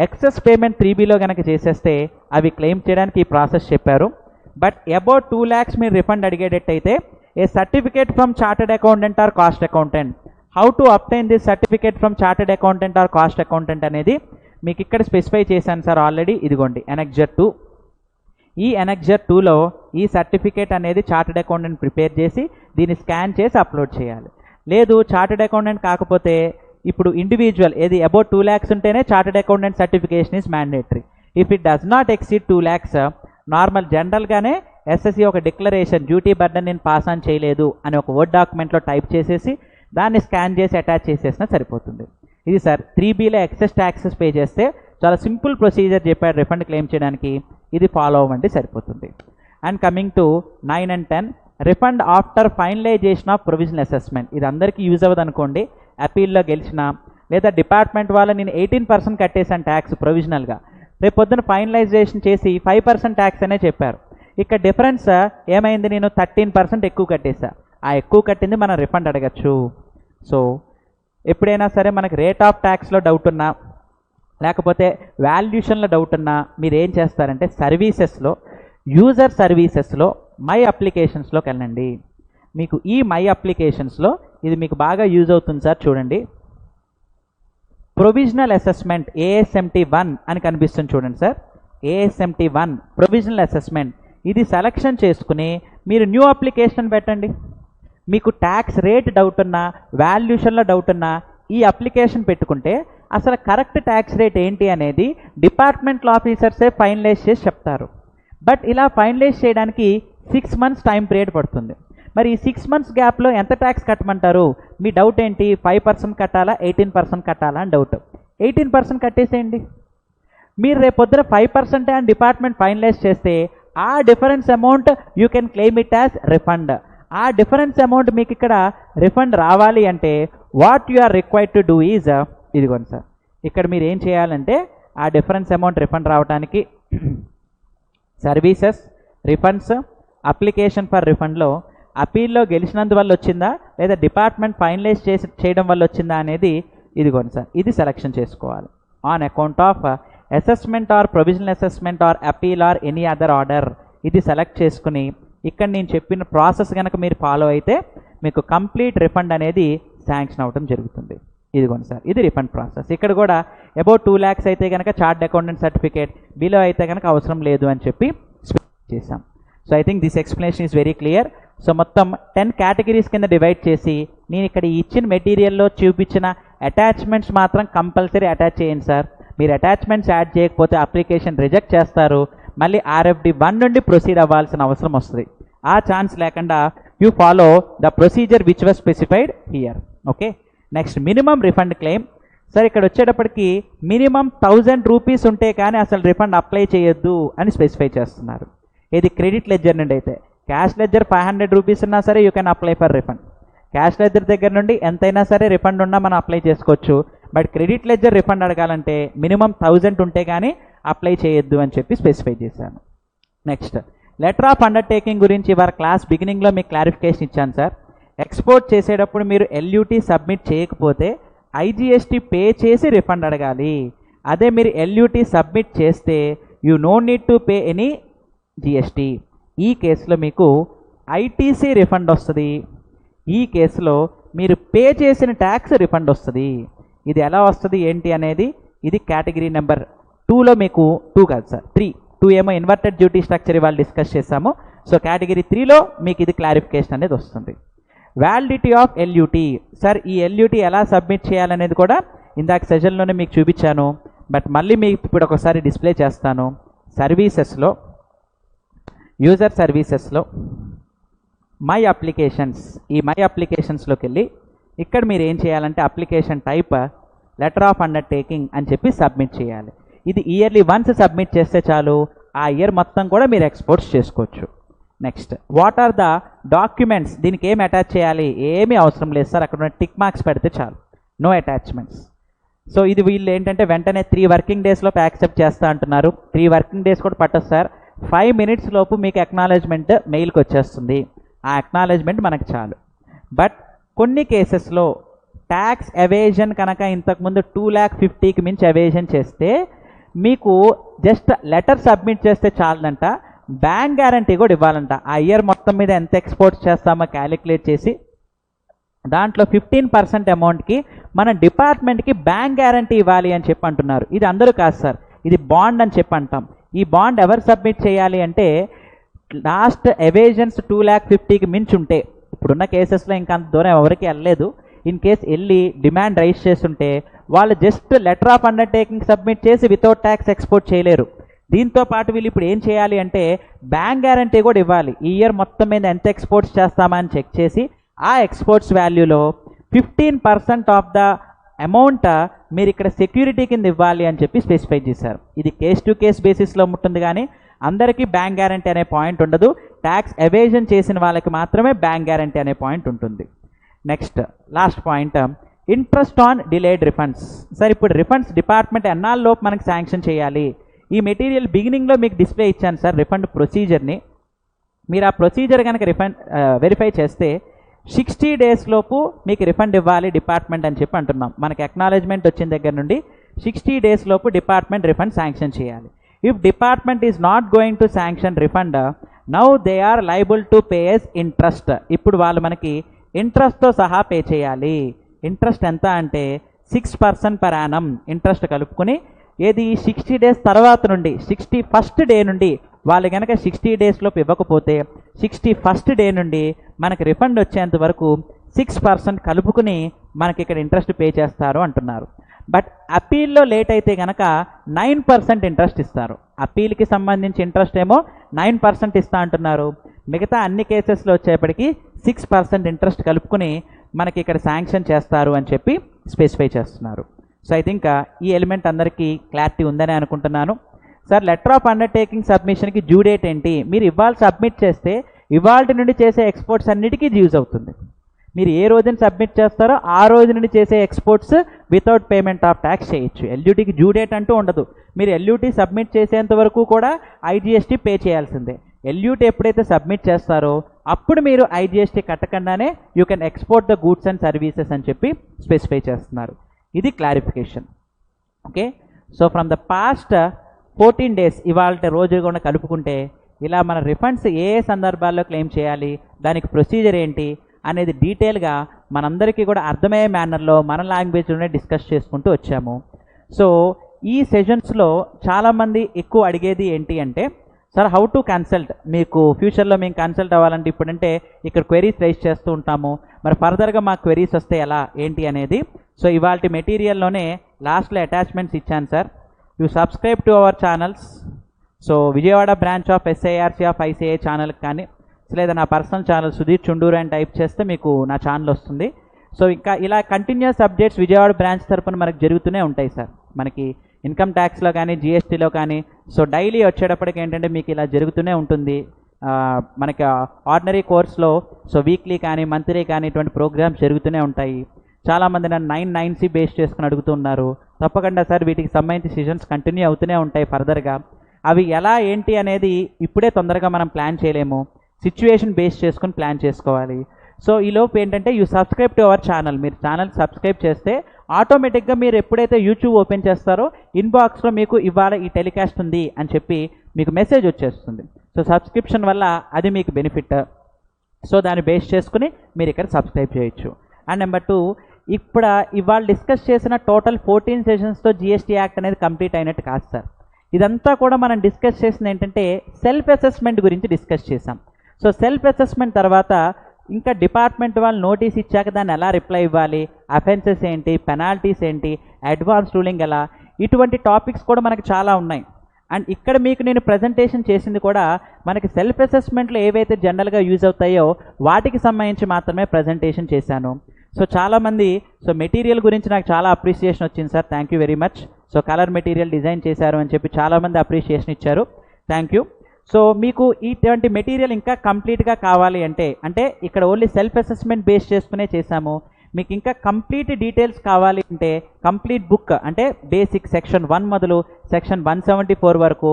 ఎక్సెస్ పేమెంట్ 3Bలో కనుక చేసేస్తే అవి క్లెయిమ్ చేయడానికి ఈ ప్రాసెస్ చెప్పారు. బట్ అబౌట్ 2 lakhs మీరు రిఫండ్ అడిగేటట్టయితే a certificate from chartered accountant or cost accountant, how to obtain this certificate from chartered accountant or cost accountant అనేది మీకు ఇక్కడ స్పెసిఫై చేశాను సార్ ఆల్రెడీ. ఇదిగోండి Annexure 2. ఈ Annexure 2లో ఈ సర్టిఫికేట్ అనేది చార్టెడ్ అకౌంటెంట్ ప్రిపేర్ చేసి దీన్ని స్కాన్ చేసి అప్లోడ్ చేయాలి. లేదు చార్టెడ్ అకౌంటెంట్ కాకపోతే ఇప్పుడు ఇండివిజువల్ ఏది అబౌట్ 2 lakhs ఉంటేనే chartered accountant certification is mandatory. If it does not exceed 2 lakhs, normal జనరల్గానే SSC ఒక డిక్లరేషన్ డ్యూటీ బర్డన్ నేను పాస్ ఆన్ చేయలేదు అని ఒక వర్డ్ డాక్యుమెంట్లో టైప్ చేసేసి దాన్ని స్కాన్ చేసి అటాచ్ చేసేసినా సరిపోతుంది. ఇది సార్ 3Bలో ఎక్సెస్ ట్యాక్సెస్ పే చేస్తే చాలా సింపుల్ ప్రొసీజర్ చెప్పాడు రిఫండ్ క్లెయిమ్ చేయడానికి. ఇది ఫాలో అవ్వండి సరిపోతుంది. And coming to 9 and 10, refund after finalisation of provisional assessment. ఇది అందరికీ యూజ్ అవ్వదు అనుకోండి. అపీల్లో గెలిచిన లేదా డిపార్ట్మెంట్ వాళ్ళ నేను 18% కట్టేశాను ట్యాక్స్ ప్రొవిజనల్గా, రేపు పొద్దున ఫైనలైజేషన్ చేసి 5% ట్యాక్స్ అనే చెప్పారు. ఇక్కడ డిఫరెన్స్ ఏమైంది, నేను 13% ఎక్కువ కట్టేశా. ఆ ఎక్కువ కట్టింది మనం రిఫండ్ అడగచ్చు. సో ఎప్పుడైనా సరే మనకి రేట్ ఆఫ్ ట్యాక్స్లో డౌట్ ఉన్నా లేకపోతే వాల్యుయేషన్లో డౌట్ ఉన్నా మీరు ఏం చేస్తారంటే సర్వీసెస్లో, యూజర్ సర్వీసెస్లో మై అప్లికేషన్స్లోకి వెళ్ళండి. మీకు ఈ మై అప్లికేషన్స్లో ఇది మీకు బాగా యూజ్ అవుతుంది సార్. చూడండి, ప్రొవిజనల్ అసెస్మెంట్ ASMT 1 అని కనిపిస్తుంది చూడండి సార్. ASMT 1 ప్రొవిజనల్ అసెస్మెంట్, ఇది సెలెక్షన్ చేసుకుని మీరు న్యూ అప్లికేషన్ పెట్టండి. మీకు ట్యాక్స్ రేట్ డౌట్ ఉన్నా వాల్యుయేషన్లో డౌట్ ఉన్నా ఈ అప్లికేషన్ పెట్టుకుంటే అసలు కరెక్ట్ ట్యాక్స్ రేట్ ఏంటి అనేది డిపార్ట్మెంట్ ఆఫీసర్సే ఫైనలైజ్ చేసి చెప్తారు. బట్ ఇలా ఫైనలైజ్ చేయడానికి 6 months టైం పీరియడ్ పడుతుంది. మరి ఈ 6 months గ్యాప్లో ఎంత ట్యాక్స్ కట్టమంటారు? మీ డౌట్ ఏంటి, 5% కట్టాలా 18% కట్టాలా అని డౌట్. 18% కట్టేసేయండి. మీరు రేపు పొద్దున 5% అని డిపార్ట్మెంట్ ఫైనలైజ్ చేస్తే ఆ difference amount you can claim it as refund. ఆ డిఫరెన్స్ అమౌంట్ మీకు ఇక్కడ రిఫండ్ రావాలి అంటే what you are required to do is, ఇదిగోండి సార్, ఇక్కడ మీరు ఏం చేయాలంటే ఆ డిఫరెన్స్ అమౌంట్ రిఫండ్ రావడానికి సర్వీసెస్, రిఫండ్స్, అప్లికేషన్ ఫర్ రిఫండ్లో అపీల్లో గెలిచినందువల్ల వచ్చిందా లేదా డిపార్ట్మెంట్ ఫైనలైజ్ చేయడం వల్ల వచ్చిందా అనేది ఇదిగోండి సార్, ఇది సెలెక్షన్ చేసుకోవాలి. On account of assessment are provisional assessment are appeal or any other order ఇది సెలెక్ట్ చేసుకుని ఇక్కడ నేను చెప్పిన ప్రాసెస్ కనుక మీరు ఫాలో అయితే మీకు కంప్లీట్ రిఫండ్ అనేది శాంక్షన్ అవ్వడం జరుగుతుంది. ఇదిగోండి సార్, ఇది రిఫండ్ ప్రాసెస్. ఇక్కడ కూడా అబౌట్ 2 lakhs అయితే కనుక చార్ట్ అకౌంటెంట్ సర్టిఫికేట్, బిలో అయితే కనుక అవసరం లేదు అని చెప్పి చేసాం. So I think this explanation is very clear. So మొత్తం 10 కేటగిరీస్ కింద డివైడ్ చేసి నేను ఇక్కడ ఇచ్చిన మెటీరియల్లో చూపించిన అటాచ్మెంట్స్ మాత్రం కంపల్సరీ అటాచ్ చేయండి సార్. మీరు అటాచ్మెంట్స్ యాడ్ చేయకపోతే అప్లికేషన్ రిజెక్ట్ చేస్తారు, మళ్ళీ RFD 1 నుండి ప్రొసీడ్ అవ్వాల్సిన అవసరం వస్తుంది. ఆ ఛాన్స్ లేకుండా you follow the procedure which was specified here. Okay, next minimum refund claim. Sir ఇక్కడ వచ్చేటప్పటికి మినిమం 1000 రూపీస్ ఉంటే కానీ అసలు రిఫండ్ అప్లై చేయొద్దు అని స్పెసిఫై చేస్తున్నారు. ఇది క్రెడిట్ లెడ్జర్ నుండి. అయితే క్యాష్ లెడ్జర్ 500 రూపీస్ ఉన్నా సరే you can apply for refund. Cash ledger దగ్గర నుండి ఎంతైనా సరే రిఫండ్ ఉన్నా మనం అప్లై చేసుకోవచ్చు. బట్ క్రెడిట్ లెడ్జర్ రిఫండ్ అడగాలంటే మినిమం 1000 ఉంటే కానీ అప్లై చేయొద్దు అని చెప్పి స్పెసిఫై చేశాను. నెక్స్ట్ లెటర్ ఆఫ్ అండర్టేకింగ్ గురించి వారి క్లాస్ బిగినింగ్లో మీకు క్లారిఫికేషన్ ఇచ్చాను సార్. ఎక్స్పోర్ట్ చేసేటప్పుడు మీరు LUT సబ్మిట్ చేయకపోతే IGST పే చేసి రిఫండ్ అడగాలి. అదే మీరు LUT సబ్మిట్ చేస్తే you know need to pay any GST. ఈ కేసులో మీకు ITC రిఫండ్ వస్తుంది. ఈ కేసులో మీరు పే చేసిన ట్యాక్స్ రిఫండ్ వస్తుంది. ఇది ఎలా వస్తుంది ఏంటి అనేది ఇది కేటగిరీ నెంబర్ 2లో మీకు 2 కాదు సార్ 3 ఏమో ఇన్వర్టెడ్ డ్యూటీ స్ట్రక్చర్ ఇవాళ డిస్కస్ చేసాము. సో కేటగిరీ 3లో మీకు ఇది క్లారిఫికేషన్ అనేది వస్తుంది. Validity of LUT. సార్ ఈ LUT ఎలా సబ్మిట్ చేయాలనేది కూడా ఇందాక సెషన్లోనే మీకు చూపించాను. బట్ మళ్ళీ మీకు ఇప్పుడు ఒకసారి డిస్ప్లే చేస్తాను. సర్వీసెస్లో, యూజర్ సర్వీసెస్లో మై అప్లికేషన్స్, ఈ మై అప్లికేషన్స్లోకి వెళ్ళి ఇక్కడ మీరు ఏం చేయాలంటే application type letter of undertaking అని చెప్పి సబ్మిట్ చేయాలి. ఇది ఇయర్లీ వన్స్ సబ్మిట్ చేస్తే చాలు, ఆ ఇయర్ మొత్తం కూడా మీరు ఎక్స్పోర్ట్స్ చేసుకోవచ్చు. Next what are the documents. దీనికి ఏమి అటాచ్ చేయాలి? ఏమీ అవసరం లేదు సార్, అక్కడ ఉన్న టిక్ మార్క్స్ పెడితే చాలు, నో అటాచ్మెంట్స్. సో ఇది వీళ్ళు ఏంటంటే వెంటనే 3 వర్కింగ్ డేస్లోపు యాక్సెప్ట్ చేస్తా అంటున్నారు. 3 వర్కింగ్ డేస్ కూడా పట్టదు సార్. 5 minutes లోపు మీకు అక్నాలెడ్జ్మెంట్ మెయిల్కి వచ్చేస్తుంది. ఆ అక్నాలెడ్జ్మెంట్ మనకు చాలు. బట్ కొన్ని కేసెస్లో ట్యాక్స్ ఎవేజన్ కనుక ఇంతకుముందు 2,50,000కి మించి ఎవేజన్ చేస్తే మీకు జస్ట్ లెటర్ సబ్మిట్ చేస్తే చాలదంట, బ్యాంక్ గ్యారంటీ కూడా ఇవ్వాలంట. ఆ ఇయర్ మొత్తం మీద ఎంత ఎక్స్పోర్ట్స్ చేస్తామో క్యాలిక్యులేట్ చేసి దాంట్లో 15% అమౌంట్కి మన డిపార్ట్మెంట్కి బ్యాంక్ గ్యారంటీ ఇవ్వాలి అని చెప్పి అంటున్నారు. ఇది అందరూ కాదు సార్, ఇది బాండ్ అని చెప్పి అంటాం. ఈ బాండ్ ఎవరు సబ్మిట్ చేయాలి అంటే లాస్ట్ ఎవేజన్స్ 2,50,000కి మించి ఉంటే, ఇప్పుడున్న కేసెస్లో ఇంకా అంత దూరం ఎవరికి వెళ్ళలేదు. ఇన్ కేస్ వెళ్ళి డిమాండ్ రైజ్ చేస్తుంటే వాళ్ళు just letter of undertaking submit చేసి వితౌట్ ట్యాక్స్ ఎక్స్పోర్ట్ చేయలేరు. దీంతో పాటు వీళ్ళు ఇప్పుడు ఏం చేయాలి అంటే బ్యాంక్ గ్యారంటీ కూడా ఇవ్వాలి. ఈ ఇయర్ మొత్తం మీద ఎంత ఎక్స్పోర్ట్స్ చేస్తామని చెక్ చేసి ఆ ఎక్స్పోర్ట్స్ వాల్యూలో 15% ఆఫ్ ద అమౌంట్ మీరు ఇక్కడ సెక్యూరిటీ కింద ఇవ్వాలి అని చెప్పి స్పెసిఫై చేశారు. ఇది కేస్ టు కేస్ బేసిస్లో ఉంటుంది, కానీ అందరికీ బ్యాంక్ గ్యారంటీ అనే పాయింట్ ఉండదు. ట్యాక్స్ ఎవేజన్ చేసిన వాళ్ళకి మాత్రమే బ్యాంక్ గ్యారంటీ అనే పాయింట్ ఉంటుంది. Next last point interest on delayed refunds. Sir ఇప్పుడు రిఫండ్స్ డిపార్ట్మెంట్ ఎన్నాళ్ళలోపు మనకి శాంక్షన్ చేయాలి? ఈ మెటీరియల్ బిగినింగ్లో మీకు డిస్ప్లే ఇచ్చాను సార్ రిఫండ్ ప్రొసీజర్ని. మీరు ఆ ప్రొసీజర్ కనుక వెరిఫై చేస్తే 60 days లోపు మీకు రిఫండ్ ఇవ్వాలి డిపార్ట్మెంట్ అని చెప్పి అంటున్నాం. మనకి అక్నాలెడ్జ్మెంట్ వచ్చిన దగ్గర నుండి 60 days లోపు డిపార్ట్మెంట్ రిఫండ్ శాంక్షన్ చేయాలి. If department is not going to sanction refund, now they are liable to pay us interest. ఇప్పుడు వాళ్ళు మనకి ఇంట్రెస్ట్తో సహా పే చేయాలి. ఇంట్రెస్ట్ ఎంత అంటే 6% per annum ఇంట్రెస్ట్ కలుపుకొని, ఏది 60 days తర్వాత నుండి 61st day నుండి వాళ్ళు కనుక 60 days లోపు ఇవ్వకపోతే 61st day నుండి మనకి రిఫండ్ వచ్చేంత వరకు 6% కలుపుకుని మనకి ఇక్కడ ఇంట్రెస్ట్ పే చేస్తారు అంటున్నారు. బట్ అపీల్లో లేట్ అయితే కనుక 9% ఇంట్రెస్ట్ ఇస్తారు. అపీల్కి సంబంధించి ఇంట్రెస్ట్ ఏమో 9% ఇస్తా అంటున్నారు. మిగతా అన్ని కేసెస్లో వచ్చేప్పటికి 6% ఇంట్రెస్ట్ కలుపుకుని మనకి ఇక్కడ శాంక్షన్ చేస్తారు అని చెప్పి స్పెసిఫై చేస్తున్నారు. సో ఐ థింక్ ఈ ఎలిమెంట్ అందరికీ క్లారిటీ ఉందని అనుకుంటున్నాను. సార్ లెటర్ ఆఫ్ అండర్టేకింగ్ సబ్మిషన్కి డ్యూ డేట్ ఏంటి? మీరు ఇవాళ సబ్మిట్ చేస్తే ఇవాళ నుండి చేసే ఎక్స్పోర్ట్స్ అన్నిటికీ యూజ్ అవుతుంది. మీరు ఏ రోజున సబ్మిట్ చేస్తారో ఆ రోజు నుండి చేసే exports without payment of tax చేయొచ్చు. LUTకి డ్యూ డేట్ అంటూ ఉండదు. మీరు LUT సబ్మిట్ చేసేంత వరకు కూడా IGST పే చేయాల్సిందే. LUT ఎప్పుడైతే సబ్మిట్ చేస్తారో అప్పుడు మీరు IGST కట్టకుండానే you can export the goods and services అని చెప్పి స్పెసిఫై చేస్తున్నారు. ఇది clarification. Okay, so from the past 14 days ఇవాళ రోజు కూడా కలుపుకుంటే ఇలా మన రిఫండ్స్ ఏ సందర్భాల్లో క్లెయిమ్ చేయాలి, దానికి ప్రొసీజర్ ఏంటి అనేది డీటెయిల్గా మనందరికీ కూడా అర్థమయ్యే మేనర్లో మన లాంగ్వేజ్లోనే డిస్కస్ చేసుకుంటూ వచ్చాము. సో ఈ సెషన్స్లో చాలామంది ఎక్కువ అడిగేది ఏంటి అంటే, సార్ హౌ టు కన్సల్ట్, మీకు ఫ్యూచర్లో మేము కన్సల్ట్ అవ్వాలంటే ఇప్పుడంటే ఇక్కడ క్వెరీస్ రైజ్ చేస్తూ ఉంటాము, మరి ఫర్దర్గా మాకు క్వెరీస్ వస్తే ఎలా ఏంటి అనేది. సో ఇవాళ మెటీరియల్లోనే లాస్ట్లో అటాచ్మెంట్స్ ఇచ్చాను sir. You subscribe to our channels. So Vijayawada branch of SIRC of ICI ఛానల్కి కానీ లేదా నా పర్సనల్ ఛానల్ సుధీర్ చుండూరు అని టైప్ చేస్తే మీకు నా ఛానల్ వస్తుంది. సో ఇంకా ఇలా కంటిన్యూస్ అప్డేట్స్ విజయవాడ బ్రాంచ్ తరపున మనకు జరుగుతూనే ఉంటాయి సార్. మనకి ఇన్కమ్ ట్యాక్స్లో కానీ జిఎస్టీలో కానీ సో డైలీ వచ్చేటప్పటికి ఏంటంటే మీకు ఇలా జరుగుతూనే ఉంటుంది. మనకి ఆర్డినరీ కోర్స్లో సో వీక్లీ కానీ మంత్లీ కానీ ఇటువంటి ప్రోగ్రామ్స్ జరుగుతూనే ఉంటాయి. చాలామంది నన్ను 9 బేస్ చేసుకుని అడుగుతున్నారు. తప్పకుండా సార్ వీటికి సంబంధించి సెషన్స్ కంటిన్యూ అవుతూనే ఉంటాయి ఫర్దర్గా. అవి ఎలా ఏంటి అనేది ఇప్పుడే తొందరగా మనం ప్లాన్ చేయలేము, సిచ్యువేషన్ బేస్ చేసుకుని ప్లాన్ చేసుకోవాలి. సో ఈలోపు ఏంటంటే you subscribe to our channel. మీరు ఛానల్ సబ్స్క్రైబ్ చేస్తే ఆటోమేటిక్గా మీరు ఎప్పుడైతే యూట్యూబ్ ఓపెన్ చేస్తారో ఇన్బాక్స్లో మీకు ఇవాళ ఈ టెలికాస్ట్ ఉంది అని చెప్పి మీకు మెసేజ్ వచ్చేస్తుంది. సో సబ్స్క్రిప్షన్ వల్ల అది మీకు బెనిఫిట్. సో దాన్ని బేస్ చేసుకుని మీరు ఇక్కడ సబ్స్క్రైబ్ చేయొచ్చు. అండ్ నెంబర్ 2, ఇప్పుడు ఇవాళ డిస్కస్ చేసిన టోటల్ 14 సెషన్స్తో జిఎస్టీ యాక్ట్ అనేది కంప్లీట్ అయినట్టు కాదు సార్. ఇదంతా కూడా మనం డిస్కస్ చేసింది ఏంటంటే సెల్ఫ్ అసెస్మెంట్ గురించి డిస్కస్ చేసాం. సో సెల్ఫ్ అసెస్మెంట్ తర్వాత ఇంకా డిపార్ట్మెంట్ వాళ్ళు నోటీస్ ఇచ్చాక దాన్ని ఎలా రిప్లై ఇవ్వాలి, అఫెన్సెస్ ఏంటి, పెనాల్టీస్ ఏంటి, అడ్వాన్స్ రూలింగ్ ఎలా, ఇటువంటి టాపిక్స్ కూడా మనకు చాలా ఉన్నాయి. అండ్ ఇక్కడ మీకు నేను ప్రజెంటేషన్ చేసింది కూడా మనకి సెల్ఫ్ అసెస్మెంట్లో ఏవైతే జనరల్గా యూజ్ అవుతాయో వాటికి సంబంధించి మాత్రమే ప్రజెంటేషన్ చేశాను. సో చాలామంది సో మెటీరియల్ గురించి నాకు చాలా అప్రిసియేషన్ వచ్చింది sir, thank you very much. So colour material design చేశారు అని చెప్పి చాలామంది అప్రిషియేషన్ ఇచ్చారు, థ్యాంక్ యూ. సో మీకు ఇటువంటి మెటీరియల్ ఇంకా కంప్లీట్గా కావాలి అంటే ఇక్కడ ఓన్లీ సెల్ఫ్ అసెస్మెంట్ బేస్ చేసుకునే చేశాము. మీకు ఇంకా కంప్లీట్ డీటెయిల్స్ కావాలి అంటే కంప్లీట్ బుక్ అంటే బేసిక్ సెక్షన్ 1 మొదలు సెక్షన్ 174 వరకు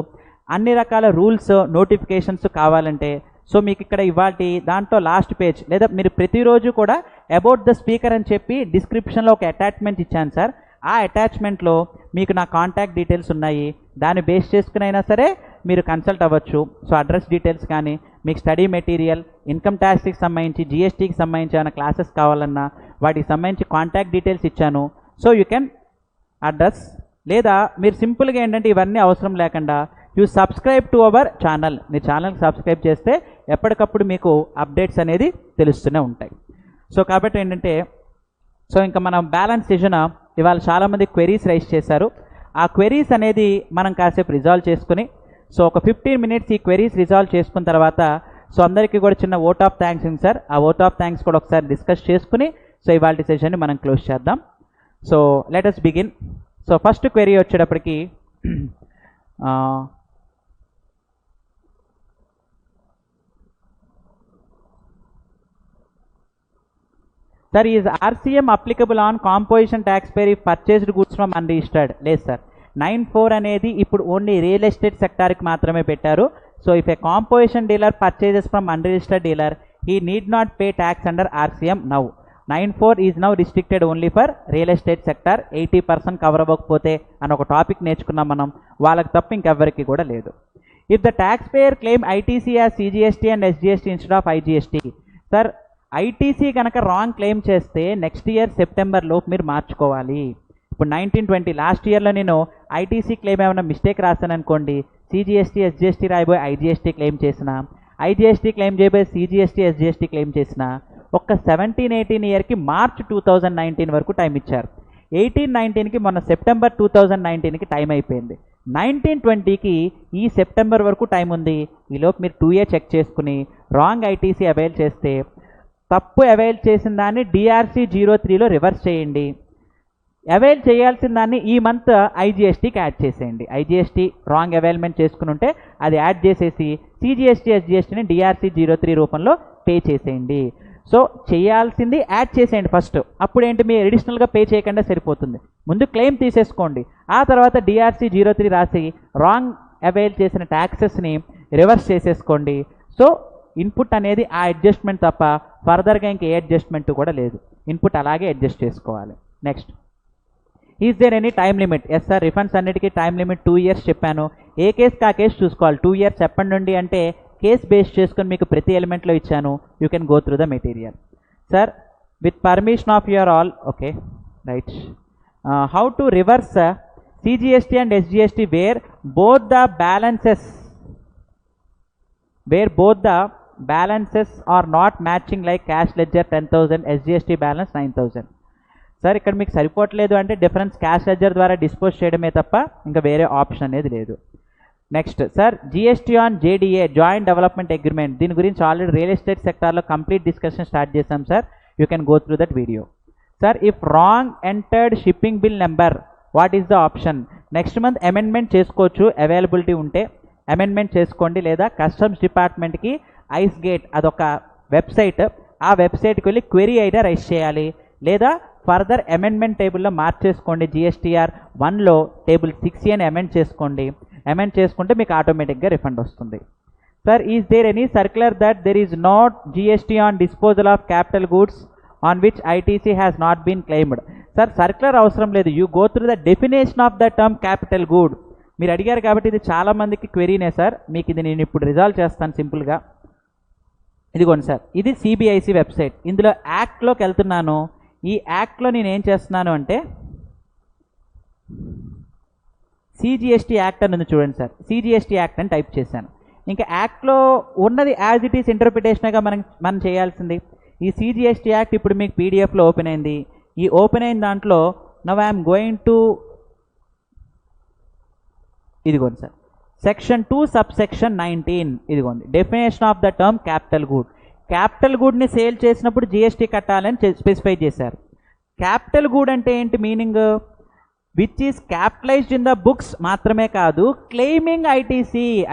అన్ని రకాల రూల్స్ నోటిఫికేషన్స్ కావాలంటే సో మీకు ఇక్కడ ఇవాటి దాంట్లో లాస్ట్ పేజ్ లేదా మీరు ప్రతిరోజు కూడా అబౌట్ ద స్పీకర్ అని చెప్పి డిస్క్రిప్షన్లో ఒక అటాచ్మెంట్ ఇచ్చాను సార్. ఆ అటాచ్మెంట్లో మీకు నా కాంటాక్ట్ డీటెయిల్స్ ఉన్నాయి, దాన్ని బేస్ చేసుకుని అయినా సరే మీరు కన్సల్ట్ అవ్వచ్చు. సో అడ్రస్ డీటెయిల్స్ కానీ మీకు స్టడీ మెటీరియల్, ఇన్కమ్ ట్యాక్స్కి సంబంధించి, జిఎస్టీకి సంబంధించి ఏమైనా క్లాసెస్ కావాలన్నా వాటికి సంబంధించి కాంటాక్ట్ డీటెయిల్స్ ఇచ్చాను. సో యూ కెన్ అడ్రస్, లేదా మీరు సింపుల్గా ఏంటంటే ఇవన్నీ అవసరం లేకుండా you subscribe to our channel. మీ ఛానల్కి సబ్స్క్రైబ్ చేస్తే ఎప్పటికప్పుడు మీకు అప్డేట్స్ అనేది తెలుస్తూనే ఉంటాయి. సో కాబట్టి ఏంటంటే సో ఇంకా మనం బ్యాలెన్స్ సెషన్ ఇవాళ చాలామంది క్వెరీస్ రైజ్ చేశారు. ఆ క్వెరీస్ అనేది మనం కాసేపు రిజాల్వ్ చేసుకుని సో ఒక 15 మినిట్స్ ఈ క్వెరీస్ రిజాల్వ్ చేసుకున్న తర్వాత సో అందరికీ కూడా చిన్న ఓట్ ఆఫ్ థ్యాంక్స్ ఉంది సార్. ఆ ఓట్ ఆఫ్ థ్యాంక్స్ కూడా ఒకసారి డిస్కస్ చేసుకుని సో ఇవాళ సెషన్ని మనం క్లోజ్ చేద్దాం. So let us begin. So first query వచ్చేటప్పటికి sir, is RCM applicable on composition tax payer if purchased goods from unregistered? లేదు సార్, 9(4) అనేది ఇప్పుడు ఓన్లీ రియల్ ఎస్టేట్ సెక్టార్కి మాత్రమే పెట్టారు. So if a composition dealer purchases from unregistered dealer he need not pay tax under RCM now. 9(4) is now restricted only for real estate sector. 80% cover అవ్వకపోతే అని ఒక topic నేర్చుకున్నాం మనం, వాళ్ళకి తప్ప ఇంకెవ్వరికి కూడా లేదు. If the tax payer claim ITC as CGST and SGST instead of IGST. Sir, ITC కనుక రాంగ్ క్లెయిమ్ చేస్తే నెక్స్ట్ ఇయర్ సెప్టెంబర్లోపు మీరు మార్చుకోవాలి. ఇప్పుడు 1920 లాస్ట్ ఇయర్లో నేను ఐటీసీ క్లెయిమ్ ఏమైనా మిస్టేక్ రాశాను అనుకోండి, సిజిఎస్టీ ఎస్జిఎస్టీ రాయబోయి ఐజిఎస్టీ క్లెయిమ్ చేసిన, ఐజిఎస్టీ క్లెయిమ్ చేయబోయి సిజిఎస్టీ ఎస్జిఎస్టీ క్లెయిమ్ చేసిన, ఒక్క 17-18 ఇయర్కి మార్చ్ 2019 వరకు టైం ఇచ్చారు. 18-19కి మొన్న సెప్టెంబర్ 2019కి టైం అయిపోయింది. 1920కి ఈ సెప్టెంబర్ వరకు టైం ఉంది. ఈలోపు మీరు 2A చెక్ చేసుకుని రాంగ్ ఐటీసీ అవైల్ చేస్తే, తప్పు అవైల్ చేసిన దాన్ని డిఆర్సీ 03లో రివర్స్ చేయండి. అవైల్ చేయాల్సిన దాన్ని ఈ మంత్ ఐజిఎస్టీకి యాడ్ చేసేయండి. ఐజిఎస్టీ రాంగ్ అవైల్మెంట్ చేసుకుని ఉంటే అది యాడ్ చేసేసి సిజిఎస్టీ ఎస్జిఎస్టీని డిఆర్సీ 03 రూపంలో పే చేసేయండి. సో చేయాల్సింది యాడ్ చేసేయండి ఫస్ట్. అప్పుడు ఏంటి, మీరు అడిషనల్గా పే చేయకుండా సరిపోతుంది. ముందు క్లెయిమ్ తీసేసుకోండి, ఆ తర్వాత డిఆర్సీ 03 రాసి రాంగ్ అవైల్ చేసిన ట్యాక్సెస్ని రివర్స్ చేసేసుకోండి. సో ఇన్పుట్ అనేది ఆ అడ్జస్ట్మెంట్ తప్ప ఫర్దర్గా ఇంకా ఏ అడ్జస్ట్మెంట్ కూడా లేదు. ఇన్పుట్ అలాగే అడ్జస్ట్ చేసుకోవాలి. Next, is there any time limit? Yes sir, refunds అన్నిటికీ టైం లిమిట్ 2 years చెప్పాను. ఏ కేసుకి ఆ కేసు చూసుకోవాలి. 2 years చెప్పండి నుండి అంటే కేస్ బేస్ చేసుకొని మీకు ప్రతి ఎలిమెంట్లో ఇచ్చాను. You can go through the material. Sir with permission of your all, okay right. How to reverse CGST and SGST where both the balances are not matching, like cash ledger 10,000, SGST balance 9,000. Sir ఇక్కడ మీకు సరిపోవట్లేదు అంటే difference cash ledger ద్వారా dispose చేయడమే తప్ప ఇంకా వేరే option అనేది లేదు. Next sir, GST on JDA joint development agreement, దీని గురించి ఆల్రెడీ రియల్ ఎస్టేట్ సెక్టార్లో కంప్లీట్ డిస్కషన్ స్టార్ట్ చేశాం sir. You can go through that video. Sir if wrong entered shipping bill number, what is the option? Next month amendment చేసుకోవచ్చు, availability ఉంటే amendment చేసుకోండి, లేదా customs డిపార్ట్మెంట్కి ice gate అదొక website, ఆ వెబ్సైట్కి వెళ్ళి క్వెరీ అయినా రైజ్ చేయాలి, లేదా ఫర్దర్ అమెండ్మెంట్ టేబుల్లో మార్చేసుకోండి. జిఎస్టీఆర్ 1లో టేబుల్ 6 అని అమెండ్ చేసుకోండి. అమెండ్ చేసుకుంటే మీకు ఆటోమేటిక్గా రిఫండ్ వస్తుంది. Sir is there any circular that there is not GST on disposal of capital goods on which ITC has not been claimed? Sir circular అవసరం లేదు, you go through the definition of the term capital good. మీరు అడిగారు కాబట్టి ఇది చాలామందికి క్వెరీనే sir, మీకు ఇది నేను ఇప్పుడు రిజాల్వ్ చేస్తాను సింపుల్గా. ఇదిగోండి సార్, ఇది సిబిఐసి వెబ్సైట్. ఇందులో యాక్ట్లోకి వెళ్తున్నాను. ఈ యాక్ట్లో నేను ఏం చేస్తున్నాను అంటే సిజిఎస్టీ యాక్ట్ అని ఉంది చూడండి సార్, సిజిఎస్టీ యాక్ట్ అని టైప్ చేశాను. ఇంకా యాక్ట్లో ఉన్నది యాజ్ ఇట్ ఈస్ ఇంటర్ప్రిటేషన్గా మనం చేయాల్సింది. ఈ సిజిఎస్టీ యాక్ట్ ఇప్పుడు మీకు పీడిఎఫ్లో ఓపెన్ అయింది. ఈ ఓపెన్ అయిన దాంట్లో నవ్ ఐఎమ్ గోయింగ్ టు, ఇదిగోండి సార్, సెక్షన్ 2 సబ్సెక్షన్ 19, ఇదిగోండి definition of the term capital good. Capital గూడ్ని సేల్ చేసినప్పుడు జిఎస్టీ కట్టాలని స్పెసిఫై చేశారు. క్యాపిటల్ గూడ్ అంటే ఏంటి meaning? Which is capitalized in the books మాత్రమే కాదు, క్లెయిమింగ్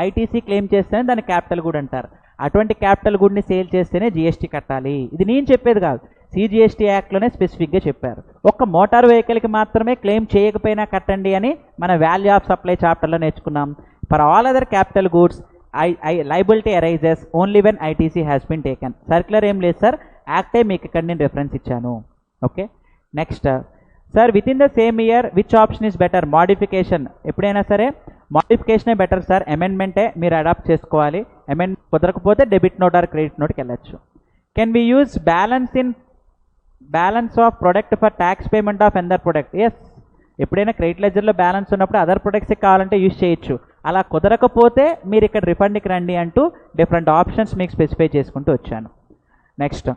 ఐటీసీ క్లెయిమ్ చేస్తేనే దాన్ని క్యాపిటల్ గూడ్ అంటారు. అటువంటి క్యాపిటల్ గూడ్ని సేల్ చేస్తేనే జిఎస్టీ కట్టాలి. ఇది నేను చెప్పేది కాదు, సిజిఎస్టీ యాక్ట్లోనే స్పెసిఫిక్గా చెప్పారు. ఒక్క మోటార్ వెహికల్కి మాత్రమే క్లెయిమ్ చేయకపోయినా కట్టండి అని మన వాల్యూ ఆఫ్ సప్లై చాప్టర్లో నేర్చుకున్నాం. For all other capital goods liability arises only when ITC has been taken. Circular ఏం లేదు సార్, యాక్టే మీకు ఇక్కడ నేను రెఫరెన్స్ ఇచ్చాను. Okay next sir, with in the same year which option is better? Modification, ఎప్పుడైనా సరే మోడిఫికేషనే బెటర్ సార్, అమెండ్మెంటే మీరు అడాప్ట్ చేసుకోవాలి. అమెండ్ కుదరకపోతే డెబిట్ నోట్ ఆర్ క్రెడిట్ నోట్కి వెళ్ళచ్చు. Can we use balance of product for tax payment of other product? Yes, ఎప్పుడైనా credit లెజర్లో balance ఉన్నప్పుడు అదర్ ప్రొడక్ట్స్కి కావాలంటే యూజ్ చేయొచ్చు. అలా కుదరకపోతే మీరు ఇక్కడ రిఫండ్కి రండి అంటూ డిఫరెంట్ ఆప్షన్స్ మీకు స్పెసిఫై చేసుకుంటూ వచ్చాను. నెక్స్ట్,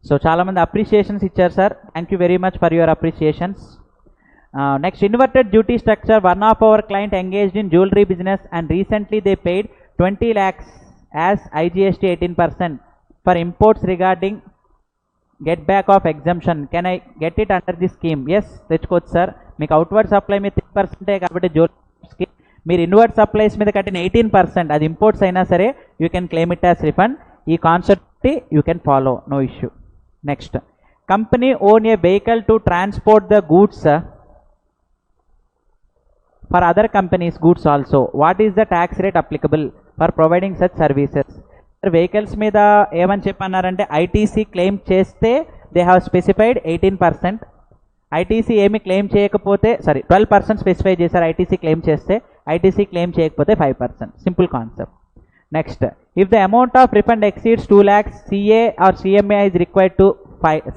సో చాలామంది అప్రిషియేషన్స్ ఇచ్చారు sir, thank you very much for your appreciations. Next, inverted duty structure. One of our client engaged in jewellery business and recently they paid 20 lakhs as IGST 18% for imports regarding get back of exemption. Can I get it under the scheme? Yes, తెచ్చుకోవచ్చు sir. మీకు outward supply మీద 3% కాబట్టి jewellery scheme, మీరు inward supplies మీద కట్టిన 18%, అది imports అయినా సరే you can claim it as refund. ఈ concept you can follow, no issue. Next, company own a vehicle to transport the goods for other companies goods also. What is the tax rate applicable for providing such services? Vehicles మీద ఏమని చెప్పన్నారంటే ITC claim చేస్తే they have specified 18%. ITC ఏమి claim చేయకపోతే 12% specify చేశారు ITC claim చేస్తే, ITC claim చేయకపోతే 5%. Simple concept. Next, if the amount of refund exceeds 2 lakhs, CA or CMA is required to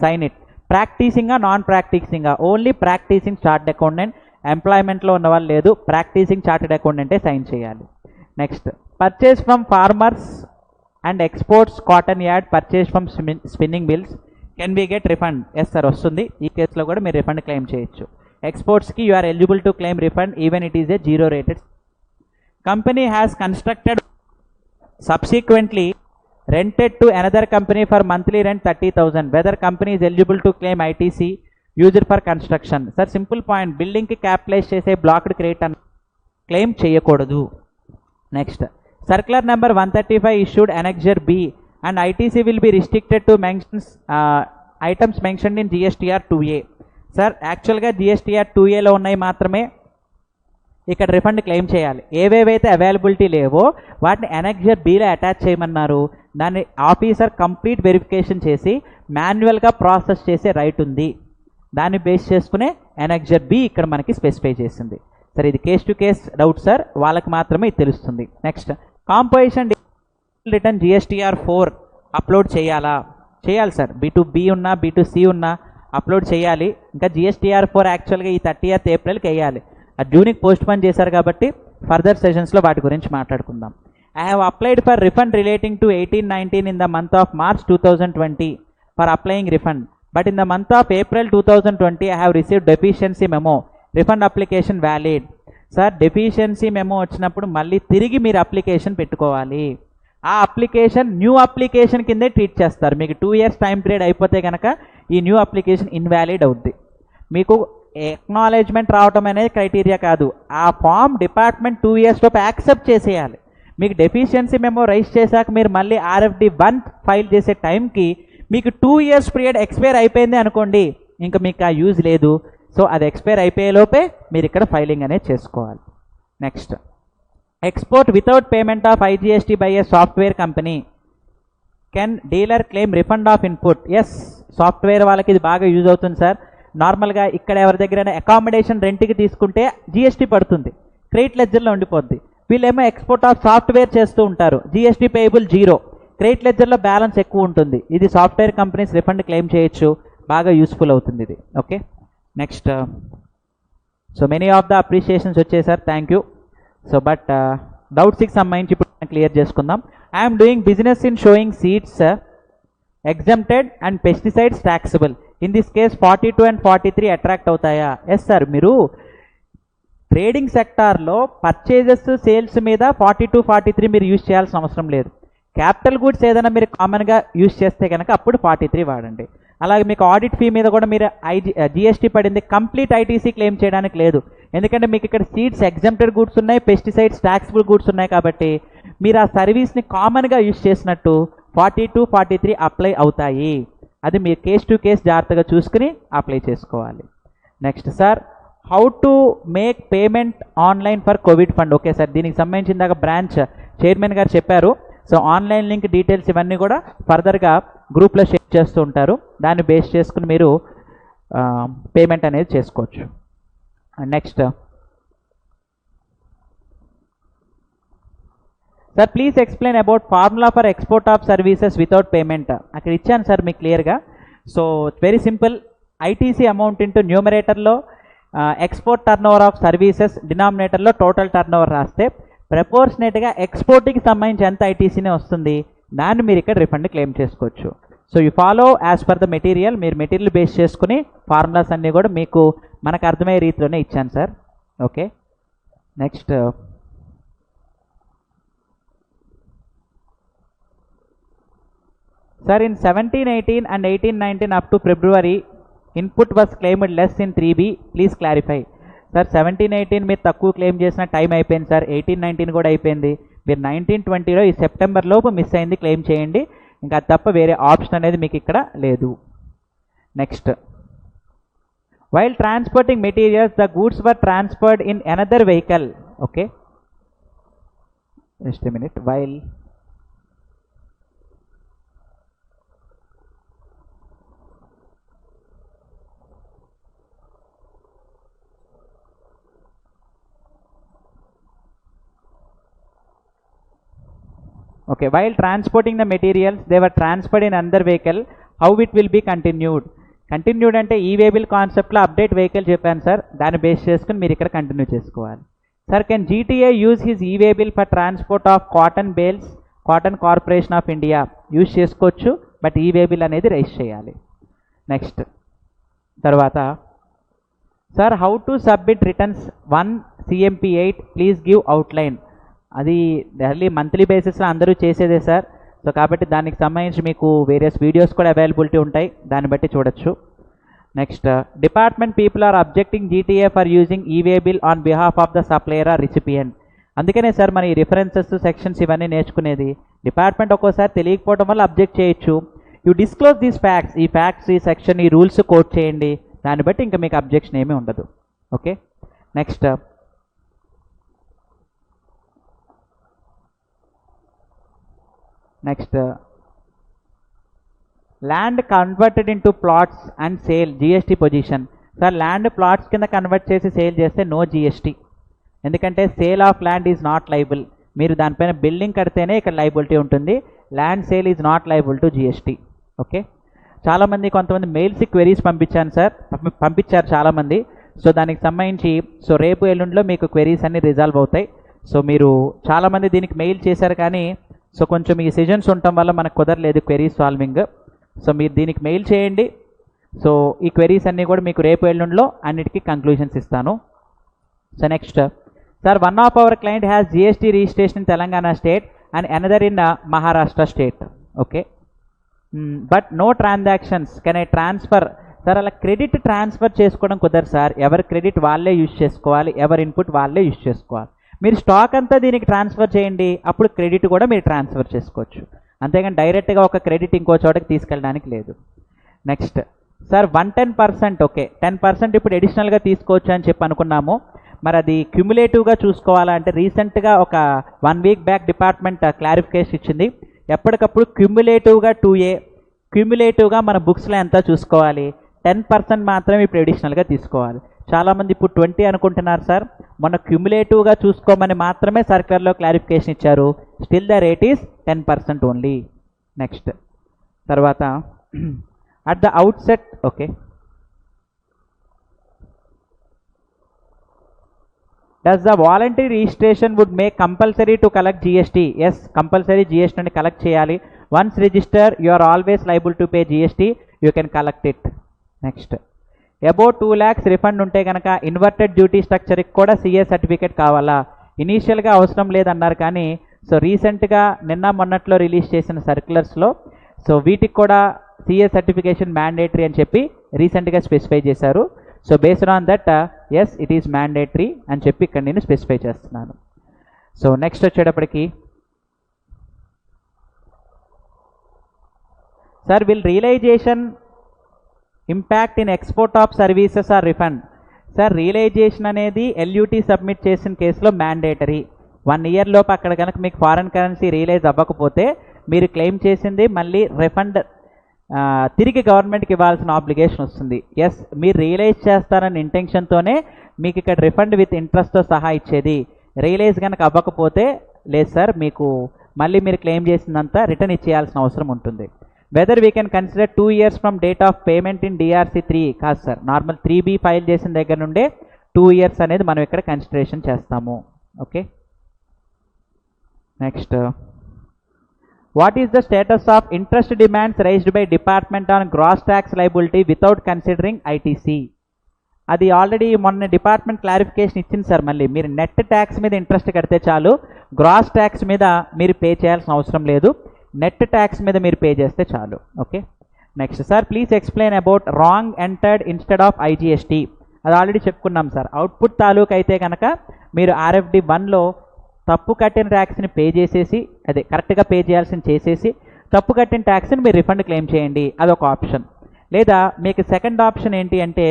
sign it. ప్రాక్టీసింగా నాన్ ప్రాక్టీసింగా? Only practising chartered accountant, ఎంప్లాయ్మెంట్లో ఉన్న వాళ్ళు లేదు, ప్రాక్టీసింగ్ చార్టెడ్ అకౌంటెంటే సైన్ చేయాలి. Next, purchase from farmers and exports cotton yard, purchase from spinning mills, can be get refund? Yes sir, వస్తుంది. ఈ కేసులో కూడా మీరు రిఫండ్ క్లెయిమ్ చేయొచ్చు. ఎక్స్పోర్ట్స్కి you are eligible to claim refund even it is a 0 rated. Company has constructed subsequently rented to another company for monthly rent 30,000. Whether company is eligible to claim ITC used for construction? Sir, simple point, building ki capitalize chese blocked crate and claim cheyakodadu. Next, circular number 135 issued annexure B and ITC will be restricted to items mentioned in GSTR 2A. Sir, actually ga GSTR 2A lo unnai maatrame ఇక్కడ refund క్లెయిమ్ చేయాలి. ఏవేవైతే availability లేవో వాటిని annexure బీలో attach చేయమన్నారు. దాన్ని officer complete verification చేసి మాన్యువల్గా ప్రాసెస్ చేసే రైట్ ఉంది. దాన్ని బేస్ చేసుకునే ఎనెక్జర్ బి ఇక్కడ మనకి స్పెసిఫై చేసింది. సార్ ఇది case to case doubt sir, వాళ్ళకి మాత్రమే ఇది తెలుస్తుంది. Next composition return GSTR4 upload చేయాలా? చేయాలి సార్. B2B ఉన్నా B2C ఉన్నా అప్లోడ్ చేయాలి. ఇంకా GSTR4 యాక్చువల్గా ఈ 30th ఏప్రిల్కి వేయాలి. అది జూన్కి పోస్ట్ పోన్ చేశారు కాబట్టి ఫర్దర్ సెషన్స్లో వాటి గురించి మాట్లాడుకుందాం. I have applied for refund relating to 18-19 in the month of March 2020 for applying refund. But in the month of April 2020, I have received deficiency memo. Refund application valid. Sir deficiency memo వచ్చినప్పుడు మళ్ళీ తిరిగి మీరు application పెట్టుకోవాలి. ఆ application new application కిందే treat చేస్తారు. మీకు 2 years time period అయిపోతే కనుక ఈ న్యూ అప్లికేషన్ ఇన్వాలిడ్ అవుద్ది. మీకు ఎక్నాలెడ్జ్మెంట్ రావటం అనేది క్రైటీరియా కాదు. ఆ ఫామ్ డిపార్ట్మెంట్ 2 years లోపు యాక్సెప్ట్ చేసేయాలి. మీకు డెఫిషియన్సీ మెమో రైజ్ చేశాక మీరు మళ్ళీ RFD1 ఫైల్ చేసే టైంకి మీకు 2 years పీరియడ్ ఎక్స్పైర్ అయిపోయింది అనుకోండి, ఇంకా మీకు ఆ యూజ్ లేదు. సో అది ఎక్స్పైర్ అయిపోయేలోపే మీరు ఇక్కడ ఫైలింగ్ అనేది చేసుకోవాలి. Next export without payment of IGST by a software company. Can dealer claim refund of input? Yes, software వాళ్ళకి ఇది బాగా యూజ్ అవుతుంది సార్. నార్మల్గా ఇక్కడ ఎవరి దగ్గరైనా అకామిడేషన్ రెంట్కి తీసుకుంటే GST పడుతుంది, క్రెడిట్ లెడ్జర్లో ఉండిపోద్ది. వీళ్ళేమో ఎక్స్పోర్ట్ ఆఫ్ సాఫ్ట్వేర్ చేస్తూ ఉంటారు, GST పేయబుల్ 0, క్రెడిట్ లెడ్జర్లో బ్యాలెన్స్ ఎక్కువ ఉంటుంది. ఇది సాఫ్ట్వేర్ కంపెనీస్ రిఫండ్ క్లెయిమ్ చేయొచ్చు, బాగా యూస్ఫుల్ అవుతుంది ఇది. Okay next so many of the appreciations వచ్చాయి sir, thank you. So but డౌట్స్కి సంబంధించి ఇప్పుడు క్లియర్ చేసుకుందాం. I'm doing business in sowing seeds exempted and pesticides taxable. In this case 42 and 43 attract అవుతాయా? ఎస్ సార్, మీరు trading సెక్టార్లో purchases sales మీద 42, 43 మీరు యూజ్ చేయాల్సిన అవసరం లేదు. క్యాపిటల్ గూడ్స్ ఏదైనా మీరు కామన్గా యూజ్ చేస్తే కనుక అప్పుడు 43 వాడండి. అలాగే మీకు ఆడిట్ ఫీ మీద కూడా మీరు GST పడింది, కంప్లీట్ ITC క్లెయిమ్ చేయడానికి లేదు. ఎందుకంటే మీకు ఇక్కడ సీడ్స్ ఎగ్జెంప్టెడ్ గూడ్స్ ఉన్నాయి, పెస్టిసైడ్స్ ట్యాక్సిబుల్ గూడ్స్ ఉన్నాయి కాబట్టి మీరు ఆ సర్వీస్ని కామన్గా యూజ్ చేసినట్టు 42, 43 అప్లై అవుతాయి. అది మీరు కేస్ టు కేస్ జాగ్రత్తగా చూసుకుని అప్లై చేసుకోవాలి. Next sir, how to make payment online for Covid fund. Okay sir, దీనికి సంబంధించిన దాకా బ్రాంచ్ చైర్మన్ గారు చెప్పారు. సో ఆన్లైన్ లింక్ డీటెయిల్స్ ఇవన్నీ కూడా ఫర్దర్గా గ్రూప్లో షేర్ చేస్తూ ఉంటారు. దాన్ని బేస్ చేసుకుని మీరు పేమెంట్ అనేది చేసుకోవచ్చు. Next sir, please explain about formula for export of services without payment. అక్కడ ఇచ్చాను సార్ మీకు క్లియర్గా. So very simple, ITC amount into న్యూమరేటర్లో export turn over of services, డినామినేటర్లో టోటల్ టర్న్ ఓవర్ రాస్తే ప్రపోర్షనేట్గా ఎక్స్పోర్ట్కి సంబంధించి ఎంత ITCనే వస్తుంది, దాన్ని మీరు ఇక్కడ రిఫండ్ క్లెయిమ్ చేసుకోవచ్చు. So you follow as per the material. మీరు మెటీరియల్ బేస్ చేసుకుని ఫార్ములాస్ అన్నీ కూడా మీకు మనకు అర్థమయ్యే రీతిలోనే ఇచ్చాను sir. Okay next sir, in 17-18 and 18-19 up to February input was claimed less in 3B, please clarify. Sir 17-18 మీరు తక్కువ క్లెయిమ్ చేసిన టైం అయిపోయింది సార్, 18-19 కూడా అయిపోయింది. మీరు 19-20లో ఈ సెప్టెంబర్ లోపు మిస్ అయింది క్లెయిమ్ చేయండి, ఇంకా తప్ప వేరే ఆప్షన్ అనేది మీకు ఇక్కడ లేదు. Next, while transporting materials the goods were transferred in another vehicle. Okay just a minute. While okay, while transporting the materials they were transferred in another vehicle, how it will be continued. Continued అంటే e waybill కాన్సెప్ట్లో update vehicle చెప్పాను sir, దాన్ని base చేసుకుని మీరు ఇక్కడ continue చేసుకోవాలి. Sir, can GTA use his e waybill for transport of cotton bales, cotton corporation of India use చేసుకోవచ్చు, but e waybill అనేది రైజ్ చేయాలి. నెక్స్ట్ తర్వాత sir, how to submit returns 1 CMP8 please give outline. అది daily monthly బేసిస్లో అందరూ చేసేదే sir. So కాబట్టి దానికి సంబంధించి మీకు వేరియస్ వీడియోస్ కూడా అవైలబిలిటీ ఉంటాయి, దాన్ని బట్టి చూడొచ్చు. Next, department people are objecting GTA for using eway bill on behalf of the supplier or recipient. అందుకనే సార్ మన ఈ రిఫరెన్సెస్ సెక్షన్స్ ఇవన్నీ నేర్చుకునేది. డిపార్ట్మెంట్ ఒక్కోసారి తెలియకపోవడం వల్ల అబ్జెక్ట్ చేయొచ్చు. యూ డిస్క్లోజ్ దీస్ ఫ్యాక్ట్స్, ఈ ఫ్యాక్ట్స్, ఈ సెక్షన్, ఈ రూల్స్ కోట్ చేయండి, దాన్ని బట్టి ఇంకా మీకు అబ్జెక్షన్ ఏమీ ఉండదు. Okay next land converted into plots and sale GST position. Sir land plots కింద కన్వర్ట్ చేసి సేల్ చేస్తే నో జిఎస్టీ, ఎందుకంటే sale of land is not liable. మీరు దానిపైన బిల్డింగ్ కడితేనే ఇక్కడ లైబిలిటీ ఉంటుంది. Land sale is not liable to GST. Okay, చాలామంది కొంతమంది మెయిల్స్ క్వెరీస్ పంపించాను సార్, పంపించారు చాలామంది. సో దానికి సంబంధించి సో రేపు ఎల్లుండిలో మీకు క్వెరీస్ అన్ని రిజాల్వ్ అవుతాయి. సో మీరు చాలామంది దీనికి మెయిల్ చేశారు, కానీ సో కొంచెం ఈ సెషన్స్ ఉండటం వల్ల మనకు కుదరలేదు క్వెరీస్ సాల్వింగ్. సో మీరు దీనికి మెయిల్ చేయండి. సో ఈ క్వెరీస్ అన్నీ కూడా మీకు రేపు ఎల్లుండిలో అన్నిటికీ కంక్లూషన్స్ ఇస్తాను. So next sir, one of our client has GST registration in Telangana state and another in Maharashtra state. Okay, but no transactions, can I transfer? Sir అలా క్రెడిట్ ట్రాన్స్ఫర్ చేసుకోవడం కుదరదు సార్. ఎవరి క్రెడిట్ వాళ్ళే యూజ్ చేసుకోవాలి, ఎవరి ఇన్పుట్ వాళ్ళే use చేసుకోవాలి. మీరు స్టాక్ అంతా దీనికి ట్రాన్స్ఫర్ చేయండి, అప్పుడు క్రెడిట్ కూడా మీరు ట్రాన్స్ఫర్ చేసుకోవచ్చు. అంతేగాని డైరెక్ట్గా ఒక క్రెడిట్ ఇంకో చోటకి తీసుకెళ్ళడానికి లేదు. Next sir, 110%. ఓకే, 10% ఇప్పుడు అడిషనల్గా తీసుకోవచ్చు అని చెప్పి అనుకున్నాము. మరి అది క్యుములేటివ్గా చూసుకోవాలంటే రీసెంట్గా ఒక 1 వీక్ బ్యాక్ డిపార్ట్మెంట్ క్లారిఫికేషన్ ఇచ్చింది. ఎప్పటికప్పుడు క్యుములేటివ్గా 2A క్యుములేటివ్గా మన బుక్స్లో ఎంత చూసుకోవాలి, 10% మాత్రమే ఇప్పుడు అడిషనల్గా తీసుకోవాలి. చాలామంది ఇప్పుడు 20 అనుకుంటున్నారు సార్. మన క్యుములేటివ్గా చూసుకోమని మాత్రమే సర్క్యులర్లో క్లారిఫికేషన్ ఇచ్చారు. Still the rate is 10% only. Next తర్వాత at the outset. Okay, does the voluntary registration would make compulsory to collect GST? Yes, compulsory జిఎస్టీని కలెక్ట్ చేయాలి. Once register you are always liable to pay GST, you can collect it. Next about 2 lakhs refund ఉంటే కనుక inverted duty స్ట్రక్చర్కి కూడా CA certificate కావాలా? ఇనీషియల్గా అవసరం లేదన్నారు, కానీ సో రీసెంట్గా నిన్న మొన్నట్లో రిలీజ్ చేసిన సర్క్యులర్స్లో సో వీటికి కూడా సిఏ సర్టిఫికేషన్ మ్యాండేటరీ అని చెప్పి రీసెంట్గా స్పెసిఫై చేశారు. So based on that yes it is mandatory అని చెప్పి ఇక్కడ నేను స్పెసిఫై చేస్తున్నాను. సో నెక్స్ట్ వచ్చేటప్పటికి sir, will realisation impact in export of services or refund? Sir realisation అనేది ఎల్యూటీ సబ్మిట్ చేసిన కేసులో మ్యాండేటరీ. 1 year లోపు అక్కడ కనుక మీకు ఫారెన్ కరెన్సీ రియలైజ్ అవ్వకపోతే మీరు క్లెయిమ్ చేసింది మళ్ళీ రిఫండ్ తిరిగి గవర్నమెంట్కి ఇవ్వాల్సిన ఆబ్లిగేషన్ వస్తుంది. ఎస్, మీరు రియలైజ్ చేస్తారన్న ఇంటెన్షన్తోనే మీకు ఇక్కడ రిఫండ్ విత్ ఇంట్రెస్ట్తో సహా ఇచ్చేది. రియలైజ్ కనుక అవ్వకపోతే లేదు సార్, మీకు మళ్ళీ మీరు క్లెయిమ్ చేసిందంతా రిటర్న్ ఇచ్చేయాల్సిన అవసరం ఉంటుంది. Whether we can consider 2 years from date of payment in DRC 3? కాదు సార్, నార్మల్ 3B ఫైల్ చేసిన దగ్గర నుండే 2 years అనేది మనం ఇక్కడ కన్సిడరేషన్ చేస్తాము. Okay, next what is the status of interest demands raised by department on gross tax liability without considering ITC? అది already మొన్న డిపార్ట్మెంట్ క్లారిఫికేషన్ ఇచ్చింది సార్. మళ్ళీ మీరు నెట్ ట్యాక్స్ మీద ఇంట్రెస్ట్ కడితే చాలు, గ్రాస్ ట్యాక్స్ మీద మీరు పే చేయాల్సిన అవసరం లేదు. నెట్ ట్యాక్స్ మీద మీరు పే చేస్తే చాలు. Okay, next sir, please explain about wrong entered instead of IGST. అది ఆల్రెడీ చెప్పుకున్నాం సార్. అవుట్పుట్ తాలూకు అయితే కనుక మీరు RFD 1లో తప్పు కట్టిన ట్యాక్స్ని పే చేసేసి, అదే కరెక్ట్గా పే చేయాల్సిన చేసేసి తప్పు కట్టిన ట్యాక్స్ని మీరు రిఫండ్ క్లెయిమ్ చేయండి, అదొక ఆప్షన్. లేదా మీకు సెకండ్ ఆప్షన్ ఏంటి అంటే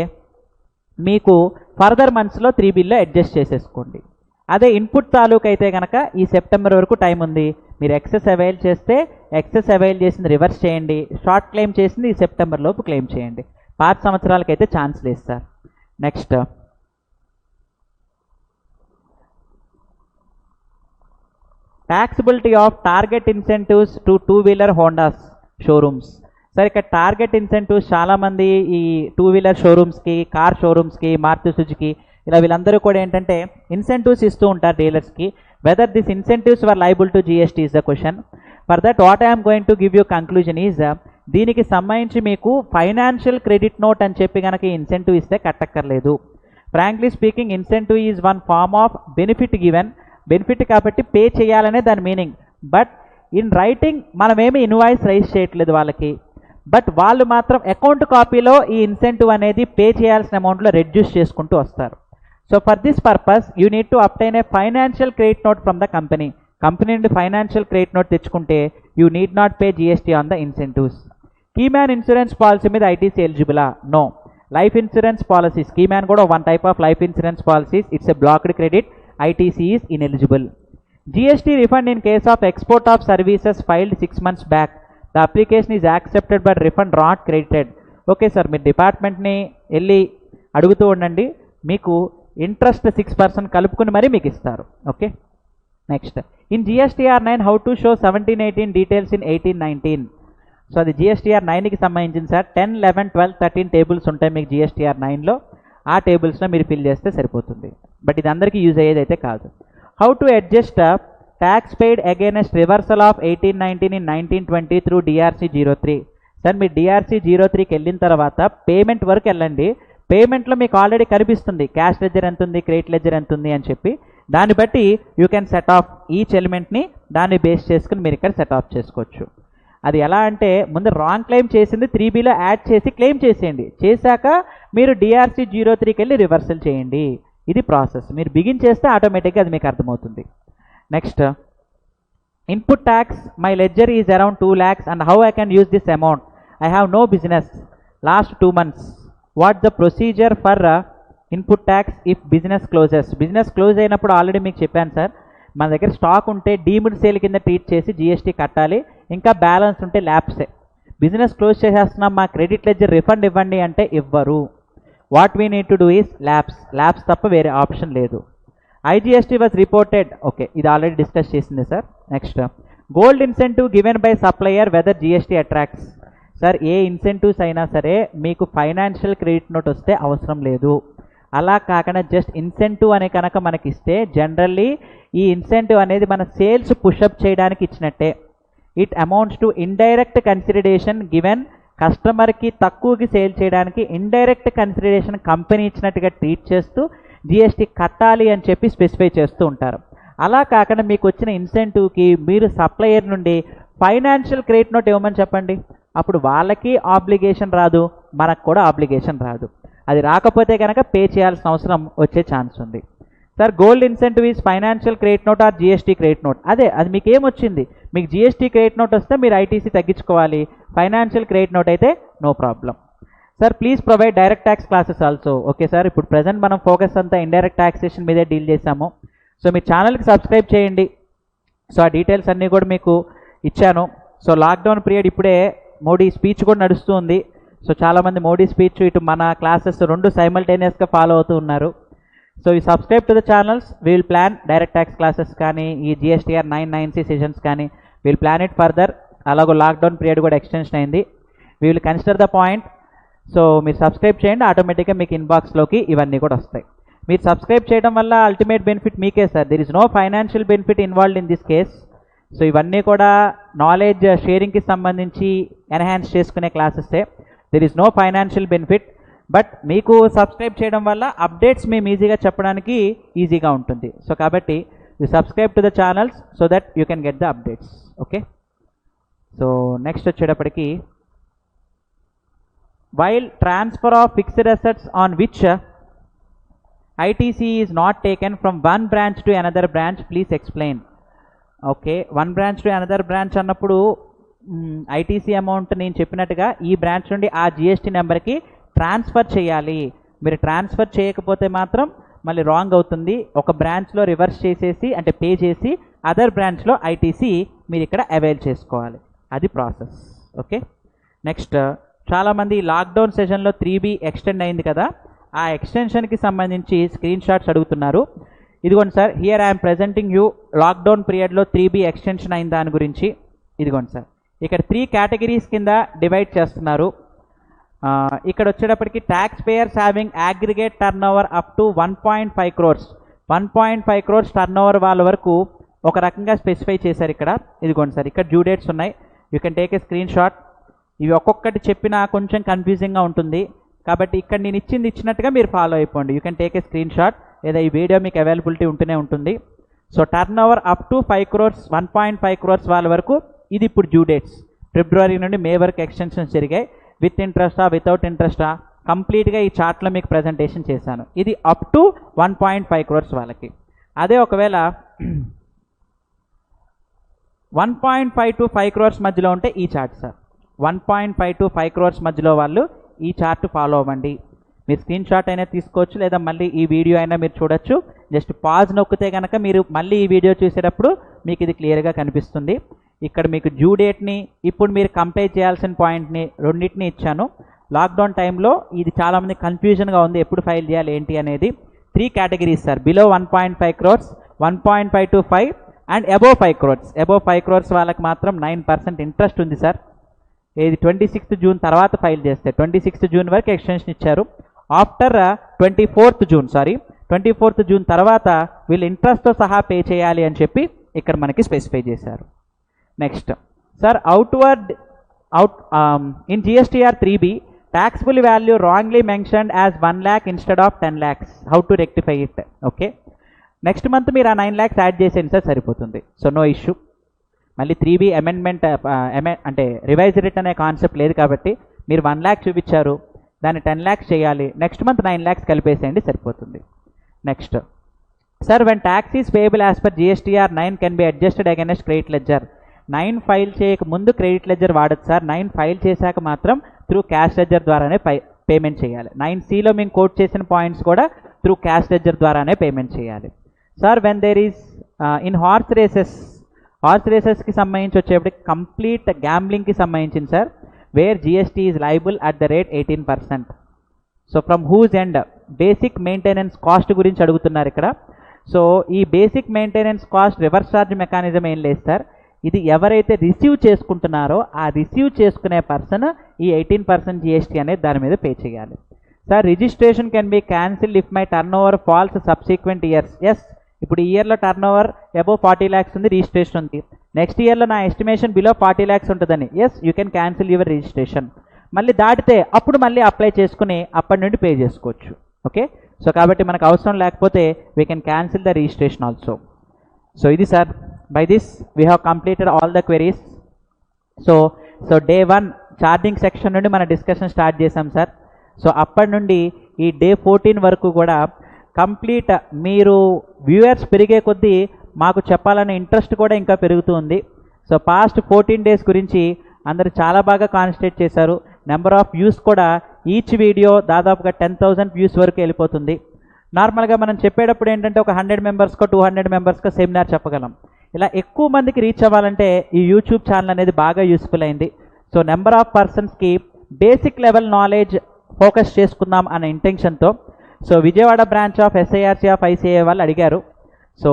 మీకు ఫర్దర్ మంత్స్లో 3Bలో అడ్జస్ట్ చేసేసుకోండి. అదే ఇన్పుట్ తాలూకు అయితే కనుక ఈ సెప్టెంబర్ వరకు టైం ఉంది. మీరు ఎక్సెస్ అవైల్ చేస్తే ఎక్సెస్ అవైల్ చేసింది రివర్స్ చేయండి, షార్ట్ క్లెయిమ్ చేసింది ఈ సెప్టెంబర్ లోపు క్లెయిమ్ చేయండి. 5 సంవత్సరాలకైతే ఛాన్స్ లేదు sir. Next taxability of target incentives to 2-wheeler Hondas showrooms. Sir ఇక్కడ టార్గెట్ ఇన్సెంటివ్స్ చాలామంది ఈ 2-wheeler షోరూమ్స్కి, కార్ షోరూమ్స్కి, మారుతి సుజుకి ఇలా వీళ్ళందరూ కూడా ఏంటంటే ఇన్సెంటివ్స్ ఇస్తూ ఉంటారు డీలర్స్కి. Whether this incentives were liable to GST is the question. For that what I'm going to give you conclusion is, దీనికి సంబంధించి మీకు ఫైనాన్షియల్ క్రెడిట్ నోట్ అని చెప్పి కనుక ఇన్సెంటివ్ ఇస్తే కట్టక్కర్లేదు. Frankly speaking incentive is one form of benefit given. Benefit కాబట్టి pay చేయాలనే దాని మీనింగ్. బట్ ఇన్ రైటింగ్ మనమేమి ఇన్వాయిస్ రైజ్ చేయట్లేదు వాళ్ళకి. బట్ వాళ్ళు మాత్రం అకౌంట్ కాపీలో ఈ ఇన్సెంటివ్ అనేది పే చేయాల్సిన అమౌంట్లో రెడ్యూస్ చేసుకుంటూ వస్తారు. So for this purpose you need to obtain a financial credit note from the company. Company నుండి ఫైనాన్షియల్ క్రెడిట్ నోట్ తెచ్చుకుంటే you need not pay GST on the incentives. Keyman insurance policy మీద ITC ఎలిజిబులా? No. Life insurance policies, keyman కూడా one type of life insurance policies, it's a blocked credit, ITC is ineligible. GST refund in case of export of services filed 6 months back. The application is accepted but refund not credited. Okay sir, మీరు డిపార్ట్మెంట్ని వెళ్ళి అడుగుతూ ఉండండి, మీకు interest 6% కలుపుకుని మరీ మీకు ఇస్తారు. Okay, next in GSTR 9 how to show 17-18 details in 18-19. So అది GSTR 9కి సంబంధించింది సార్. 10, 11, 12, 13 టేబుల్స్ ఉంటాయి మీకు GSTR 9లో. ఆ టేబుల్స్లో మీరు ఫిల్ చేస్తే సరిపోతుంది. బట్ ఇది అందరికీ యూజ్ అయ్యేది అయితే కాదు. How to adjust tax paid against reversal of 18-19 in 19-20 through DRC 03. Sir మీరు DRC 03కి వెళ్ళిన తర్వాత పేమెంట్ వరకు వెళ్ళండి. పేమెంట్లో మీకు ఆల్రెడీ కనిపిస్తుంది క్యాష్ లెడ్జర్ ఎంత ఉంది, క్రెడిట్ లెడ్జర్ ఎంత ఉంది అని చెప్పి. దాన్ని బట్టి you can set off each ఎలిమెంట్ని దాన్ని బేస్ చేసుకుని మీరు ఇక్కడ సెట్ ఆఫ్ చేసుకోవచ్చు. అది ఎలా అంటే ముందు రాంగ్ క్లెయిమ్ చేసింది 3Bలో యాడ్ చేసి క్లెయిమ్ చేసేయండి. చేశాక మీరు DRC 03కి వెళ్ళి రివర్సల్ చేయండి. ఇది ప్రాసెస్. మీరు బిగిన్ చేస్తే ఆటోమేటిక్గా అది మీకు అర్థమవుతుంది. Next input tax my ledger is around 2 lakhs and how I can use this amount. I have no business last 2 months. What the procedure for input tax if business closes. Business close అయినప్పుడు already మీకు చెప్పాను sir, మన దగ్గర stock ఉంటే deemed sale కింద treat చేసి GST కట్టాలి. ఇంకా బ్యాలెన్స్ ఉంటే ల్యాప్సే. బిజినెస్ క్లోజ్ చేసేస్తున్నాం, మా క్రెడిట్ లెడ్జర్ రిఫండ్ ఇవ్వండి అంటే ఇవ్వరు. What we need to do is lapse తప్ప వేరే ఆప్షన్ లేదు. IGST was reported. ఓకే, ఇది ఆల్రెడీ డిస్కస్ చేసింది sir. Next gold incentive given by supplier whether GST attracts. Sir ఏ ఇన్సెంటివ్స్ అయినా సరే మీకు ఫైనాన్షియల్ క్రెడిట్ నోట్ వస్తే అవసరం లేదు. అలా కాకుండా జస్ట్ ఇన్సెంటివ్ అనే కనుక మనకి ఇస్తే జనరల్లీ ఈ ఇన్సెంటివ్ అనేది మన సేల్స్ పుషప్ చేయడానికి ఇచ్చినట్టే. It amounts to indirect consideration given. కస్టమర్కి తక్కువకి సేల్ చేయడానికి ఇండైరెక్ట్ కన్సిడరేషన్ కంపెనీ ఇచ్చినట్టుగా ట్రీట్ చేస్తూ GST కట్టాలి అని చెప్పి స్పెసిఫై చేస్తూ ఉంటారు. అలా కాకుండా మీకు వచ్చిన ఇన్సెంటివ్కి మీరు సప్లయర్ నుండి ఫైనాన్షియల్ క్రెడిట్ నోట్ ఇవ్వమని చెప్పండి. అప్పుడు వాళ్ళకి ఆబ్లిగేషన్ రాదు, మనకు కూడా ఆబ్లిగేషన్ రాదు. అది రాకపోతే కనుక పే చేయాల్సిన అవసరం వచ్చే ఛాన్స్ ఉంది. Sir gold incentive is financial credit note are GST credit note. అదే, అది మీకు ఏమొచ్చింది, మీకు GST క్రెడిట్ నోట్ వస్తే మీరు ITC తగ్గించుకోవాలి. ఫైనాన్షియల్ క్రెడిట్ నోట్ అయితే no problem. Sir please provide direct tax classes also. Okay sir, ఇప్పుడు ప్రజెంట్ మనం ఫోకస్ అంతా ఇండైరెక్ట్ ట్యాక్సేషన్ మీదే డీల్ చేసాము. సో మీ ఛానల్కి సబ్స్క్రైబ్ చేయండి. సో ఆ డీటెయిల్స్ అన్నీ కూడా మీకు ఇచ్చాను. సో లాక్డౌన్ పీరియడ్ ఇప్పుడే మోడీ స్పీచ్ కూడా నడుస్తుంది. సో చాలామంది మోడీ స్పీచ్ ఇటు మన క్లాసెస్ రెండు సైమల్టేనియస్గా ఫాలో అవుతూ ఉన్నారు. సో ఈ subscribe to the channels, we will plan direct tax classes కానీ ఈ GSTR 9-9C సెషన్స్ కానీ విల్ ప్లాన్ ఇట్ ఫర్దర్. అలాగో లాక్డౌన్ పీరియడ్ కూడా ఎక్స్టెన్షన్ అయింది. We will consider the point. So మీరు సబ్స్క్రైబ్ చేయండి, ఆటోమేటిక్గా మీకు ఇన్బాక్స్లోకి ఇవన్నీ కూడా వస్తాయి. మీరు సబ్స్క్రైబ్ చేయడం వల్ల అల్టిమేట్ బెనిఫిట్ మీకే sir. There is no financial benefit involved in this case. So ఇవన్నీ కూడా నాలెడ్జ్ షేరింగ్కి సంబంధించి ఎన్హాన్స్ చేసుకునే క్లాసెసే. There is no financial benefit. But మీకు సబ్స్క్రైబ్ చేయడం వల్ల అప్డేట్స్ మేము ఈజీగా చెప్పడానికి ఈజీగా ఉంటుంది. సో కాబట్టి you subscribe to the channels so that you can get the updates. Okay, so next వచ్చేటప్పటికి while transfer of fixed assets on which ITC is not taken from one branch to another branch, please explain. Okay, one branch to another branch అన్నప్పుడు ITC amount నేను చెప్పినట్టుగా ఈ branch నుండి ఆ GST నెంబర్కి transfer చేయాలి. మీరు ట్రాన్స్ఫర్ చేయకపోతే మాత్రం మళ్ళీ రాంగ్ అవుతుంది. ఒక బ్రాంచ్లో రివర్స్ చేసేసి అంటే పే చేసి అదర్ బ్రాంచ్లో ITC మీరు ఇక్కడ అవైల్ చేసుకోవాలి. అది ప్రాసెస్. ఓకే, నెక్స్ట్ చాలామంది లాక్డౌన్ సెషన్లో 3B ఎక్స్టెండ్ అయింది కదా, ఆ ఎక్స్టెన్షన్కి సంబంధించి స్క్రీన్ షాట్స్ అడుగుతున్నారు. ఇదిగోండి sir, here I'm presenting you lockdown పీరియడ్లో 3B ఎక్స్టెన్షన్ అయిన దాని గురించి. ఇదిగోండి సార్, ఇక్కడ 3 కేటగిరీస్ కింద డివైడ్ చేస్తున్నారు. ఇక్కడ వచ్చేటప్పటికి tax payers having aggregate turnover up to 1.5 crores 1.5 crores turnover వాళ్ళ వరకు ఒక రకంగా స్పెసిఫై చేశారు ఇక్కడ. ఇదిగోండి సార్, ఇక్కడ డ్యూ డేట్స్ ఉన్నాయి. You can take a screen shot. ఇవి ఒక్కొక్కటి చెప్పినా కొంచెం కన్ఫ్యూజింగ్గా ఉంటుంది కాబట్టి ఇక్కడ నేను ఇచ్చినట్టుగా మీరు ఫాలో అయిపోండి. You can take a screen shot, లేదా ఈ వీడియో మీకు అవైలబిలిటీ ఉంటూనే ఉంటుంది. So turn over up to 5 crores 1.5 crores వాళ్ళ వరకు ఇది ఇప్పుడు డ్యూ డేట్స్. ఫిబ్రవరి నుండి మే వరకు ఎక్స్టెన్షన్స్ జరిగాయి. విత్ ఇంట్రెస్టా వితౌట్ ఇంట్రెస్టా కంప్లీట్గా ఈ చార్ట్లో మీకు ప్రజెంటేషన్ చేశాను. ఇది అప్ టు 1.5 crores వాళ్ళకి. అదే ఒకవేళ 1.5 to 5 crores మధ్యలో ఉంటే ఈ చార్ట్ సార్. 1.5 to 5 crores మధ్యలో వాళ్ళు ఈ చార్ట్ ఫాలో అవ్వండి. మీరు స్క్రీన్ షాట్ అయినా తీసుకోవచ్చు, లేదా మళ్ళీ ఈ వీడియో అయినా మీరు చూడొచ్చు. జస్ట్ పాజ్ నొక్కితే కనుక మీరు మళ్ళీ ఈ వీడియో చూసేటప్పుడు మీకు ఇది క్లియర్గా కనిపిస్తుంది. ఇక్కడ మీకు డ్యూ డేట్ని ఇప్పుడు మీరు కంపేర్ చేయాల్సిన పాయింట్ని రెండింటిని ఇచ్చాను. లాక్డౌన్ టైంలో ఇది చాలామంది కన్ఫ్యూజన్గా ఉంది, ఎప్పుడు ఫైల్ చేయాలి ఏంటి అనేది. 3 categories sir, below 1.5 crores, 1.5 to 5 and above 5 crores. Above 5 crores వాళ్ళకి మాత్రం 9% ఇంట్రెస్ట్ ఉంది సార్. ఇది 26th June తర్వాత ఫైల్ చేస్తే 26th June వరకు ఎక్స్టెన్షన్ ఇచ్చారు. ఆఫ్టర్ 24th June తర్వాత వీళ్ళు ఇంట్రెస్ట్తో సహా పే చేయాలి అని చెప్పి ఇక్కడ మనకి స్పెసిఫై చేశారు. Next sir, in GSTR 3B, taxable value wrongly mentioned as 1 lakh instead of 10 lakhs. How to rectify it? Okay. Next month మీరు ఆ 9 lakhs యాడ్ చేసేయండి సార్, సరిపోతుంది. So no issue. మళ్ళీ 3B అమెండ్మెంట్ అంటే రివైజ్ రిట్ అనే concept లేదు కాబట్టి మీరు 1 lakh చూపించారు, దాన్ని 10 lakhs చేయాలి, నెక్స్ట్ మంత్ 9 lakhs కలిపేసేయండి, సరిపోతుంది. Next sir, when tax is payable as per GSTR 9 can be adjusted against credit ledger. 9 file చేయక ముందు క్రెడిట్ లెడ్జర్ వాడదు సార్. 9 ఫైల్ చేశాక మాత్రం త్రూ క్యాష్ లెడ్జర్ ద్వారానే పేమెంట్ చేయాలి. 9Cలో మేము కోట్ చేసిన పాయింట్స్ కూడా త్రూ క్యాష్ లెడ్జర్ ద్వారానే పేమెంట్ చేయాలి. Sir, when there is in horse రేసెస్కి సంబంధించి వచ్చేప్పటికి కంప్లీట్ గ్యాంబ్లింగ్కి సంబంధించింది sir, where GST is liable at the rate 18%. So from whose end basic maintenance cost గురించి అడుగుతున్నారు ఇక్కడ. సో ఈ basic maintenance cost reverse charge mechanism ఏం లేదు సార్. ఇది ఎవరైతే రిసీవ్ చేసుకుంటున్నారో ఆ రిసీవ్ చేసుకునే పర్సన్ ఈ 18% జిఎస్టీ అనేది దాని మీద పే చేయాలి. Sir, registration can be cancel if my turnover falls subsequent years. Yes, ఇప్పుడు ఈ ఇయర్లో టర్న్ ఓవర్ అబోవ్ 40 lakhs ఉంది, రిజిస్ట్రేషన్ ఉంది. నెక్స్ట్ ఇయర్లో నా ఎస్టిమేషన్ బిలో 40 lakhs ఉంటుందని, yes you can cancel your registration. మళ్ళీ దాటితే అప్పుడు మళ్ళీ అప్లై చేసుకుని అప్పటి నుండి పే చేసుకోవచ్చు. ఓకే, సో కాబట్టి మనకు అవసరం లేకపోతే we can cancel the registration also. So ఇది sir, by this we have completed all the queries. So day 1 charging section నుండి మన డిస్కషన్ స్టార్ట్ చేసాం సార్. సో అప్పటి నుండి ఈ డే 14 వరకు కూడా కంప్లీట్ మీరు వ్యూవర్స్ పెరిగే కొద్దీ మాకు చెప్పాలనే ఇంట్రెస్ట్ కూడా ఇంకా పెరుగుతుంది. సో పాస్ట్ 14 days గురించి అందరూ చాలా బాగా కాన్సన్ట్రేట్ చేశారు. నెంబర్ ఆఫ్ వ్యూస్ కూడా ఈచ్ వీడియో దాదాపుగా 10,000 వ్యూస్ వరకు వెళ్ళిపోతుంది. నార్మల్గా మనం చెప్పేటప్పుడు ఏంటంటే ఒక 100 మెంబర్స్కో 200 మెంబర్స్కో సెమినార్ చెప్పగలం. ఇలా ఎక్కువ మందికి రీచ్ అవ్వాలంటే ఈ యూట్యూబ్ ఛానల్ అనేది బాగా యూస్ఫుల్ అయింది. సో నెంబర్ ఆఫ్ పర్సన్స్కి బేసిక్ లెవెల్ నాలెడ్జ్ ఫోకస్ చేసుకుందాం అనే ఇంటెన్షన్తో so Vijayawada branch of SIRC of ICI వాళ్ళు అడిగారు. So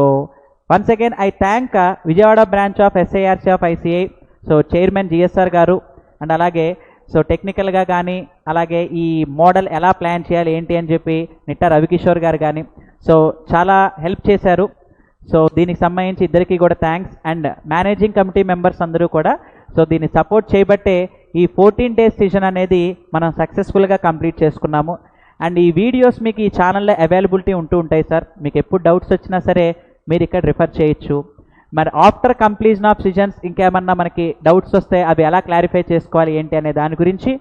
once again I thank Vijayawada branch of SIRC of ICI, so chairman GSR garu and అలాగే సో టెక్నికల్గా కానీ అలాగే ఈ మోడల్ ఎలా ప్లాన్ చేయాలి ఏంటి అని చెప్పి నిట్టా రవికిషోర్ గారు కానీ సో చాలా హెల్ప్ చేశారు. సో దీనికి సంబంధించి ఇద్దరికి కూడా thanks. And managing committee members అందరూ కూడా సో దీన్ని సపోర్ట్ చేయబట్టే ఈ 14 days సెషన్ అనేది మనం సక్సెస్ఫుల్గా కంప్లీట్ చేసుకున్నాము. అండ్ ఈ వీడియోస్ మీకు ఈ ఛానల్లో అవైలబిలిటీ ఉంటూ ఉంటాయి సార్. మీకు ఎప్పుడు డౌట్స్ వచ్చినా సరే మీరు ఇక్కడ రిఫర్ చేయొచ్చు. మరి ఆఫ్టర్ కంప్లీషన్ ఆఫ్ సెషన్స్ ఇంకేమన్నా మనకి డౌట్స్ వస్తే అవి ఎలా క్లారిఫై చేసుకోవాలి ఏంటి అనే దాని గురించి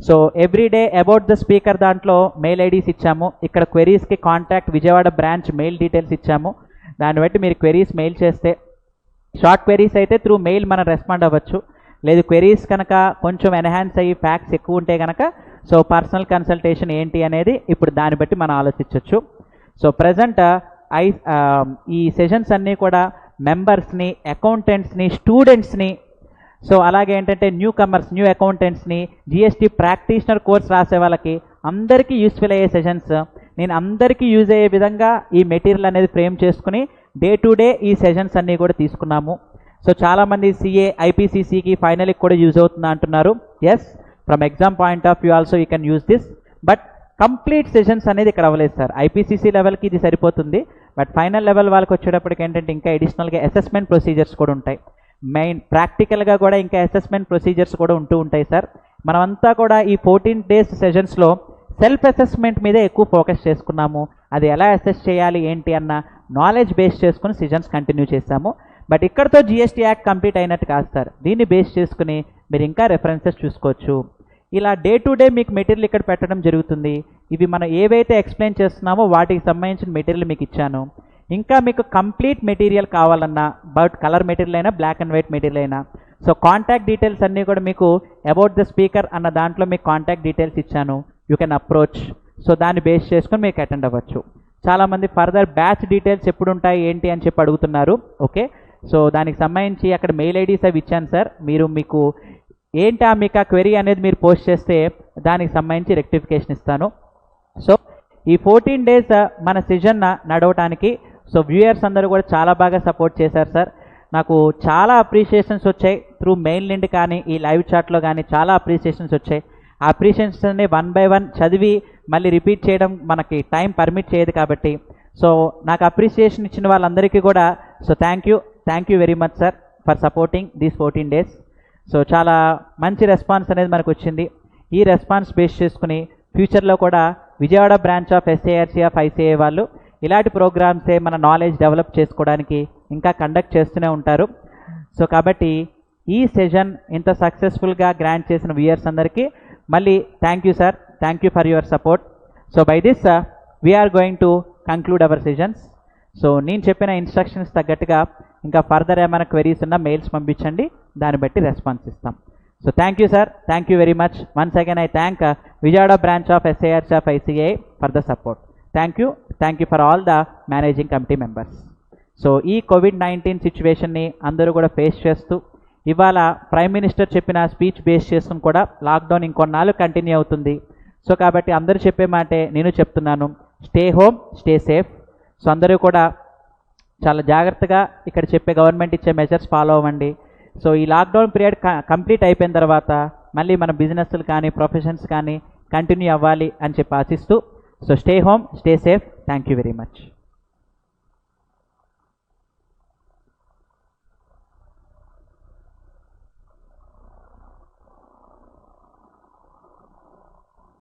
so everyday about the speaker దాంట్లో మెయిల్ ఐడీస్ ఇచ్చాము. ఇక్కడ క్వెరీస్కి contact Vijayawada branch mail details ఇచ్చాము. దాన్ని బట్టి మీరు క్వెరీస్ మెయిల్ చేస్తే షార్ట్ క్వెరీస్ అయితే త్రూ మెయిల్ మనం రెస్పాండ్ అవ్వచ్చు. లేదు క్వెరీస్ కనుక కొంచెం ఎన్హాన్స్ అయ్యి ఫ్యాక్ట్స్ ఎక్కువ ఉంటే కనుక సో పర్సనల్ కన్సల్టేషన్ ఏంటి అనేది ఇప్పుడు దాన్ని బట్టి మనం ఆలోచించవచ్చు. సో ప్రజెంట్ ఈ సెషన్స్ అన్నీ కూడా మెంబర్స్ని, అకౌంటెంట్స్ని, స్టూడెంట్స్ని సో అలాగే ఏంటంటే న్యూ కమర్స్, న్యూ అకౌంటెంట్స్ని, జిఎస్టీ ప్రాక్టీషనర్ కోర్స్ రాసే వాళ్ళకి అందరికీ యూస్ఫుల్ అయ్యే సెషన్స్. నేను అందరికీ యూజ్ అయ్యే విధంగా ఈ మెటీరియల్ అనేది ఫ్రేమ్ చేసుకుని డే టు డే ఈ సెషన్స్ అన్నీ కూడా తీసుకున్నాము. సో చాలామంది సిఏ, ఐపీసీసీకి ఫైనల్కి కూడా యూజ్ అవుతుందా అంటున్నారు. Yes, from exam point of view also you can use this. But complete sessions అనేది ఇక్కడ అవ్వలేదు సార్. ఐపీసీసీ లెవెల్కి ఇది సరిపోతుంది. బట్ ఫైనల్ లెవెల్ వాళ్ళకి వచ్చేటప్పటికి ఏంటంటే ఇంకా అడిషనల్గా అసెస్మెంట్ ప్రొసీజర్స్ కూడా ఉంటాయి. మెయిన్ ప్రాక్టికల్గా కూడా ఇంకా అసెస్మెంట్ ప్రొసీజర్స్ కూడా ఉంటూ ఉంటాయి సార్. మనమంతా కూడా ఈ 14 days సెషన్స్లో సెల్ఫ్ అసెస్మెంట్ మీదే ఎక్కువ ఫోకస్ చేసుకున్నాము. అది ఎలా అసెస్ చేయాలి ఏంటి అన్న నాలెడ్జ్ బేస్ చేసుకుని సెషన్స్ కంటిన్యూ చేస్తాము. బట్ ఇక్కడతో జిఎస్టీ యాక్ట్ కంప్లీట్ అయినట్టు కాదు సార్. దీన్ని బేస్ చేసుకుని మీరు ఇంకా రెఫరెన్సెస్ చూసుకోవచ్చు. ఇలా డే టు డే మీకు మెటీరియల్ ఇక్కడ పెట్టడం జరుగుతుంది. ఇవి మనం ఏవైతే ఎక్స్ప్లెయిన్ చేస్తున్నామో వాటికి సంబంధించిన మెటీరియల్ మీకు ఇచ్చాను. ఇంకా మీకు కంప్లీట్ మెటీరియల్ కావాలన్నా బట్ కలర్ మెటీరియల్ అయినా బ్లాక్ అండ్ వైట్ మెటీరియల్ అయినా సో కాంటాక్ట్ డీటెయిల్స్ అన్నీ కూడా మీకు అబౌట్ ద స్పీకర్ అన్న దాంట్లో మీకు కాంటాక్ట్ డీటెయిల్స్ ఇచ్చాను. You can approach. సో దాన్ని బేస్ చేసుకొని మీకు అటెండ్ అవ్వచ్చు. చాలామంది ఫర్దర్ బ్యాచ్ డీటెయిల్స్ ఎప్పుడు ఉంటాయి ఏంటి అని చెప్పి అడుగుతున్నారు. ఓకే, సో దానికి సంబంధించి అక్కడ మెయిల్ ఐడీస్ అవి ఇచ్చాను సార్. మీకు ఏంటా మీకు ఆ క్వెరీ అనేది మీరు పోస్ట్ చేస్తే దానికి సంబంధించి రెక్టిఫికేషన్ ఇస్తాను. సో ఈ 14 days మన సెషన్ నడవటానికి సో వ్యూయర్స్ అందరూ కూడా చాలా బాగా సపోర్ట్ చేశారు సార్. నాకు చాలా అప్రిషియేషన్స్ వచ్చాయి త్రూ మెయిల్ నుండి కానీ ఈ లైవ్ చాట్లో కానీ చాలా అప్రిషియేషన్స్ వచ్చాయి. ఆ అప్రిషియేషన్స్ని 1 by 1 చదివి మళ్ళీ రిపీట్ చేయడం మనకి టైం పర్మిట్ చేయదు కాబట్టి సో నాకు అప్రిషియేషన్ ఇచ్చిన వాళ్ళందరికీ కూడా so thank you very much sir for supporting these 14 days. So చాలా మంచి రెస్పాన్స్ అనేది మనకు వచ్చింది. ఈ రెస్పాన్స్ బేస్ చేసుకుని ఫ్యూచర్లో కూడా Vijayawada branch of SARC of ICAI వాళ్ళు ఇలాంటి ప్రోగ్రామ్సే మన నాలెడ్జ్ డెవలప్ చేసుకోవడానికి ఇంకా కండక్ట్ చేస్తూనే ఉంటారు. సో కాబట్టి ఈ సెషన్ ఇంత సక్సెస్ఫుల్గా గ్రాంట్ చేసిన వ్యూయర్స్ అందరికీ మళ్ళీ thank you sir. Thank you for your support. So by this we are going to conclude our sessions. So నేను చెప్పిన ఇన్స్ట్రక్షన్స్ తగ్గట్టుగా ఇంకా ఫర్దర్ ఏమైనా క్వెరీస్ ఉన్న మెయిల్స్ పంపించండి, దాన్ని బట్టి రెస్పాన్స్ ఇస్తాం. So thank you sir. Thank you very much. Once again I thank Vijayawada branch of SARC of ICAI for the support. Thank you for all the managing committee members. So ఈ COVID-19 సిచ్యువేషన్ని అందరూ కూడా face చేస్తూ ఇవాళ prime minister చెప్పిన speech base చేసుకుని కూడా lockdown ఇంకొన్నాళ్ళు continue అవుతుంది. సో కాబట్టి అందరూ చెప్పే మాటే నేను చెప్తున్నాను, stay home, stay safe. So అందరూ కూడా చాలా జాగ్రత్తగా ఇక్కడ చెప్పే గవర్నమెంట్ ఇచ్చే మెజర్స్ ఫాలో అవ్వండి. సో ఈ లాక్డౌన్ పీరియడ్ కంప్లీట్ అయిపోయిన తర్వాత మళ్ళీ మన బిజినెస్లు కానీ ప్రొఫెషన్స్ కానీ కంటిన్యూ అవ్వాలి అని చెప్పి ఆశిస్తూ so stay home, stay safe. Thank you very much.